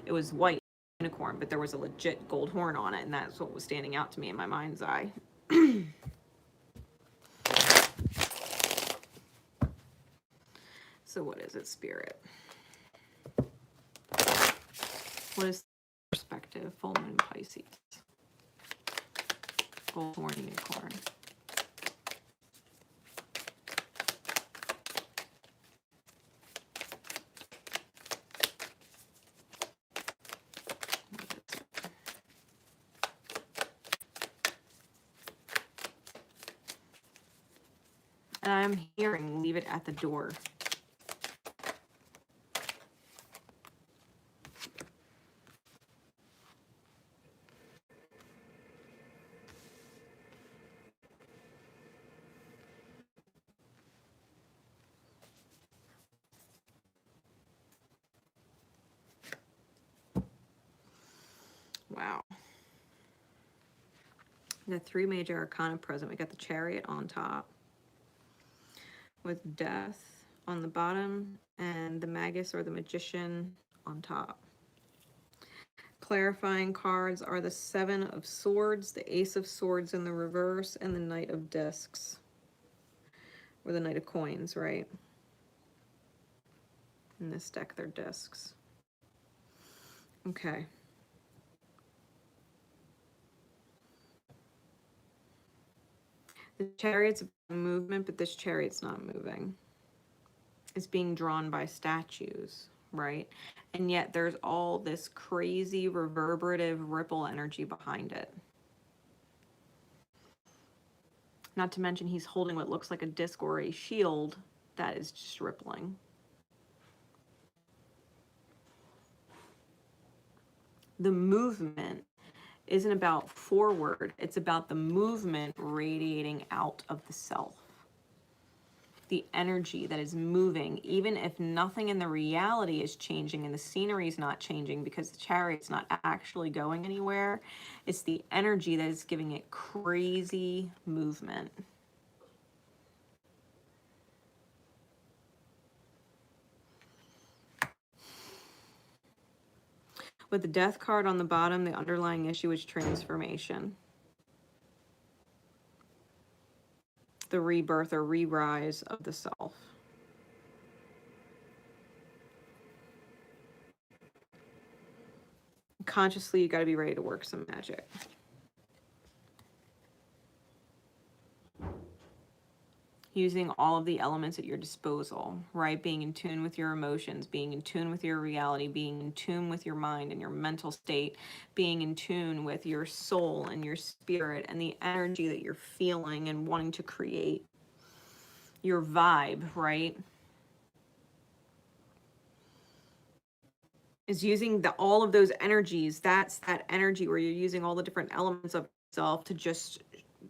It was white unicorn, but there was a legit gold horn on it, and that's what was standing out to me in my mind's eye. So what is it, Spirit? What is the perspective? Full moon Pisces. Gold horn unicorn. And I'm hearing leave it at the door. Wow. We got 3 major arcana present. We got the Chariot on top with Death on the bottom and the Magus or the Magician on top. Clarifying cards are the 7 of Swords, the Ace of Swords in the reverse, and the Knight of Discs. Or the Knight of Coins, right? In this deck, they're discs. Okay. The Chariot's movement, but this Chariot's not moving. It's being drawn by statues, right? And yet there's all this crazy reverberative ripple energy behind it. Not to mention he's holding what looks like a disc or a shield that is just rippling. The movement isn't about forward, it's about the movement radiating out of the self. The energy that is moving, even if nothing in the reality is changing and the scenery is not changing because the Chariot's not actually going anywhere, it's the energy that is giving it crazy movement. With the Death card on the bottom, the underlying issue is transformation. The rebirth or re-rise of the self. Consciously, you got to be ready to work some magic. Using all of the elements at your disposal, right? Being in tune with your emotions, being in tune with your reality, being in tune with your mind and your mental state, being in tune with your soul and your spirit and the energy that you're feeling and wanting to create. Your vibe, right? Is using all of those energies. That's that energy where you're using all the different elements of yourself to just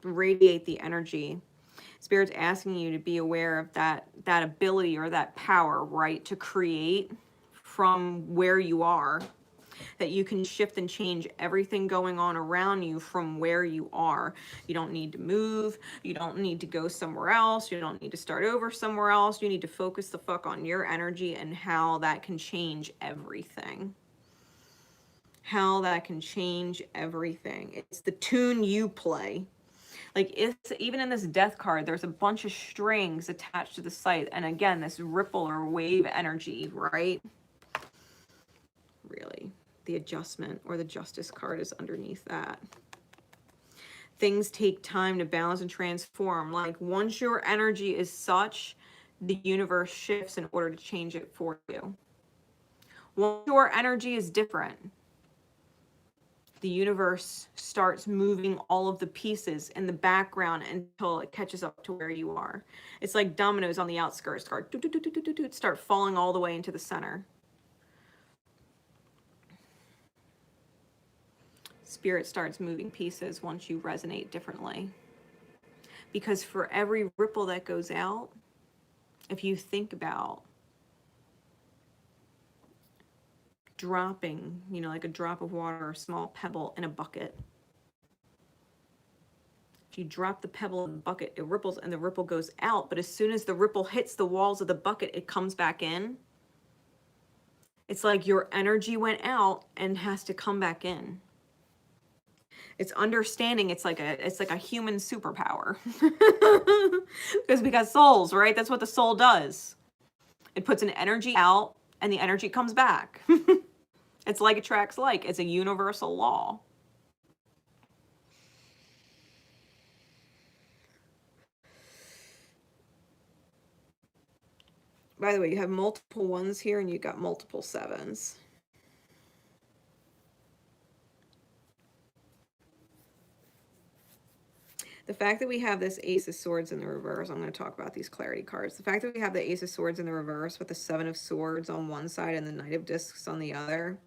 radiate the energy. Spirit's asking you to be aware of that ability or that power, right, to create from where you are, that you can shift and change everything going on around you from where you are. You don't need to move. You don't need to go somewhere else. You don't need to start over somewhere else. You need to focus the fuck on your energy and how that can change everything. How that can change everything. It's the tune you play. Like, it's even in this death card, there's a bunch of strings attached to the site. And again, this ripple or wave energy, right? Really. The adjustment or the justice card is underneath that. Things take time to balance and transform. Like, once your energy is such, the universe shifts in order to change it for you. Once your energy is different, the universe starts moving all of the pieces in the background until it catches up to where you are. It's like dominoes on the outskirts start falling all the way into the center. Spirit starts moving pieces once you resonate differently. Because for every ripple that goes out, if you think about dropping, you know, like a drop of water or a small pebble in a bucket. If you drop the pebble in the bucket, it ripples and the ripple goes out. But as soon as the ripple hits the walls of the bucket, it comes back in. It's like your energy went out and has to come back in. It's understanding it's like a human superpower. Because we got souls, right? That's what the soul does. It puts an energy out and the energy comes back. It's like attracts like. It's a universal law. By the way, you have multiple ones here and you got multiple sevens. The fact that we have this Ace of Swords in the reverse, I'm going to talk about these clarity cards. The fact that we have the Ace of Swords in the reverse with the Seven of Swords on one side and the Knight of Discs on the other,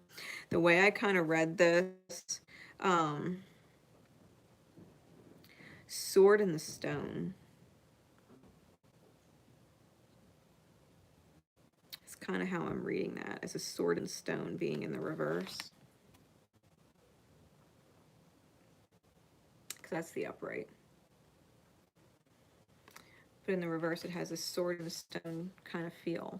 the way I kind of read this, Sword in the Stone. It's kind of how I'm reading that, as a sword and stone being in the reverse. Because that's the upright. But in the reverse, it has a sword and a stone kind of feel.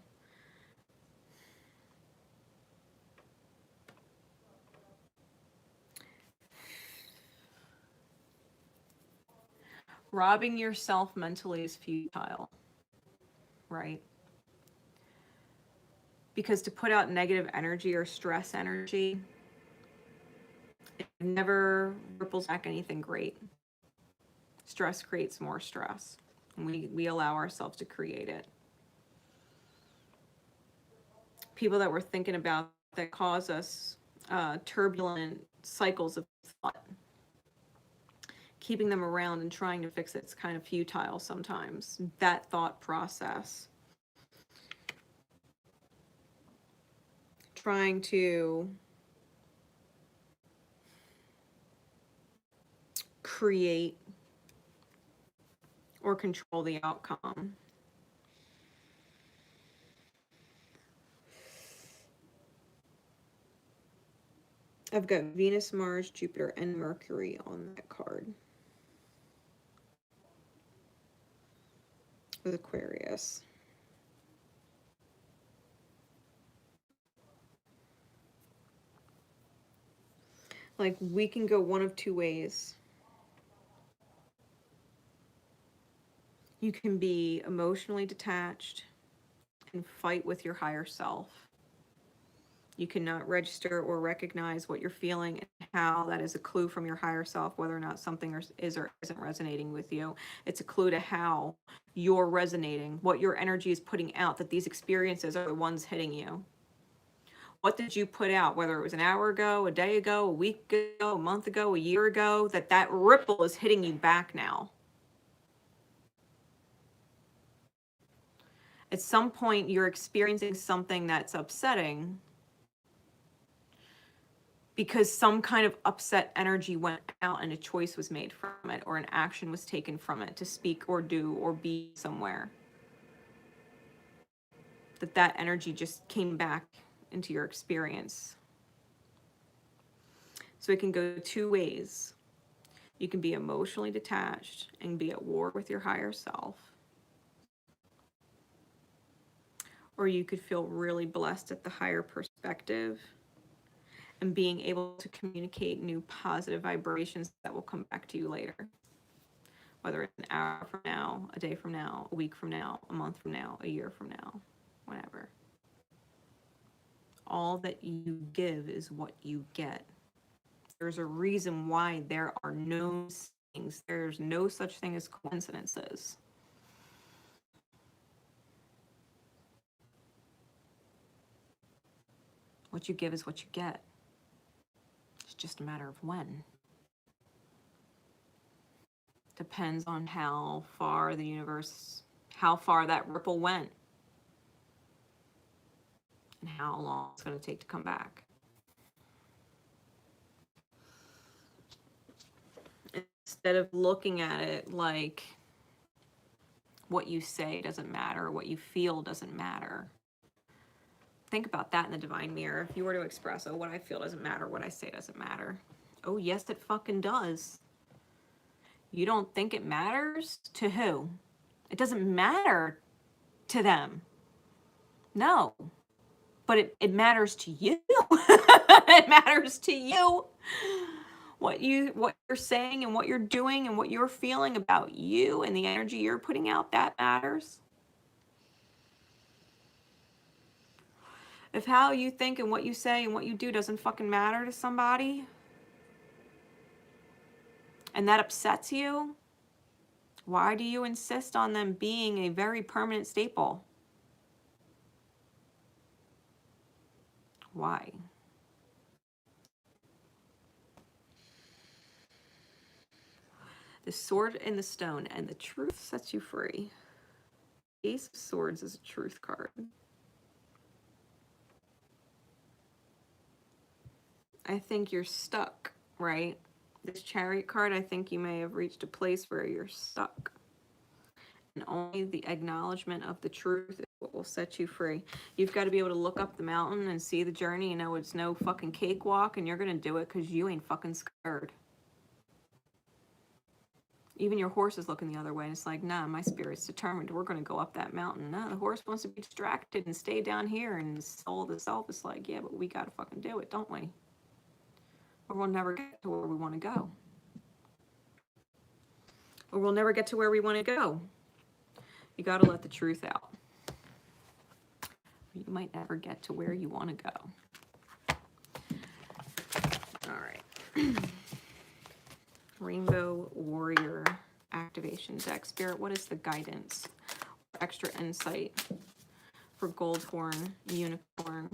Robbing yourself mentally is futile, right? Because to put out negative energy or stress energy, it never ripples back anything great. Stress creates more stress. We allow ourselves to create it. People that we're thinking about that cause us turbulent cycles of thought, keeping them around and trying to fix it's kind of futile sometimes. That thought process. Trying to create or control the outcome. I've got Venus, Mars, Jupiter, and Mercury on that card. With Aquarius. Like, we can go one of two ways. You can be emotionally detached and fight with your higher self. You cannot register or recognize what you're feeling and how that is a clue from your higher self, whether or not something is or isn't resonating with you. It's a clue to how you're resonating, what your energy is putting out, that these experiences are the ones hitting you. What did you put out, whether it was an hour ago, a day ago, a week ago, a month ago, a year ago, that ripple is hitting you back now. At some point, you're experiencing something that's upsetting because some kind of upset energy went out and a choice was made from it, or an action was taken from it to speak or do or be somewhere. That energy just came back into your experience. So it can go two ways. You can be emotionally detached and be at war with your higher self. Or you could feel really blessed at the higher perspective and being able to communicate new positive vibrations that will come back to you later. Whether it's an hour from now, a day from now, a week from now, a month from now, a year from now, whatever. All that you give is what you get. There's a reason why there are no things. There's no such thing as coincidences. What you give is what you get. It's just a matter of when. Depends on how far the universe, how far that ripple went, and how long it's going to take to come back. Instead of looking at it like what you say doesn't matter, what you feel doesn't matter. Think about that in the divine mirror. If you were to express, oh, what I feel doesn't matter, what I say doesn't matter. Oh, yes, it fucking does. You don't think it matters? To who? It doesn't matter to them. No. But it matters to you. It matters to you. What you're saying and what you're doing and what you're feeling about you and the energy you're putting out, that matters. If how you think and what you say and what you do doesn't fucking matter to somebody, and that upsets you, why do you insist on them being a very permanent staple? Why? The sword and the stone, and the truth sets you free. Ace of Swords is a truth card. I think you're stuck, right? This Chariot card, I think you may have reached a place where you're stuck. And only the acknowledgement of the truth is what will set you free. You've got to be able to look up the mountain and see the journey and know it's no fucking cakewalk, and you're going to do it because you ain't fucking scared. Even your horse is looking the other way, and it's like, nah, my spirit's determined. We're going to go up that mountain. No, the horse wants to be distracted and stay down here, and the soul of the self is like, yeah, but we got to fucking do it, don't we? Or we'll never get to where we want to go. Or we'll never get to where we want to go. You got to let the truth out. You might never get to where you want to go. All right. Rainbow Warrior activation deck. Spirit, what is the guidance? Extra insight for Goldhorn Unicorn.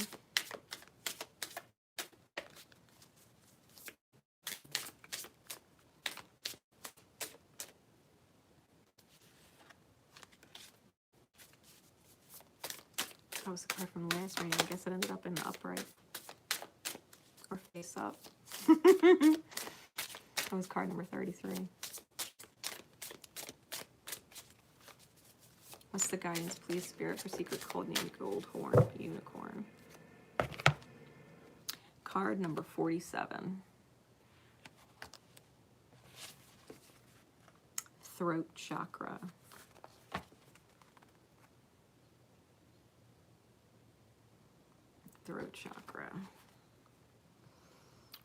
That was a card from the last reading. I guess it ended up in the upright. Or face up. That was card number 33. What's the guidance, please, Spirit, for secret code name Goldhorn Unicorn? Card number 47. Throat chakra. Throat chakra.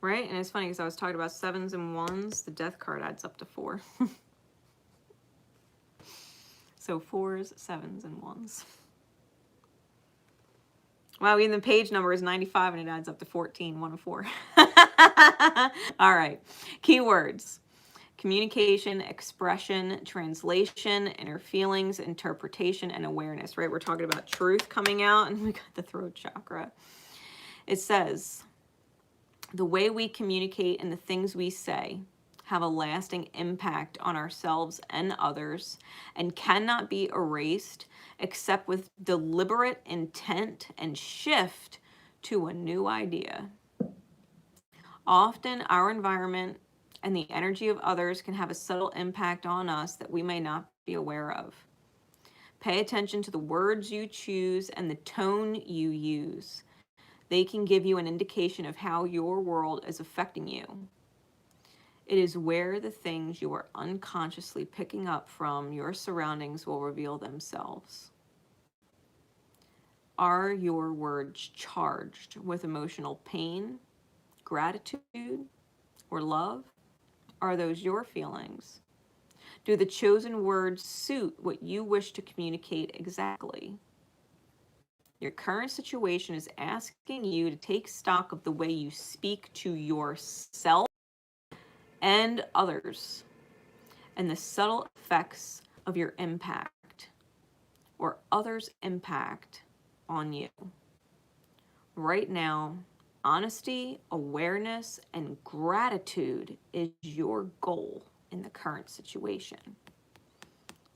Right? And it's funny because I was talking about 7s and 1s. The death card adds up to 4. So 4s, 7s, and 1s. Wow, even the page number is 95 and it adds up to 14, 1 and 4. All right. Keywords. Communication, expression, translation, inner feelings, interpretation, and awareness, right? We're talking about truth coming out, and we got the throat chakra. It says, the way we communicate and the things we say have a lasting impact on ourselves and others and cannot be erased except with deliberate intent and shift to a new idea. Often our environment and the energy of others can have a subtle impact on us that we may not be aware of. Pay attention to the words you choose and the tone you use. They can give you an indication of how your world is affecting you. It is where the things you are unconsciously picking up from your surroundings will reveal themselves. Are your words charged with emotional pain, gratitude, or love? Are those your feelings? Do the chosen words suit what you wish to communicate exactly? Your current situation is asking you to take stock of the way you speak to yourself and others, and the subtle effects of your impact or others' impact on you. Right now, honesty, awareness, and gratitude is your goal in the current situation.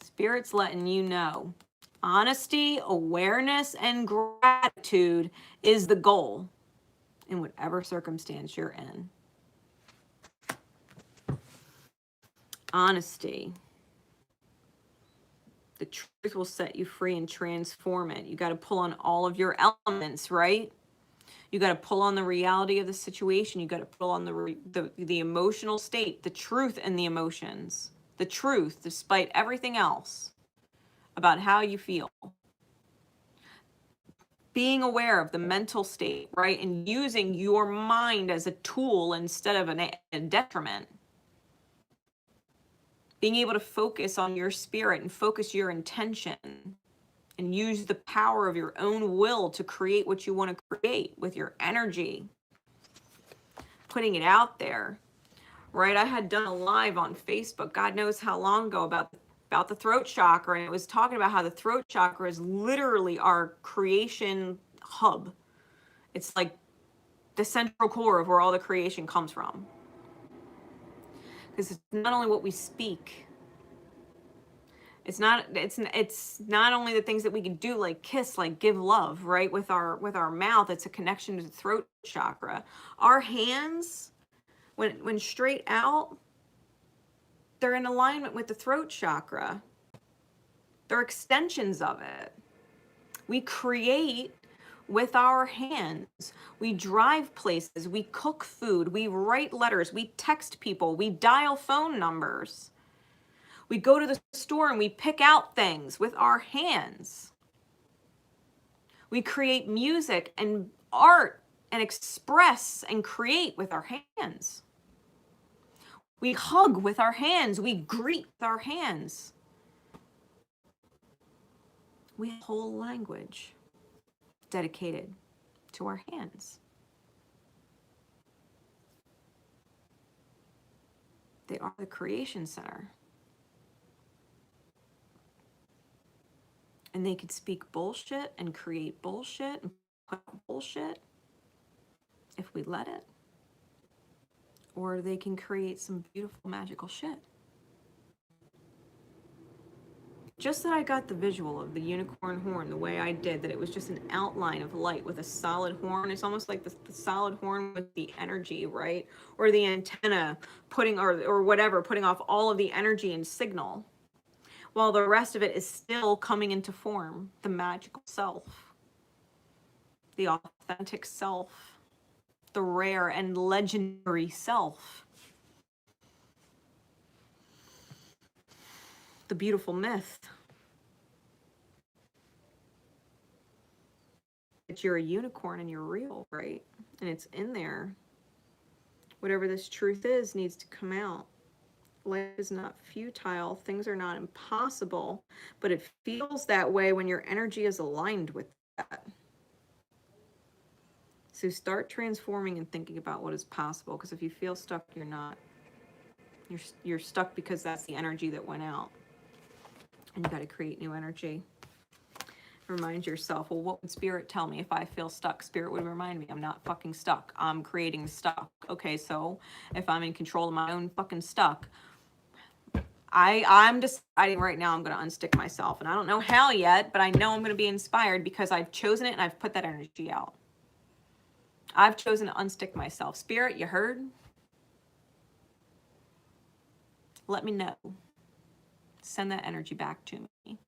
Spirit's letting you know honesty, awareness, and gratitude is the goal in whatever circumstance you're in. Honesty. The truth will set you free and transform it. You got to pull on all of your elements, right? You got to pull on the reality of the situation. You got to pull on the emotional state, the truth and the emotions, the truth despite everything else about how you feel. Being aware of the mental state, right? And using your mind as a tool instead of a detriment. Being able to focus on your spirit and focus your intention and use the power of your own will to create what you want to create with your energy. Putting it out there, right? I had done a live on Facebook, God knows how long ago, about the throat chakra, and it was talking about how the throat chakra is literally our creation hub. It's like the central core of where all the creation comes from. Because it's not only what we speak, it's not only the things that we can do, like kiss, like give love, right? With our mouth, it's a connection to the throat chakra. Our hands, when straight out, they're in alignment with the throat chakra. They're extensions of it. We create with our hands. We drive places, we cook food, we write letters, we text people, we dial phone numbers. We go to the store and we pick out things with our hands. We create music and art and express and create with our hands. We hug with our hands. We greet with our hands. We have a whole language dedicated to our hands. They are the creation center. And they could speak bullshit and create bullshit and put out bullshit if we let it. Or they can create some beautiful magical shit. Just that I got the visual of the unicorn horn the way I did, that it was just an outline of light with a solid horn. It's almost like the solid horn with the energy, right? Or the antenna putting, or whatever, putting off all of the energy and signal, while the rest of it is still coming into form, the magical self, the authentic self, the rare and legendary self, the beautiful myth. That you're a unicorn and you're real, right? And it's in there. Whatever this truth is needs to come out. Life is not futile. Things are not impossible, but it feels that way when your energy is aligned with that. So start transforming and thinking about what is possible, because if you feel stuck, you're not. You're stuck because that's the energy that went out. And you got to create new energy. Remind yourself, well, what would Spirit tell me if I feel stuck? Spirit would remind me I'm not fucking stuck. I'm creating stuck. Okay, so if I'm in control of my own fucking stuck, I'm deciding right now I'm going to unstick myself. And I don't know how yet, but I know I'm going to be inspired because I've chosen it and I've put that energy out. I've chosen to unstick myself. Spirit, you heard? Let me know. Send that energy back to me.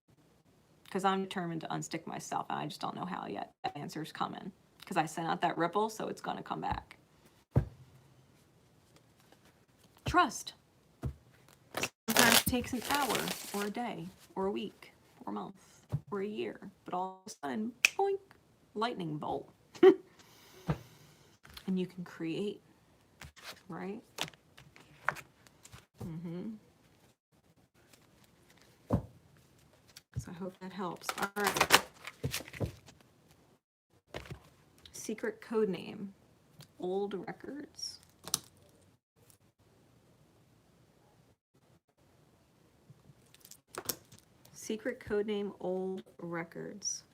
Because I'm determined to unstick myself, and I just don't know how yet. That answer's coming. because I sent out that ripple, so it's going to come back. Trust. Sometimes it takes an hour or a day or a week or a month or a year, but all of a sudden, boink, lightning bolt. And you can create, right? So I hope that helps. All right. Secret code name, old records. Secret code name, old records.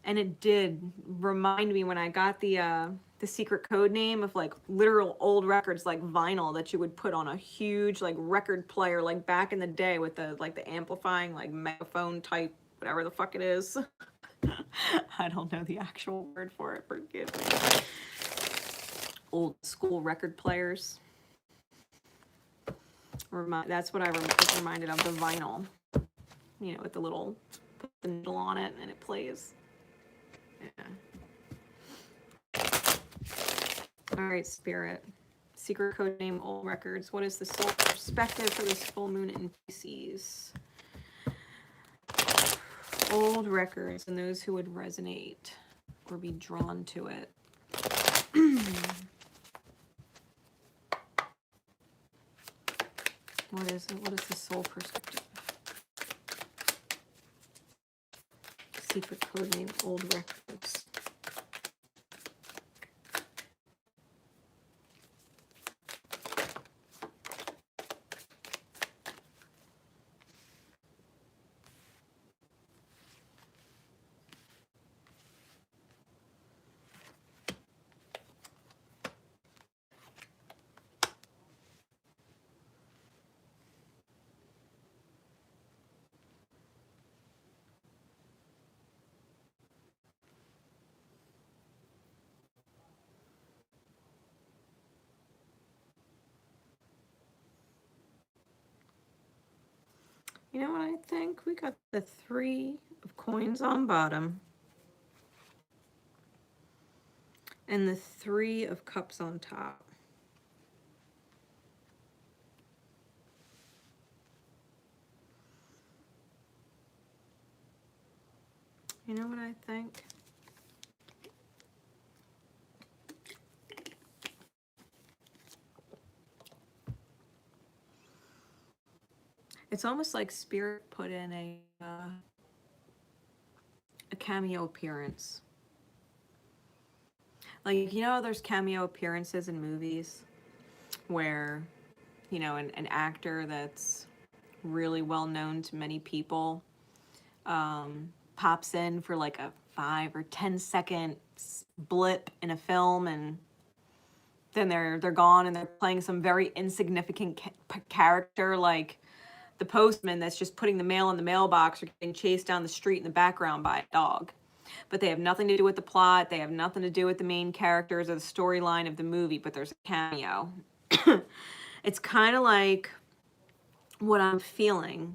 And it did remind me when I got the secret code name of like literal old records, like vinyl that you would put on a huge like record player, like back in the day with the like the amplifying like megaphone type, whatever the fuck it is. I don't know the actual word for it, forgive me. Old school record players. That's what I was reminded of, the vinyl. You know, with the little, put the needle on it and it plays. Yeah. All right, Spirit. Secret code name, old records. What is the soul perspective for this full moon in Pisces? Old records and those who would resonate or be drawn to it. What is the soul perspective? Secret code name, old records. You know what I think? We got the 3 of coins on bottom. And the 3 of cups on top. You know what I think? It's almost like Spirit put in a cameo appearance. Like, you know, there's cameo appearances in movies where, you know, an actor that's really well known to many people pops in for like a 5 or 10 second blip in a film, and then they're gone and they're playing some very insignificant character, like the postman that's just putting the mail in the mailbox or getting chased down the street in the background by a dog. But they have nothing to do with the plot. They have nothing to do with the main characters or the storyline of the movie, but there's a cameo. It's kind of like what I'm feeling.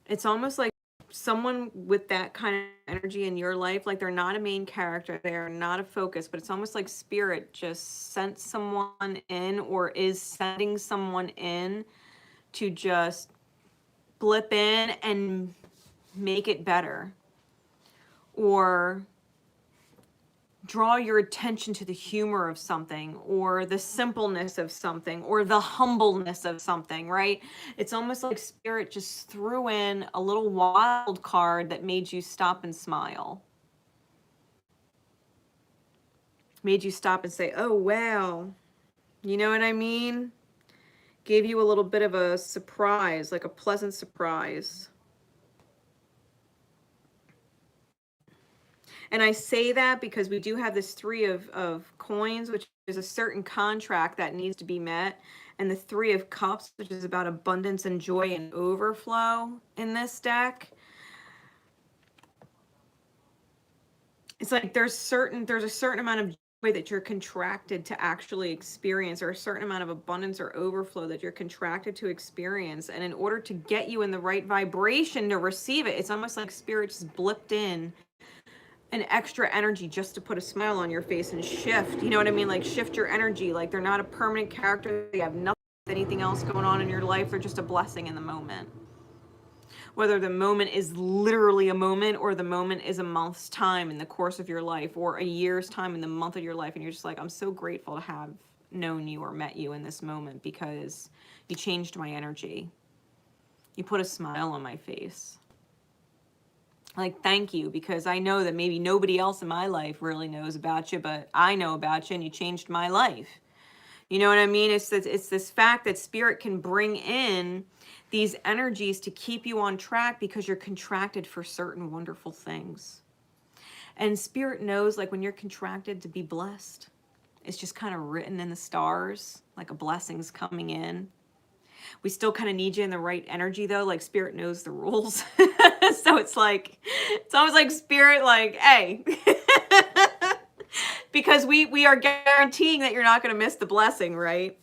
It's almost like someone with that kind of energy in your life, like they're not a main character, they're not a focus, but it's almost like Spirit just sent someone in or is sending someone in to just blip in and make it better, or draw your attention to the humor of something, or the simpleness of something, or the humbleness of something, right? It's almost like Spirit just threw in a little wild card that made you stop and smile. Made you stop and say, oh, wow. You know what I mean? Gave you a little bit of a surprise, like a pleasant surprise. And I say that because we do have this 3 of coins, which is a certain contract that needs to be met. And the 3 of cups, which is about abundance and joy and overflow in this deck. It's like there's a certain amount of way that you're contracted to actually experience, or a certain amount of abundance or overflow that you're contracted to experience. And in order to get you in the right vibration to receive it, it's almost like spirit just blipped in an extra energy just to put a smile on your face and shift. You know what I mean? Like shift your energy. Like they're not a permanent character. They have nothing with anything else going on in your life. They're just a blessing in the moment. Whether the moment is literally a moment, or the moment is a month's time in the course of your life, or a year's time in the month of your life, and you're just like, I'm so grateful to have known you or met you in this moment, because you changed my energy. You put a smile on my face. Like, thank you, because I know that maybe nobody else in my life really knows about you, but I know about you, and you changed my life. You know what I mean? It's this fact that spirit can bring in these energies to keep you on track, because you're contracted for certain wonderful things. And spirit knows, like, when you're contracted to be blessed, it's just kind of written in the stars, like a blessing's coming in. We still kind of need you in the right energy, though. Like, spirit knows the rules. So it's almost like spirit, like, hey. Because we are guaranteeing that you're not going to miss the blessing, right?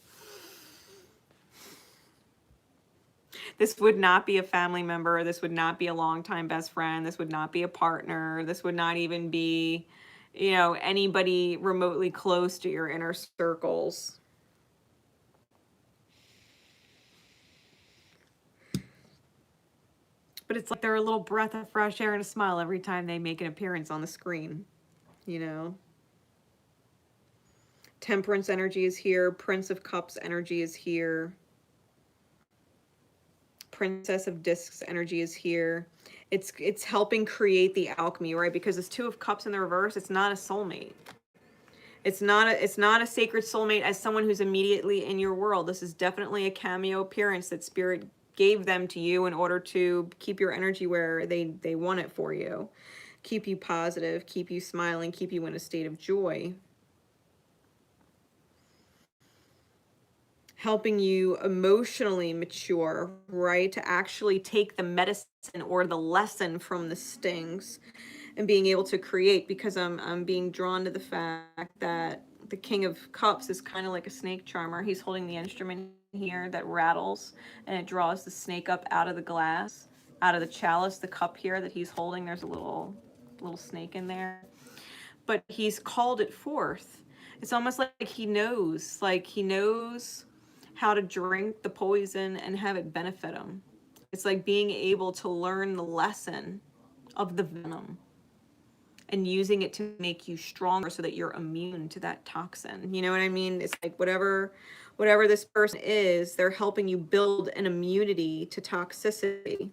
This would not be a family member. This would not be a longtime best friend. This would not be a partner. This would not even be, you know, anybody remotely close to your inner circles. But it's like they're a little breath of fresh air and a smile every time they make an appearance on the screen, you know? Temperance energy is here. Prince of Cups energy is here. Princess of Discs energy is here. It's helping create the alchemy, right? Because this Two of Cups in the reverse, it's not a soulmate. It's not a sacred soulmate as someone who's immediately in your world. This is definitely a cameo appearance that spirit gave them to you in order to keep your energy where they want it for you. Keep you positive, keep you smiling, keep you in a state of joy. Helping you emotionally mature, right? To actually take the medicine or the lesson from the stings and being able to create, because I'm being drawn to the fact that the King of Cups is kind of like a snake charmer. He's holding the instrument here that rattles, and it draws the snake up out of the glass, out of the chalice, the cup here that he's holding. There's a little snake in there. But he's called it forth. It's almost like he knows how to drink the poison and have it benefit him. It's like being able to learn the lesson of the venom and using it to make you stronger so that you're immune to that toxin. You know what I mean? It's like whatever this person is, they're helping you build an immunity to toxicity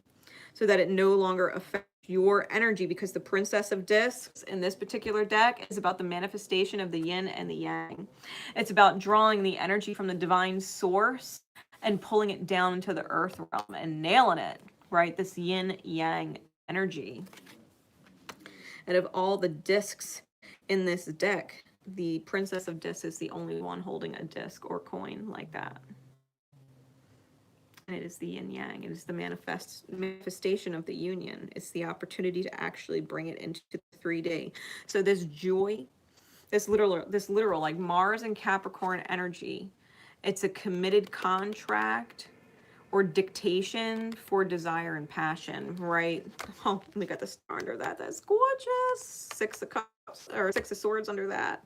so that it no longer affects your energy, because the Princess of Discs in this particular deck is about the manifestation of the yin and the yang. It's about drawing the energy from the divine source and pulling it down into the earth realm and nailing it, right? This yin yang energy. And of all the discs in this deck, the Princess of Discs is the only one holding a disc or coin like that. And it is the yin yang. It is the manifestation of the union. It's the opportunity to actually bring it into the 3D. So this joy, this literal like Mars and Capricorn energy, it's a committed contract or dictation for desire and passion, right? Oh, we got the star under that. That's gorgeous. Six of Cups, or Six of Swords under that.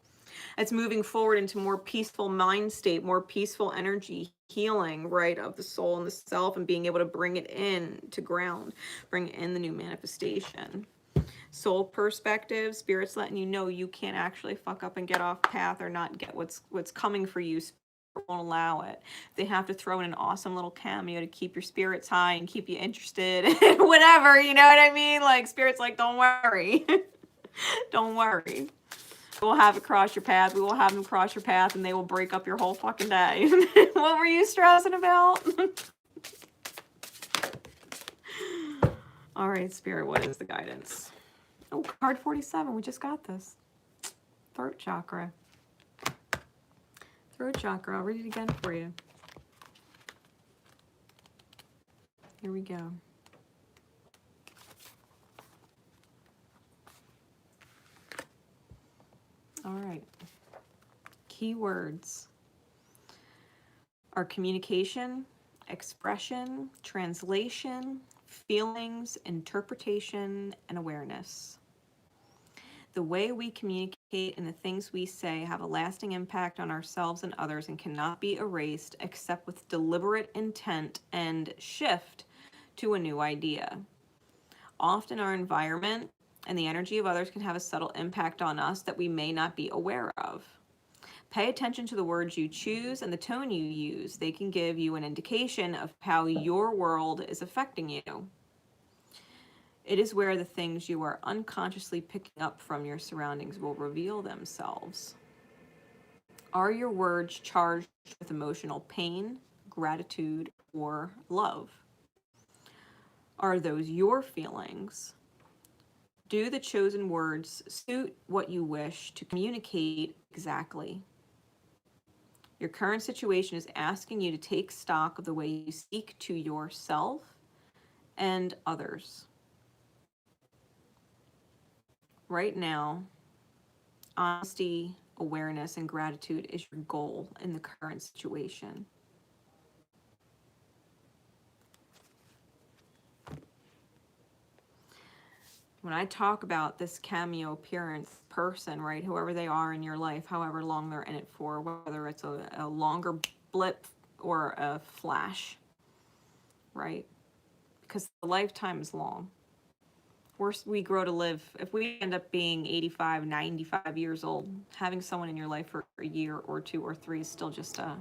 It's moving forward into more peaceful mind state, more peaceful energy, healing, right, of the soul and the self, and being able to bring it in to ground, bring in the new manifestation. Soul perspective, spirit's letting you know you can't actually fuck up and get off path or not get what's coming for you. Won't allow it. They have to throw in an awesome little cameo to keep your spirits high and keep you interested in whatever, you know what I mean? Like, spirit's like, don't worry. Don't worry. We'll have it cross your path. We will have them cross your path, and they will break up your whole fucking day. What were you stressing about? All right, Spirit, what is the guidance? Oh, card 47. We just got this. Throat chakra. Throat chakra. I'll read it again for you. Here we go. All right. keywords are communication, expression, translation, feelings, interpretation, and awareness. The way we communicate and the things we say have a lasting impact on ourselves and others and cannot be erased except with deliberate intent and shift to a new idea. Often our environment and the energy of others can have a subtle impact on us that we may not be aware of. Pay attention to the words you choose and the tone you use. They can give you an indication of how your world is affecting you. It is where the things you are unconsciously picking up from your surroundings will reveal themselves. Are your words charged with emotional pain, gratitude, or love? Are those your feelings? Do the chosen words suit what you wish to communicate exactly? Your current situation is asking you to take stock of the way you speak to yourself and others. Right now, honesty, awareness, and gratitude is your goal in the current situation. When I talk about this cameo appearance person, right, whoever they are in your life, however long they're in it for, whether it's a longer blip or a flash, right? Because the lifetime is long. We grow to live, if we end up being 85, 95 years old, having someone in your life for a year or two or three is still just a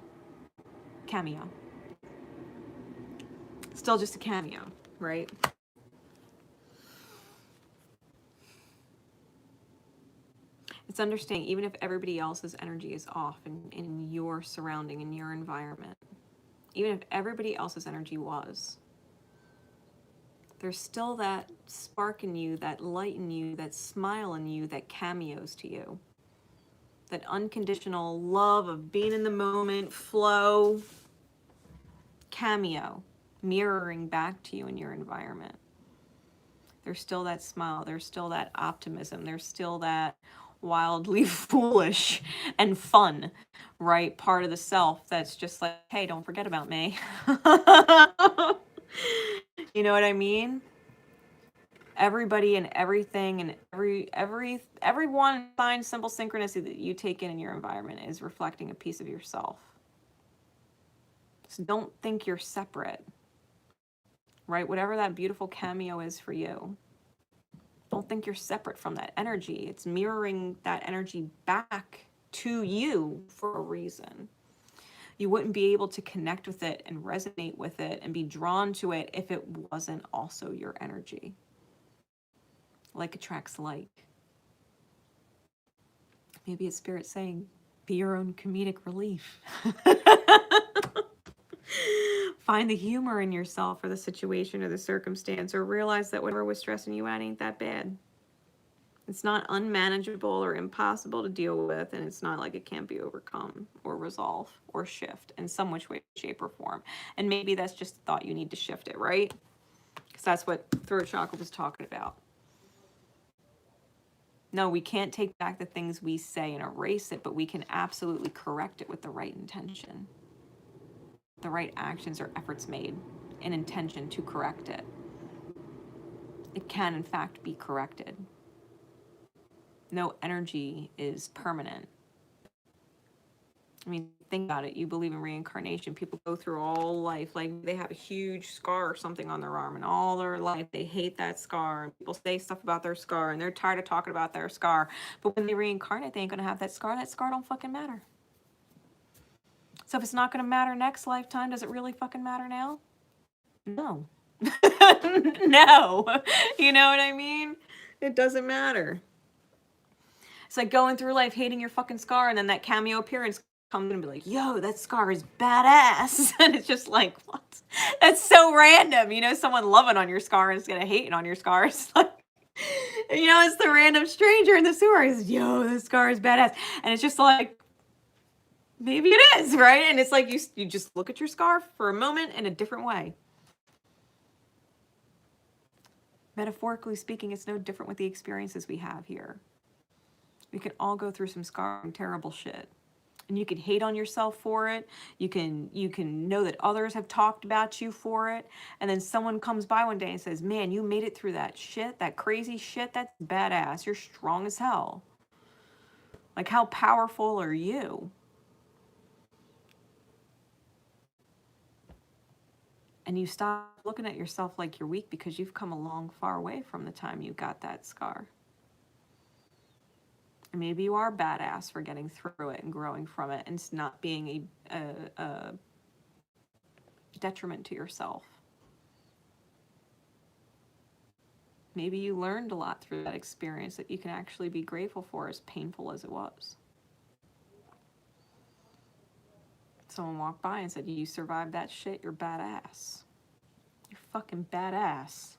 cameo. Still just a cameo, right? It's understanding, even if everybody else's energy is off in your surrounding, in your environment, even if everybody else's energy was, there's still that spark in you, that light in you, that smile in you that cameos to you. That unconditional love of being in the moment, flow, cameo, mirroring back to you in your environment. There's still that smile, there's still that optimism, there's still that wildly foolish and fun, right? Part of the self that's just like, hey, don't forget about me. You know what I mean? Everybody and everything and every one fine simple synchronicity that you take in your environment is reflecting a piece of yourself. So don't think you're separate, right? Whatever that beautiful cameo is for you, don't think you're separate from that energy. It's mirroring that energy back to you for a reason. You wouldn't be able to connect with it and resonate with it and be drawn to it if it wasn't also your energy. Like attracts like. Maybe it's spirit saying, be your own comedic relief. Find the humor in yourself or the situation or the circumstance, or realize that whatever was stressing you out ain't that bad. It's not unmanageable or impossible to deal with, and it's not like it can't be overcome or resolved or shift in some which way, shape, or form. And maybe that's just the thought you need to shift it, right? Because that's what throat chakra was talking about. No, we can't take back the things we say and erase it, but we can absolutely correct it with the right intention. The right actions or efforts made in intention to correct it. It can, in fact, be corrected. No energy is permanent. I mean, think about it. You believe in reincarnation. People go through all life, like they have a huge scar or something on their arm, and all their life they hate that scar. And people say stuff about their scar, and they're tired of talking about their scar. But when they reincarnate, they ain't gonna have that scar. That scar don't fucking matter. So if it's not gonna matter next lifetime, does it really fucking matter now? No. No. You know what I mean? It doesn't matter. It's like going through life hating your fucking scar, and then that cameo appearance comes and be like, yo, that scar is badass. And it's just like, what? That's so random. You know, someone loving on your scar instead of hating on your scar. It's like, you know, it's the random stranger in the sewer. He's, yo, this scar is badass. And it's just like, maybe it is, right? And it's like you just look at your scar for a moment in a different way. Metaphorically speaking, it's no different with the experiences we have here. We can all go through some scarring, terrible shit. And you can hate on yourself for it. You can know that others have talked about you for it. And then someone comes by one day and says, man, you made it through that shit, that crazy shit. That's badass. You're strong as hell. Like, how powerful are you? And you stop looking at yourself like you're weak because you've come a long, far way from the time you got that scar. And maybe you are badass for getting through it and growing from it and it's not being a detriment to yourself. Maybe you learned a lot through that experience that you can actually be grateful for, as painful as it was. Someone walked by and said, you survived that shit, you're badass. You're fucking badass.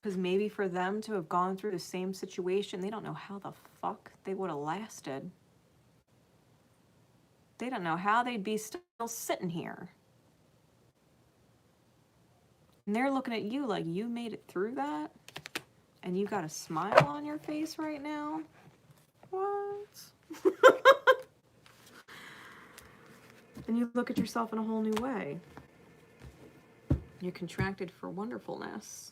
Because maybe for them to have gone through the same situation, they don't know how the fuck they would have lasted. They don't know how they'd be still sitting here. And they're looking at you like you made it through that? And you got a smile on your face right now? What? And you look at yourself in a whole new way. You're contracted for wonderfulness.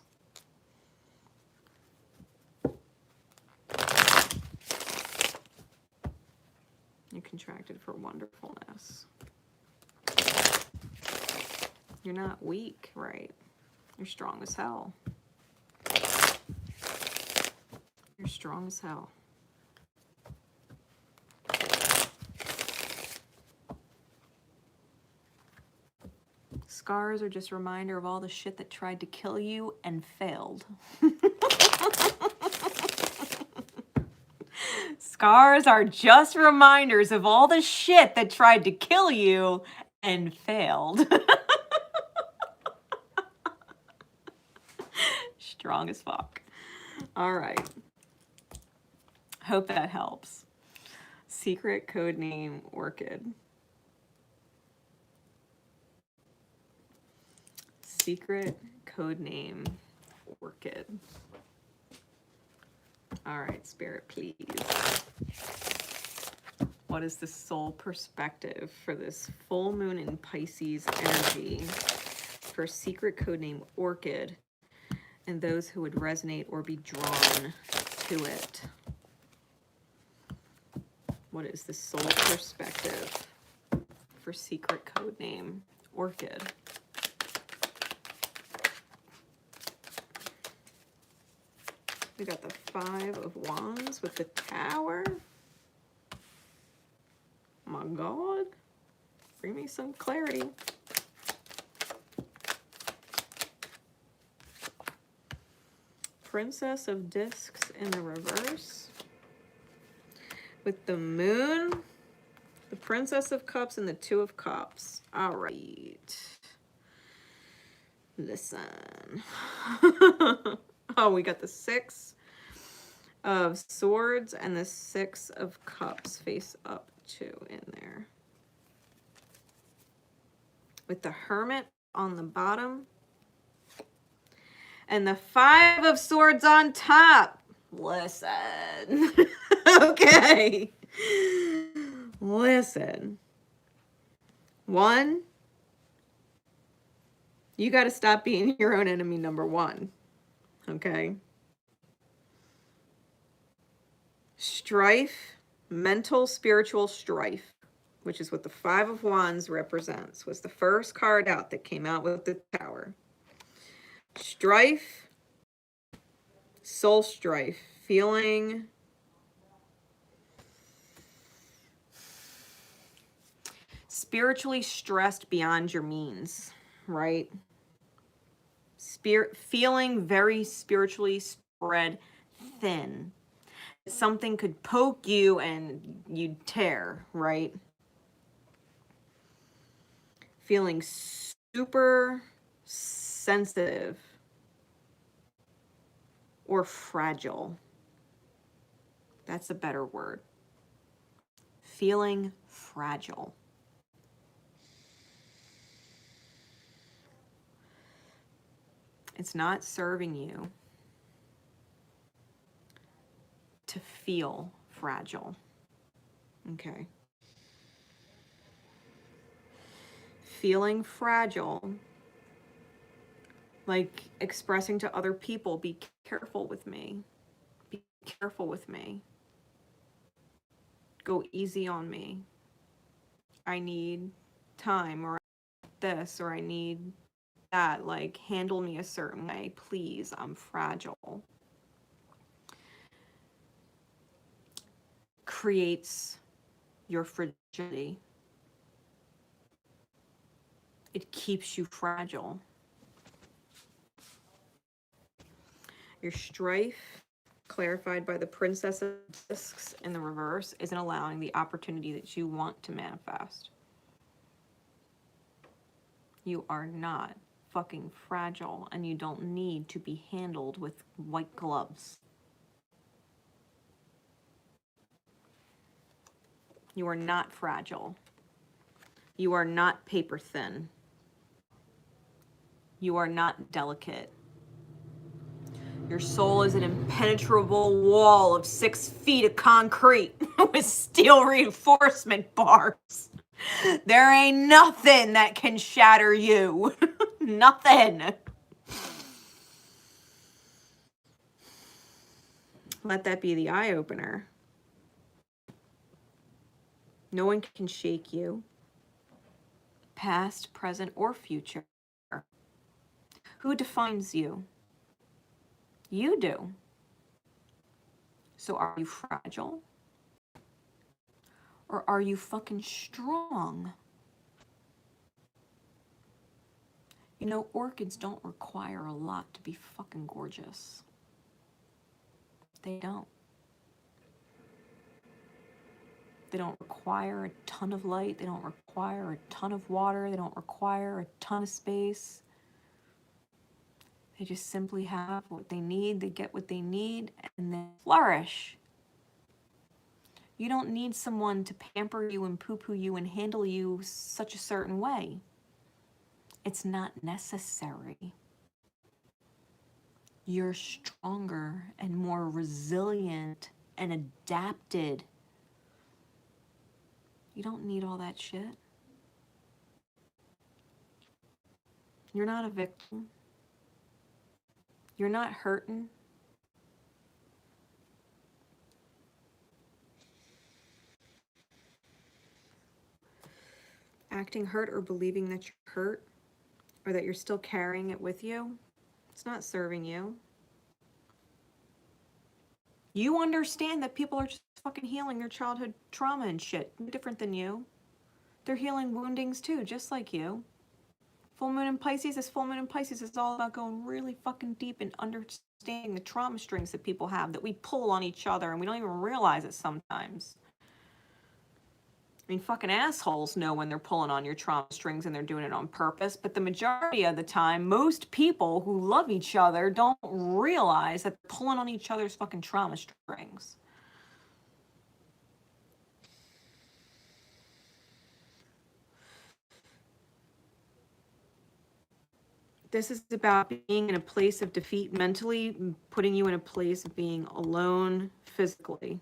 You're contracted for wonderfulness. You're not weak, right? You're strong as hell. You're strong as hell. Scars are just a reminder of all the shit that tried to kill you and failed. Scars are just reminders of all the shit that tried to kill you and failed. Strong as fuck. All right. Hope that helps. Secret code name Orchid. Secret code name Orchid. All right, Spirit, please. What is the soul perspective for this full moon in Pisces energy for secret code name Orchid and those who would resonate or be drawn to it? What is the soul perspective for secret code name Orchid? We got the 5 of Wands with the Tower. Oh my God. Bring me some clarity. Princess of Discs in the reverse. With the Moon, the Princess of Cups, and the 2 of Cups. All right. Listen. Oh, we got the 6 of Swords and the 6 of Cups face up too in there. With the Hermit on the bottom. And the 5 of Swords on top. Listen. Okay. Listen. 1, you got to stop being your own enemy, number 1. Okay. Strife, mental, spiritual strife, which is what the 5 of Wands represents, was the first card out that came out with the Tower. Strife, soul strife, feeling spiritually stressed beyond your means, right? Feeling very spiritually spread thin. Something could poke you and you'd tear, right? Feeling super sensitive or fragile. That's a better word. Feeling fragile. It's not serving you. feel fragile. Okay. Feeling fragile, like expressing to other people, be careful with me. Be careful with me. Go easy on me. I need time, or this, or I need that. Like, handle me a certain way, please. I'm fragile. Creates your fragility. It keeps you fragile. Your strife, clarified by the Princess of Discs in the reverse, isn't allowing the opportunity that you want to manifest. You are not fucking fragile, and you don't need to be handled with white gloves. You are not fragile. You are not paper thin. You are not delicate. Your soul is an impenetrable wall of 6 feet of concrete with steel reinforcement bars. There ain't nothing that can shatter you. Nothing. Let that be the eye opener. No one can shake you, past, present, or future. Who defines you? You do. So are you fragile? Or are you fucking strong? You know, orchids don't require a lot to be fucking gorgeous. They don't. They don't require a ton of light. They don't require a ton of water. They don't require a ton of space. They just simply have what they need. They get what they need, and they flourish. You don't need someone to pamper you and poo-poo you and handle you such a certain way. It's not necessary. You're stronger and more resilient and adapted. You don't need all that shit. You're not a victim. You're not hurting. Acting hurt or believing that you're hurt or that you're still carrying it with you, it's not serving you. You understand that people are just fucking healing their childhood trauma and shit. No different than you. They're healing woundings too, just like you. Full moon in Pisces, this full moon in Pisces is all about going really fucking deep and understanding the trauma strings that people have, that we pull on each other and we don't even realize it sometimes. I mean, fucking assholes know when they're pulling on your trauma strings and they're doing it on purpose, but the majority of the time, most people who love each other don't realize that they're pulling on each other's fucking trauma strings. This is about being in a place of defeat mentally, putting you in a place of being alone physically,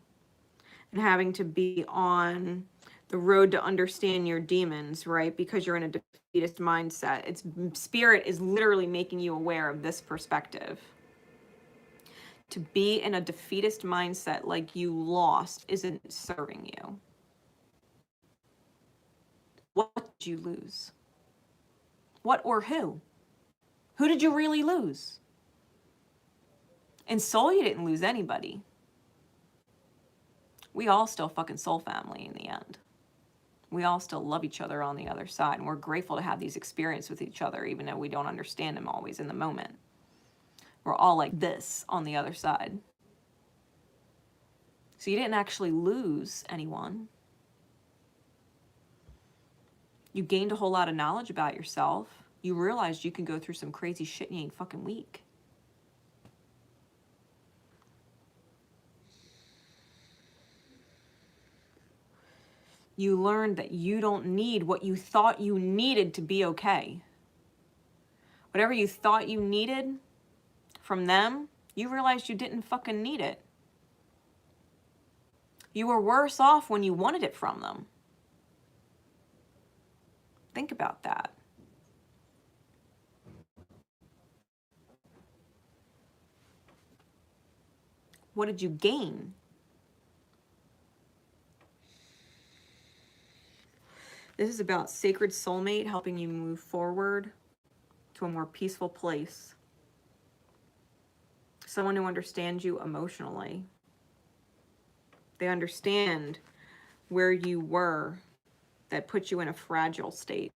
and having to be on the road to understand your demons, right? Because you're in a defeatist mindset. It's spirit is literally making you aware of this perspective. To be in a defeatist mindset like you lost isn't serving you. What did you lose? What or who? Who did you really lose? In soul, you didn't lose anybody. We all still fucking soul family in the end. We all still love each other on the other side, and we're grateful to have these experiences with each other, even though we don't understand them always in the moment. We're all like this on the other side. So you didn't actually lose anyone. You gained a whole lot of knowledge about yourself. You realized you can go through some crazy shit and you ain't fucking weak. You learned that you don't need what you thought you needed to be okay. Whatever you thought you needed from them, you realized you didn't fucking need it. You were worse off when you wanted it from them. Think about that. What did you gain? This is about sacred soulmate helping you move forward to a more peaceful place. Someone who understands you emotionally. They understand where you were that put you in a fragile state.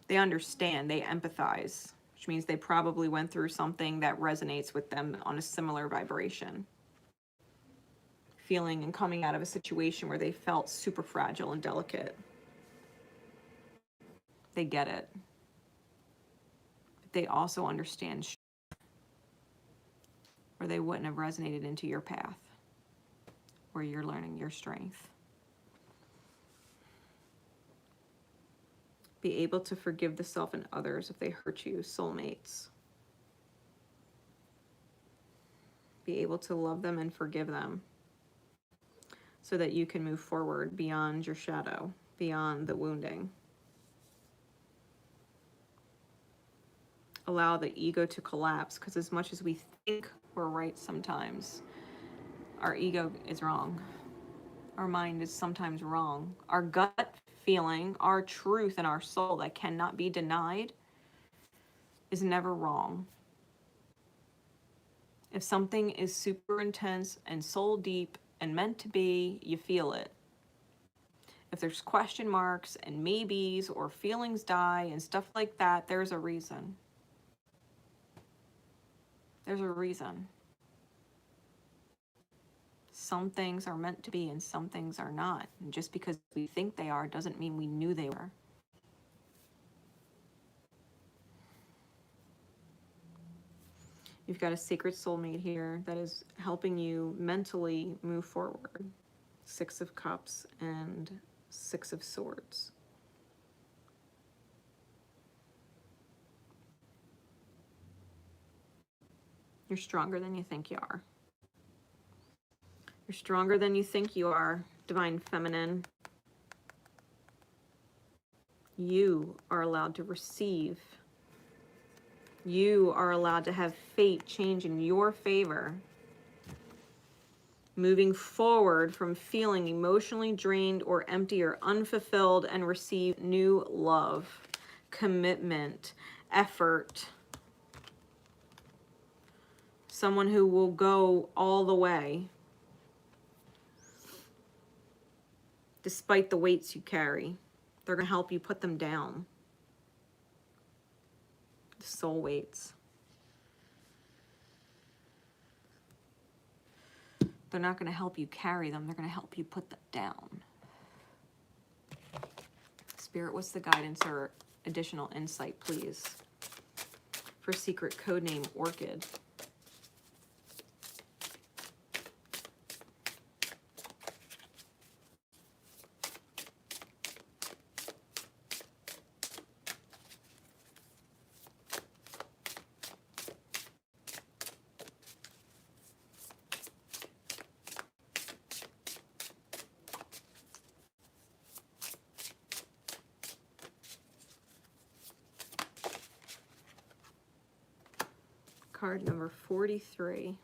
They understand, they empathize, which means they probably went through something that resonates with them on a similar vibration. Feeling and coming out of a situation where they felt super fragile and delicate. They get it. But they also understand or they wouldn't have resonated into your path where you're learning your strength. Be able to forgive the self and others if they hurt you, soulmates. Be able to love them and forgive them so that you can move forward beyond your shadow, beyond the wounding. Allow the ego to collapse, because as much as we think we're right sometimes, our ego is wrong. Our mind is sometimes wrong. Our gut feeling, our truth and our soul that cannot be denied is never wrong. If something is super intense and soul deep and meant to be, you feel it. If there's question marks and maybes or feelings die and stuff like that, there's a reason. There's a reason. Some things are meant to be and some things are not. And just because we think they are doesn't mean we knew they were. You've got a sacred soulmate here that is helping you mentally move forward. 6 of Cups and 6 of Swords. You're stronger than you think you are. You're stronger than you think you are, Divine Feminine. You are allowed to receive. You are allowed to have fate change in your favor. Moving forward from feeling emotionally drained or empty or unfulfilled and receive new love, commitment, effort. Someone who will go all the way despite the weights you carry. They're going to help you put them down. Soul weights. They're not going to help you carry them. They're going to help you put them down. Spirit, what's the guidance or additional insight, please, for secret codename Orchid? Card number 43.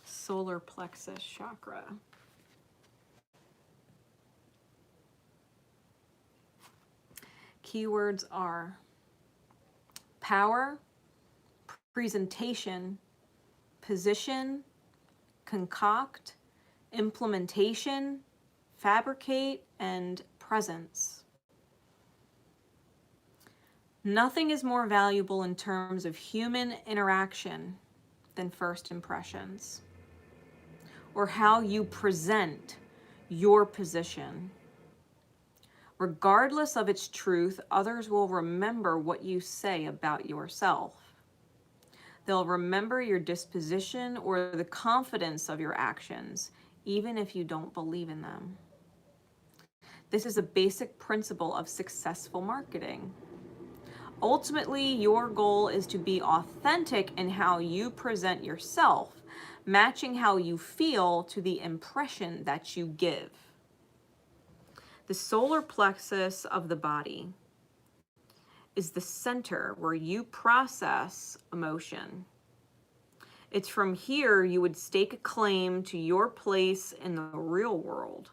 Solar plexus chakra. Keywords are power, presentation, position, concoct, implementation, fabricate, and presence. Nothing is more valuable in terms of human interaction than first impressions, or how you present your position. Regardless of its truth, others will remember what you say about yourself. They'll remember your disposition or the confidence of your actions, even if you don't believe in them. This is a basic principle of successful marketing. Ultimately, your goal is to be authentic in how you present yourself, matching how you feel to the impression that you give. The solar plexus of the body is the center where you process emotion. It's from here you would stake a claim to your place in the real world.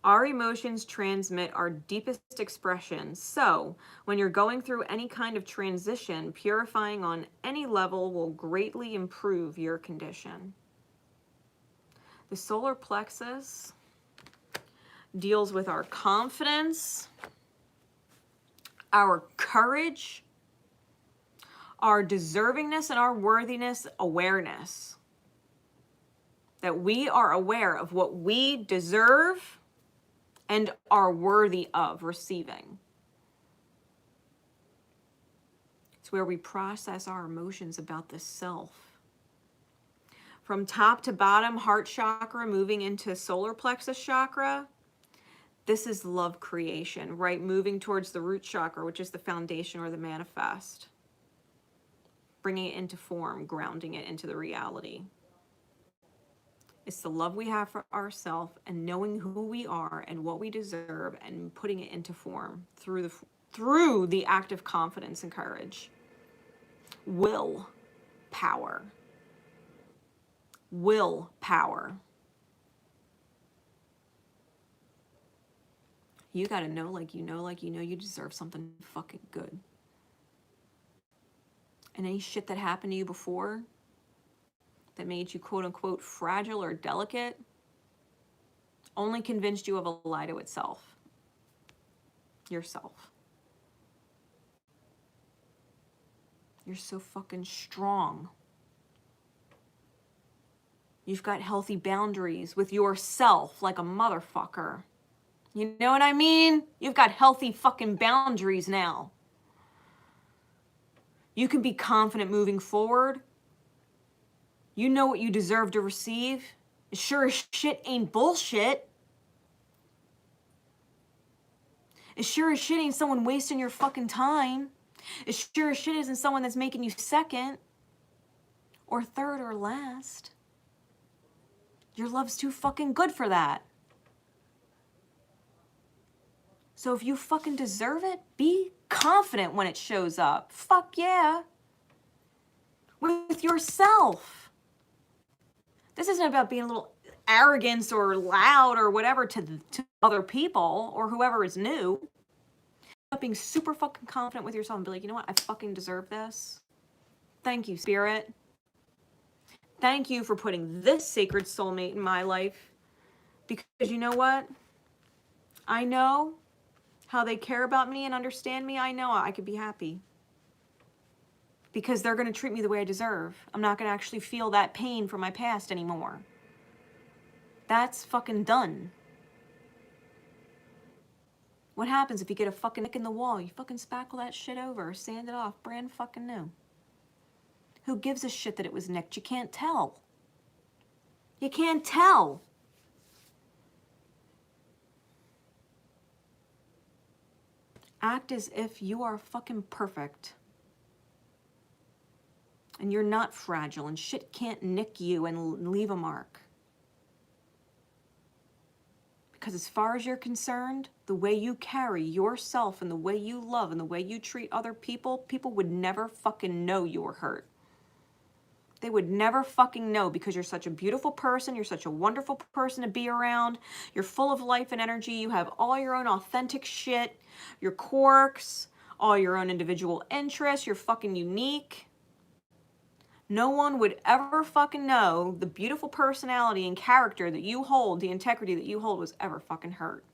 Our emotions transmit our deepest expressions. So, when you're going through any kind of transition, purifying on any level will greatly improve your condition. The solar plexus deals with our confidence, our courage, our deservingness, and our worthiness awareness. That we are aware of what we deserve and are worthy of receiving. It's where we process our emotions about the self. From top to bottom, heart chakra moving into solar plexus chakra, this is love creation, right? Moving towards the root chakra, which is the foundation or the manifest. Bringing it into form, grounding it into the reality. It's the love we have for ourselves and knowing who we are and what we deserve and putting it into form through the act of confidence and courage. Will power. Will power. You gotta know like you know you deserve something fucking good. And any shit that happened to you before that made you quote unquote fragile or delicate only convinced you of a lie to itself. Yourself. You're so fucking strong. You've got healthy boundaries with yourself like a motherfucker. You know what I mean? You've got healthy fucking boundaries now. You can be confident moving forward. You know what you deserve to receive. It sure as shit ain't bullshit. It sure as shit ain't someone wasting your fucking time. It sure as shit isn't someone that's making you second or third or last. Your love's too fucking good for that. So if you fucking deserve it, be confident when it shows up. Fuck yeah. With yourself. This isn't about being a little arrogant or loud or whatever to other people or whoever is new. It's about being super fucking confident with yourself and be like, you know what? I fucking deserve this. Thank you, Spirit. Thank you for putting this sacred soulmate in my life. Because you know what? I know how they care about me and understand me. I know I could be happy. Because they're going to treat me the way I deserve. I'm not going to actually feel that pain from my past anymore. That's fucking done. What happens if you get a fucking nick in the wall? You fucking spackle that shit over, sand it off, brand fucking new. Who gives a shit that it was nicked? You can't tell. You can't tell. Act as if you are fucking perfect. And you're not fragile and shit can't nick you and leave a mark. Because as far as you're concerned, the way you carry yourself and the way you love and the way you treat other people, people would never fucking know you were hurt. They would never fucking know because you're such a beautiful person. You're such a wonderful person to be around. You're full of life and energy. You have all your own authentic shit, your quirks, all your own individual interests. You're fucking unique. No one would ever fucking know the beautiful personality and character that you hold, the integrity that you hold was ever fucking hurt.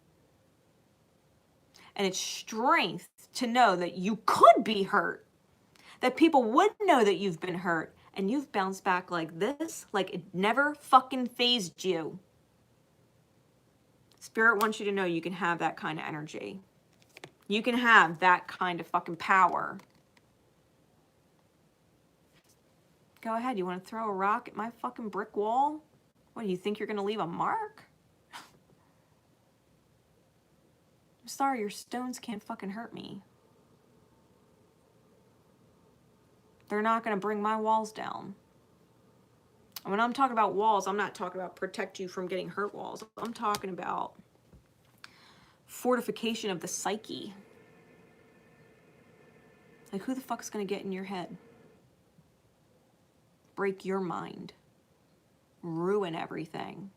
And it's strength to know that you could be hurt. That people would know that you've been hurt. And you've bounced back like this, like it never fucking fazed you. Spirit wants you to know you can have that kind of energy. You can have that kind of fucking power. Go ahead, you want to throw a rock at my fucking brick wall? What, do you think you're going to leave a mark? I'm sorry, your stones can't fucking hurt me. They're not going to bring my walls down. And when I'm talking about walls, I'm not talking about protect you from getting hurt walls. I'm talking about fortification of the psyche. Like, who the fuck is going to get in your head? Break your mind. Ruin everything.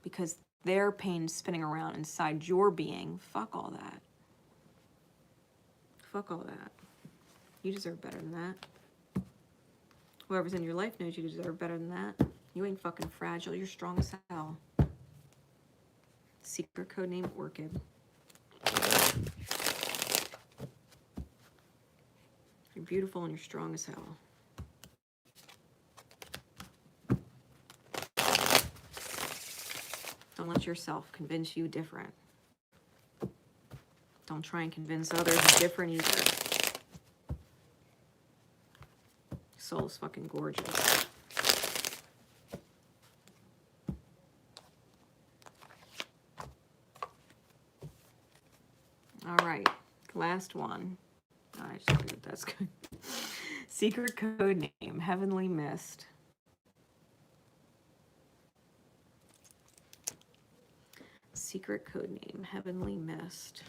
Because their pain's spinning around inside your being. Fuck all that. Fuck all that. You deserve better than that. Whoever's in your life knows you deserve better than that. You ain't fucking fragile. You're strong as hell. Secret code name Orchid. You're beautiful and you're strong as hell. Don't let yourself convince you different. Don't try and convince others different either. Soul's fucking gorgeous. All right, last one. I just figured that's good. Secret code name, Heavenly Mist. Secret code name, Heavenly Mist.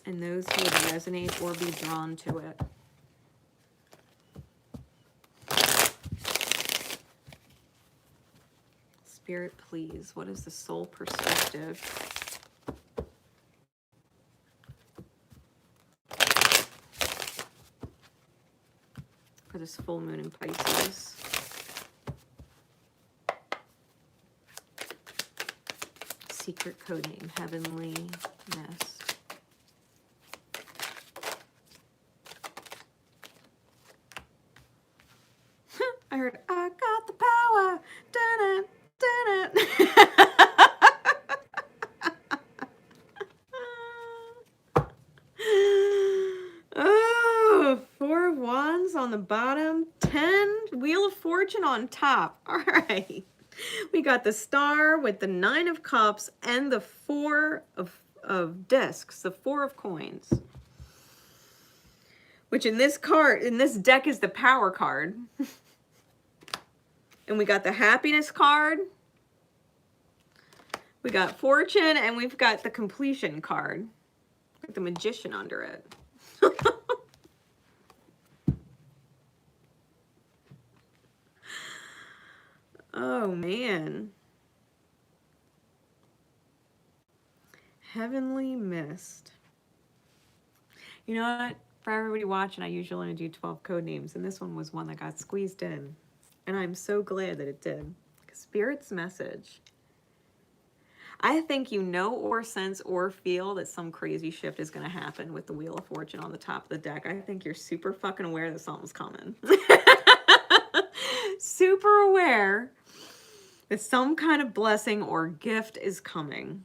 And those who would resonate or be drawn to it. Spirit, please, what is the soul perspective? For this full moon in Pisces. Secret code name, Heavenly Mist. I heard, I got the power. Dun-dun, dun-dun. Oh, 4 of Wands on the bottom, 10, Wheel of Fortune on top. All right. We got the Star with the 9 of Cups and the 4 of discs, the 4 of coins. Which in this card, in this deck is the Power card. And we got the Happiness card. We got Fortune, and we've got the Completion card. With the Magician under it. Oh, man. Heavenly Mist. You know what? For everybody watching, I usually only do 12 code names, and this one was one that got squeezed in. And I'm so glad that it did. Spirit's message. I think you know or sense or feel that some crazy shift is going to happen with the Wheel of Fortune on the top of the deck. I think you're super fucking aware that something's coming. Super aware that some kind of blessing or gift is coming.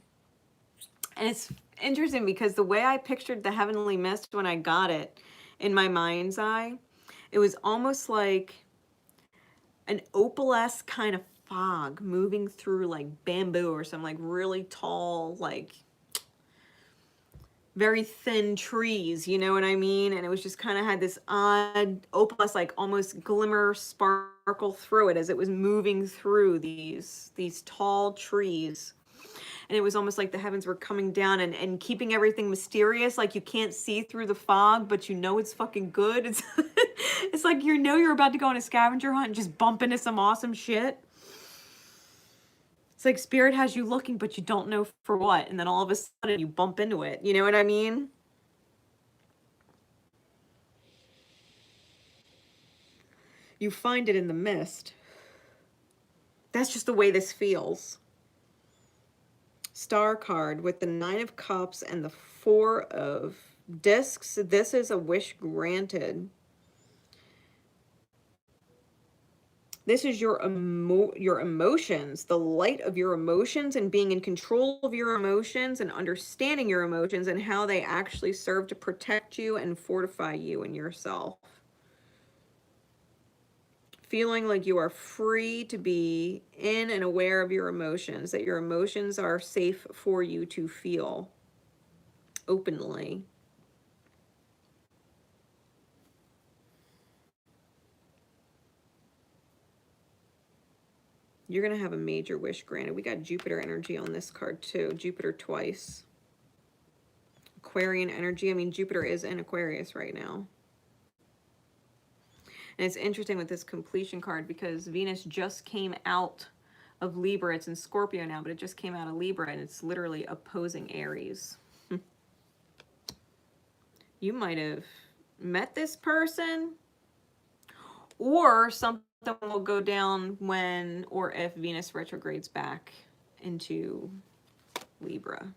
And it's interesting because the way I pictured the Heavenly Mist when I got it in my mind's eye, it was almost like an opalesque kind of fog moving through like bamboo or some like really tall, like very thin trees, you know what I mean? And it was just kind of had this odd opalesque, like almost glimmer sparkle through it as it was moving through these tall trees. And it was almost like the heavens were coming down and keeping everything mysterious. Like you can't see through the fog, but you know it's fucking good. It's, it's like you know you're about to go on a scavenger hunt and just bump into some awesome shit. It's like Spirit has you looking, but you don't know for what. And then all of a sudden you bump into it. You know what I mean? You find it in the mist. That's just the way this feels. Star card with the 9 of Cups and the 4 of discs. This is a wish granted. This is your emotions, the light of your emotions and being in control of your emotions and understanding your emotions and how they actually serve to protect you and fortify you and yourself. Feeling like you are free to be in and aware of your emotions, that your emotions are safe for you to feel openly. You're going to have a major wish granted. We got Jupiter energy on this card too. Jupiter twice. Aquarian energy. I mean, Jupiter is in Aquarius right now. And it's interesting with this completion card because Venus just came out of Libra. It's in Scorpio now, but it just came out of Libra and it's literally opposing Aries. You might have met this person, or something will go down when or if Venus retrogrades back into Libra.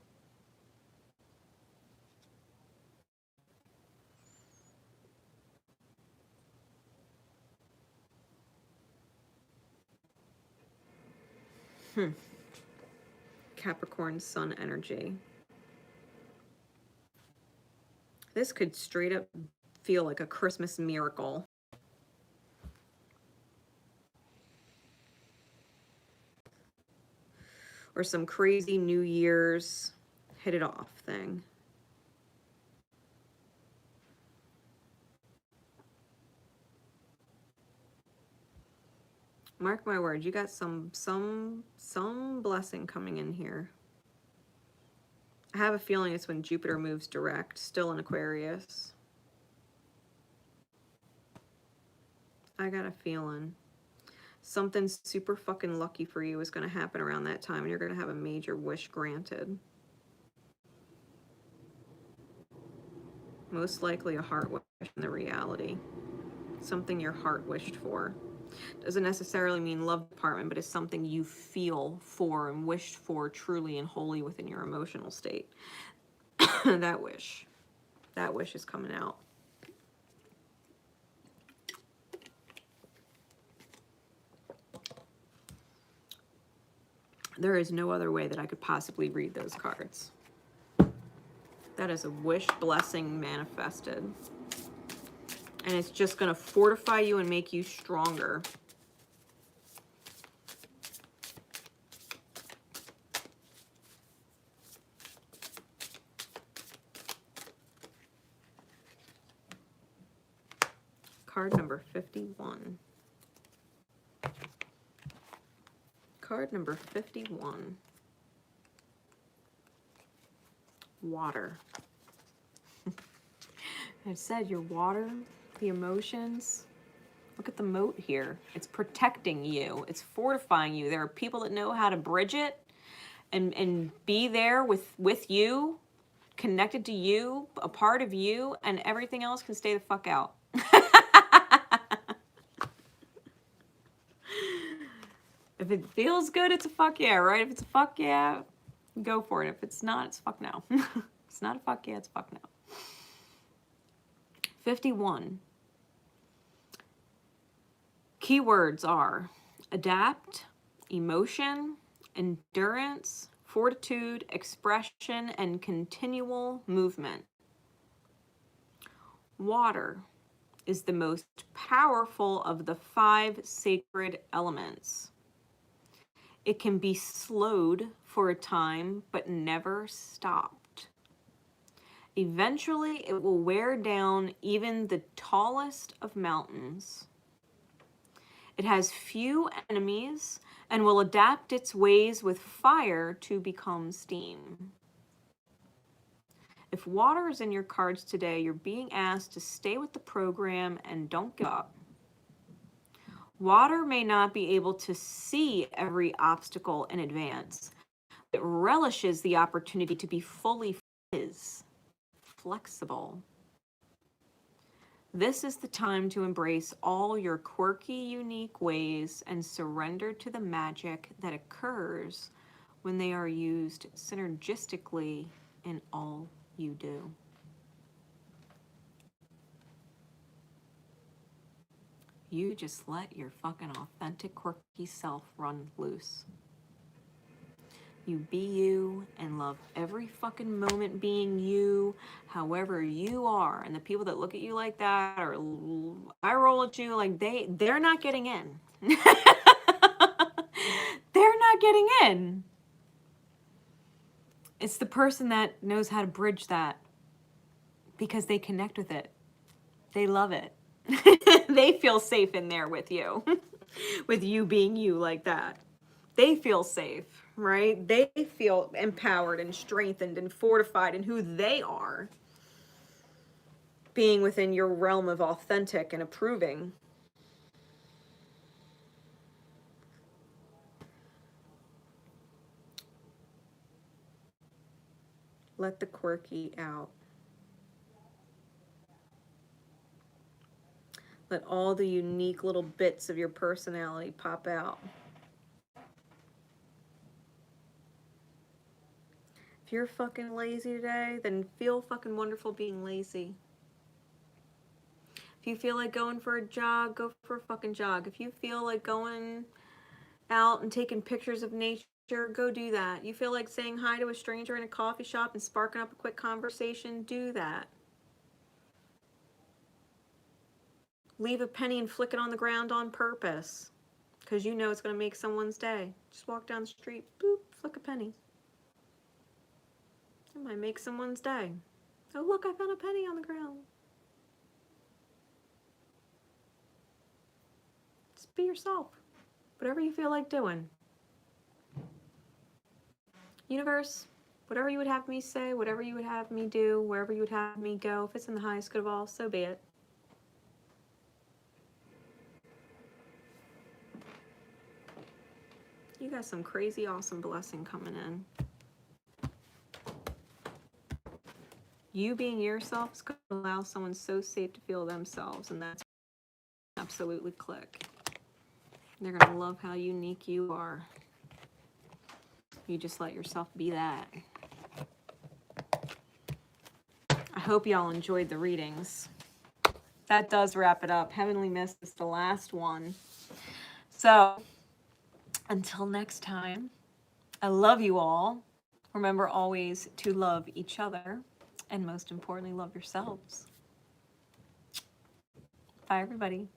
Capricorn sun energy. This could straight up feel like a Christmas miracle. Or some crazy New Year's hit it off thing. Mark my words, you got some blessing coming in here. I have a feeling it's when Jupiter moves direct, still in Aquarius. I got a feeling something super fucking lucky for you is going to happen around that time, and you're going to have a major wish granted. Most likely a heart wish in the reality. Something your heart wished for. Doesn't necessarily mean love department, but it's something you feel for and wished for truly and wholly within your emotional state. That wish is coming out. There is no other way that I could possibly read those cards. That is a wish blessing manifested. And it's just going to fortify you and make you stronger. Card number 51. Card number 51. Water. I said your water, the emotions. Look at the moat here. It's protecting you. It's fortifying you. There are people that know how to bridge it and be there with you, connected to you, a part of you, and everything else can stay the fuck out. If it feels good, it's a fuck yeah, right? If it's a fuck yeah, go for it. If it's not, it's fuck no. If it's not a fuck yeah, it's fuck no. 51. Keywords are adapt, emotion, endurance, fortitude, expression, and continual movement. Water is the most powerful of the 5 sacred elements. It can be slowed for a time, but never stopped. Eventually, it will wear down even the tallest of mountains. It has few enemies and will adapt its ways with fire to become steam. If water is in your cards today, you're being asked to stay with the program and don't give up. Water may not be able to see every obstacle in advance. It relishes the opportunity to be fully flexible. This is the time to embrace all your quirky, unique ways and surrender to the magic that occurs when they are used synergistically in all you do. You just let your fucking authentic, quirky self run loose. You be you and love every fucking moment being you, however you are. And the people that look at you like that or I roll at you like they're not getting in. They're not getting in. It's the person that knows how to bridge that because they connect with it. They love it. They feel safe in there with you, with you being you like that. They feel safe, right? They feel empowered and strengthened and fortified in who they are, being within your realm of authentic and approving. Let the quirky out. Let all the unique little bits of your personality pop out. If you're fucking lazy today, then feel fucking wonderful being lazy. If you feel like going for a jog, go for a fucking jog. If you feel like going out and taking pictures of nature, go do that. You feel like saying hi to a stranger in a coffee shop and sparking up a quick conversation, do that. Leave a penny and flick it on the ground on purpose, because you know it's going to make someone's day. Just walk down the street, boop, flick a penny. It might make someone's day. Oh, look, I found a penny on the ground. Just be yourself. Whatever you feel like doing. Universe, whatever you would have me say, whatever you would have me do, wherever you would have me go, if it's in the highest good of all, so be it. You got some crazy awesome blessing coming in. You being yourself is going to allow someone so safe to feel themselves, and that's absolutely click. They're going to love how unique you are. You just let yourself be that. I hope y'all enjoyed the readings. That does wrap it up. Heavenly Mist is the last one. So, until next time, I love you all. Remember always to love each other, and most importantly, love yourselves. Bye, everybody.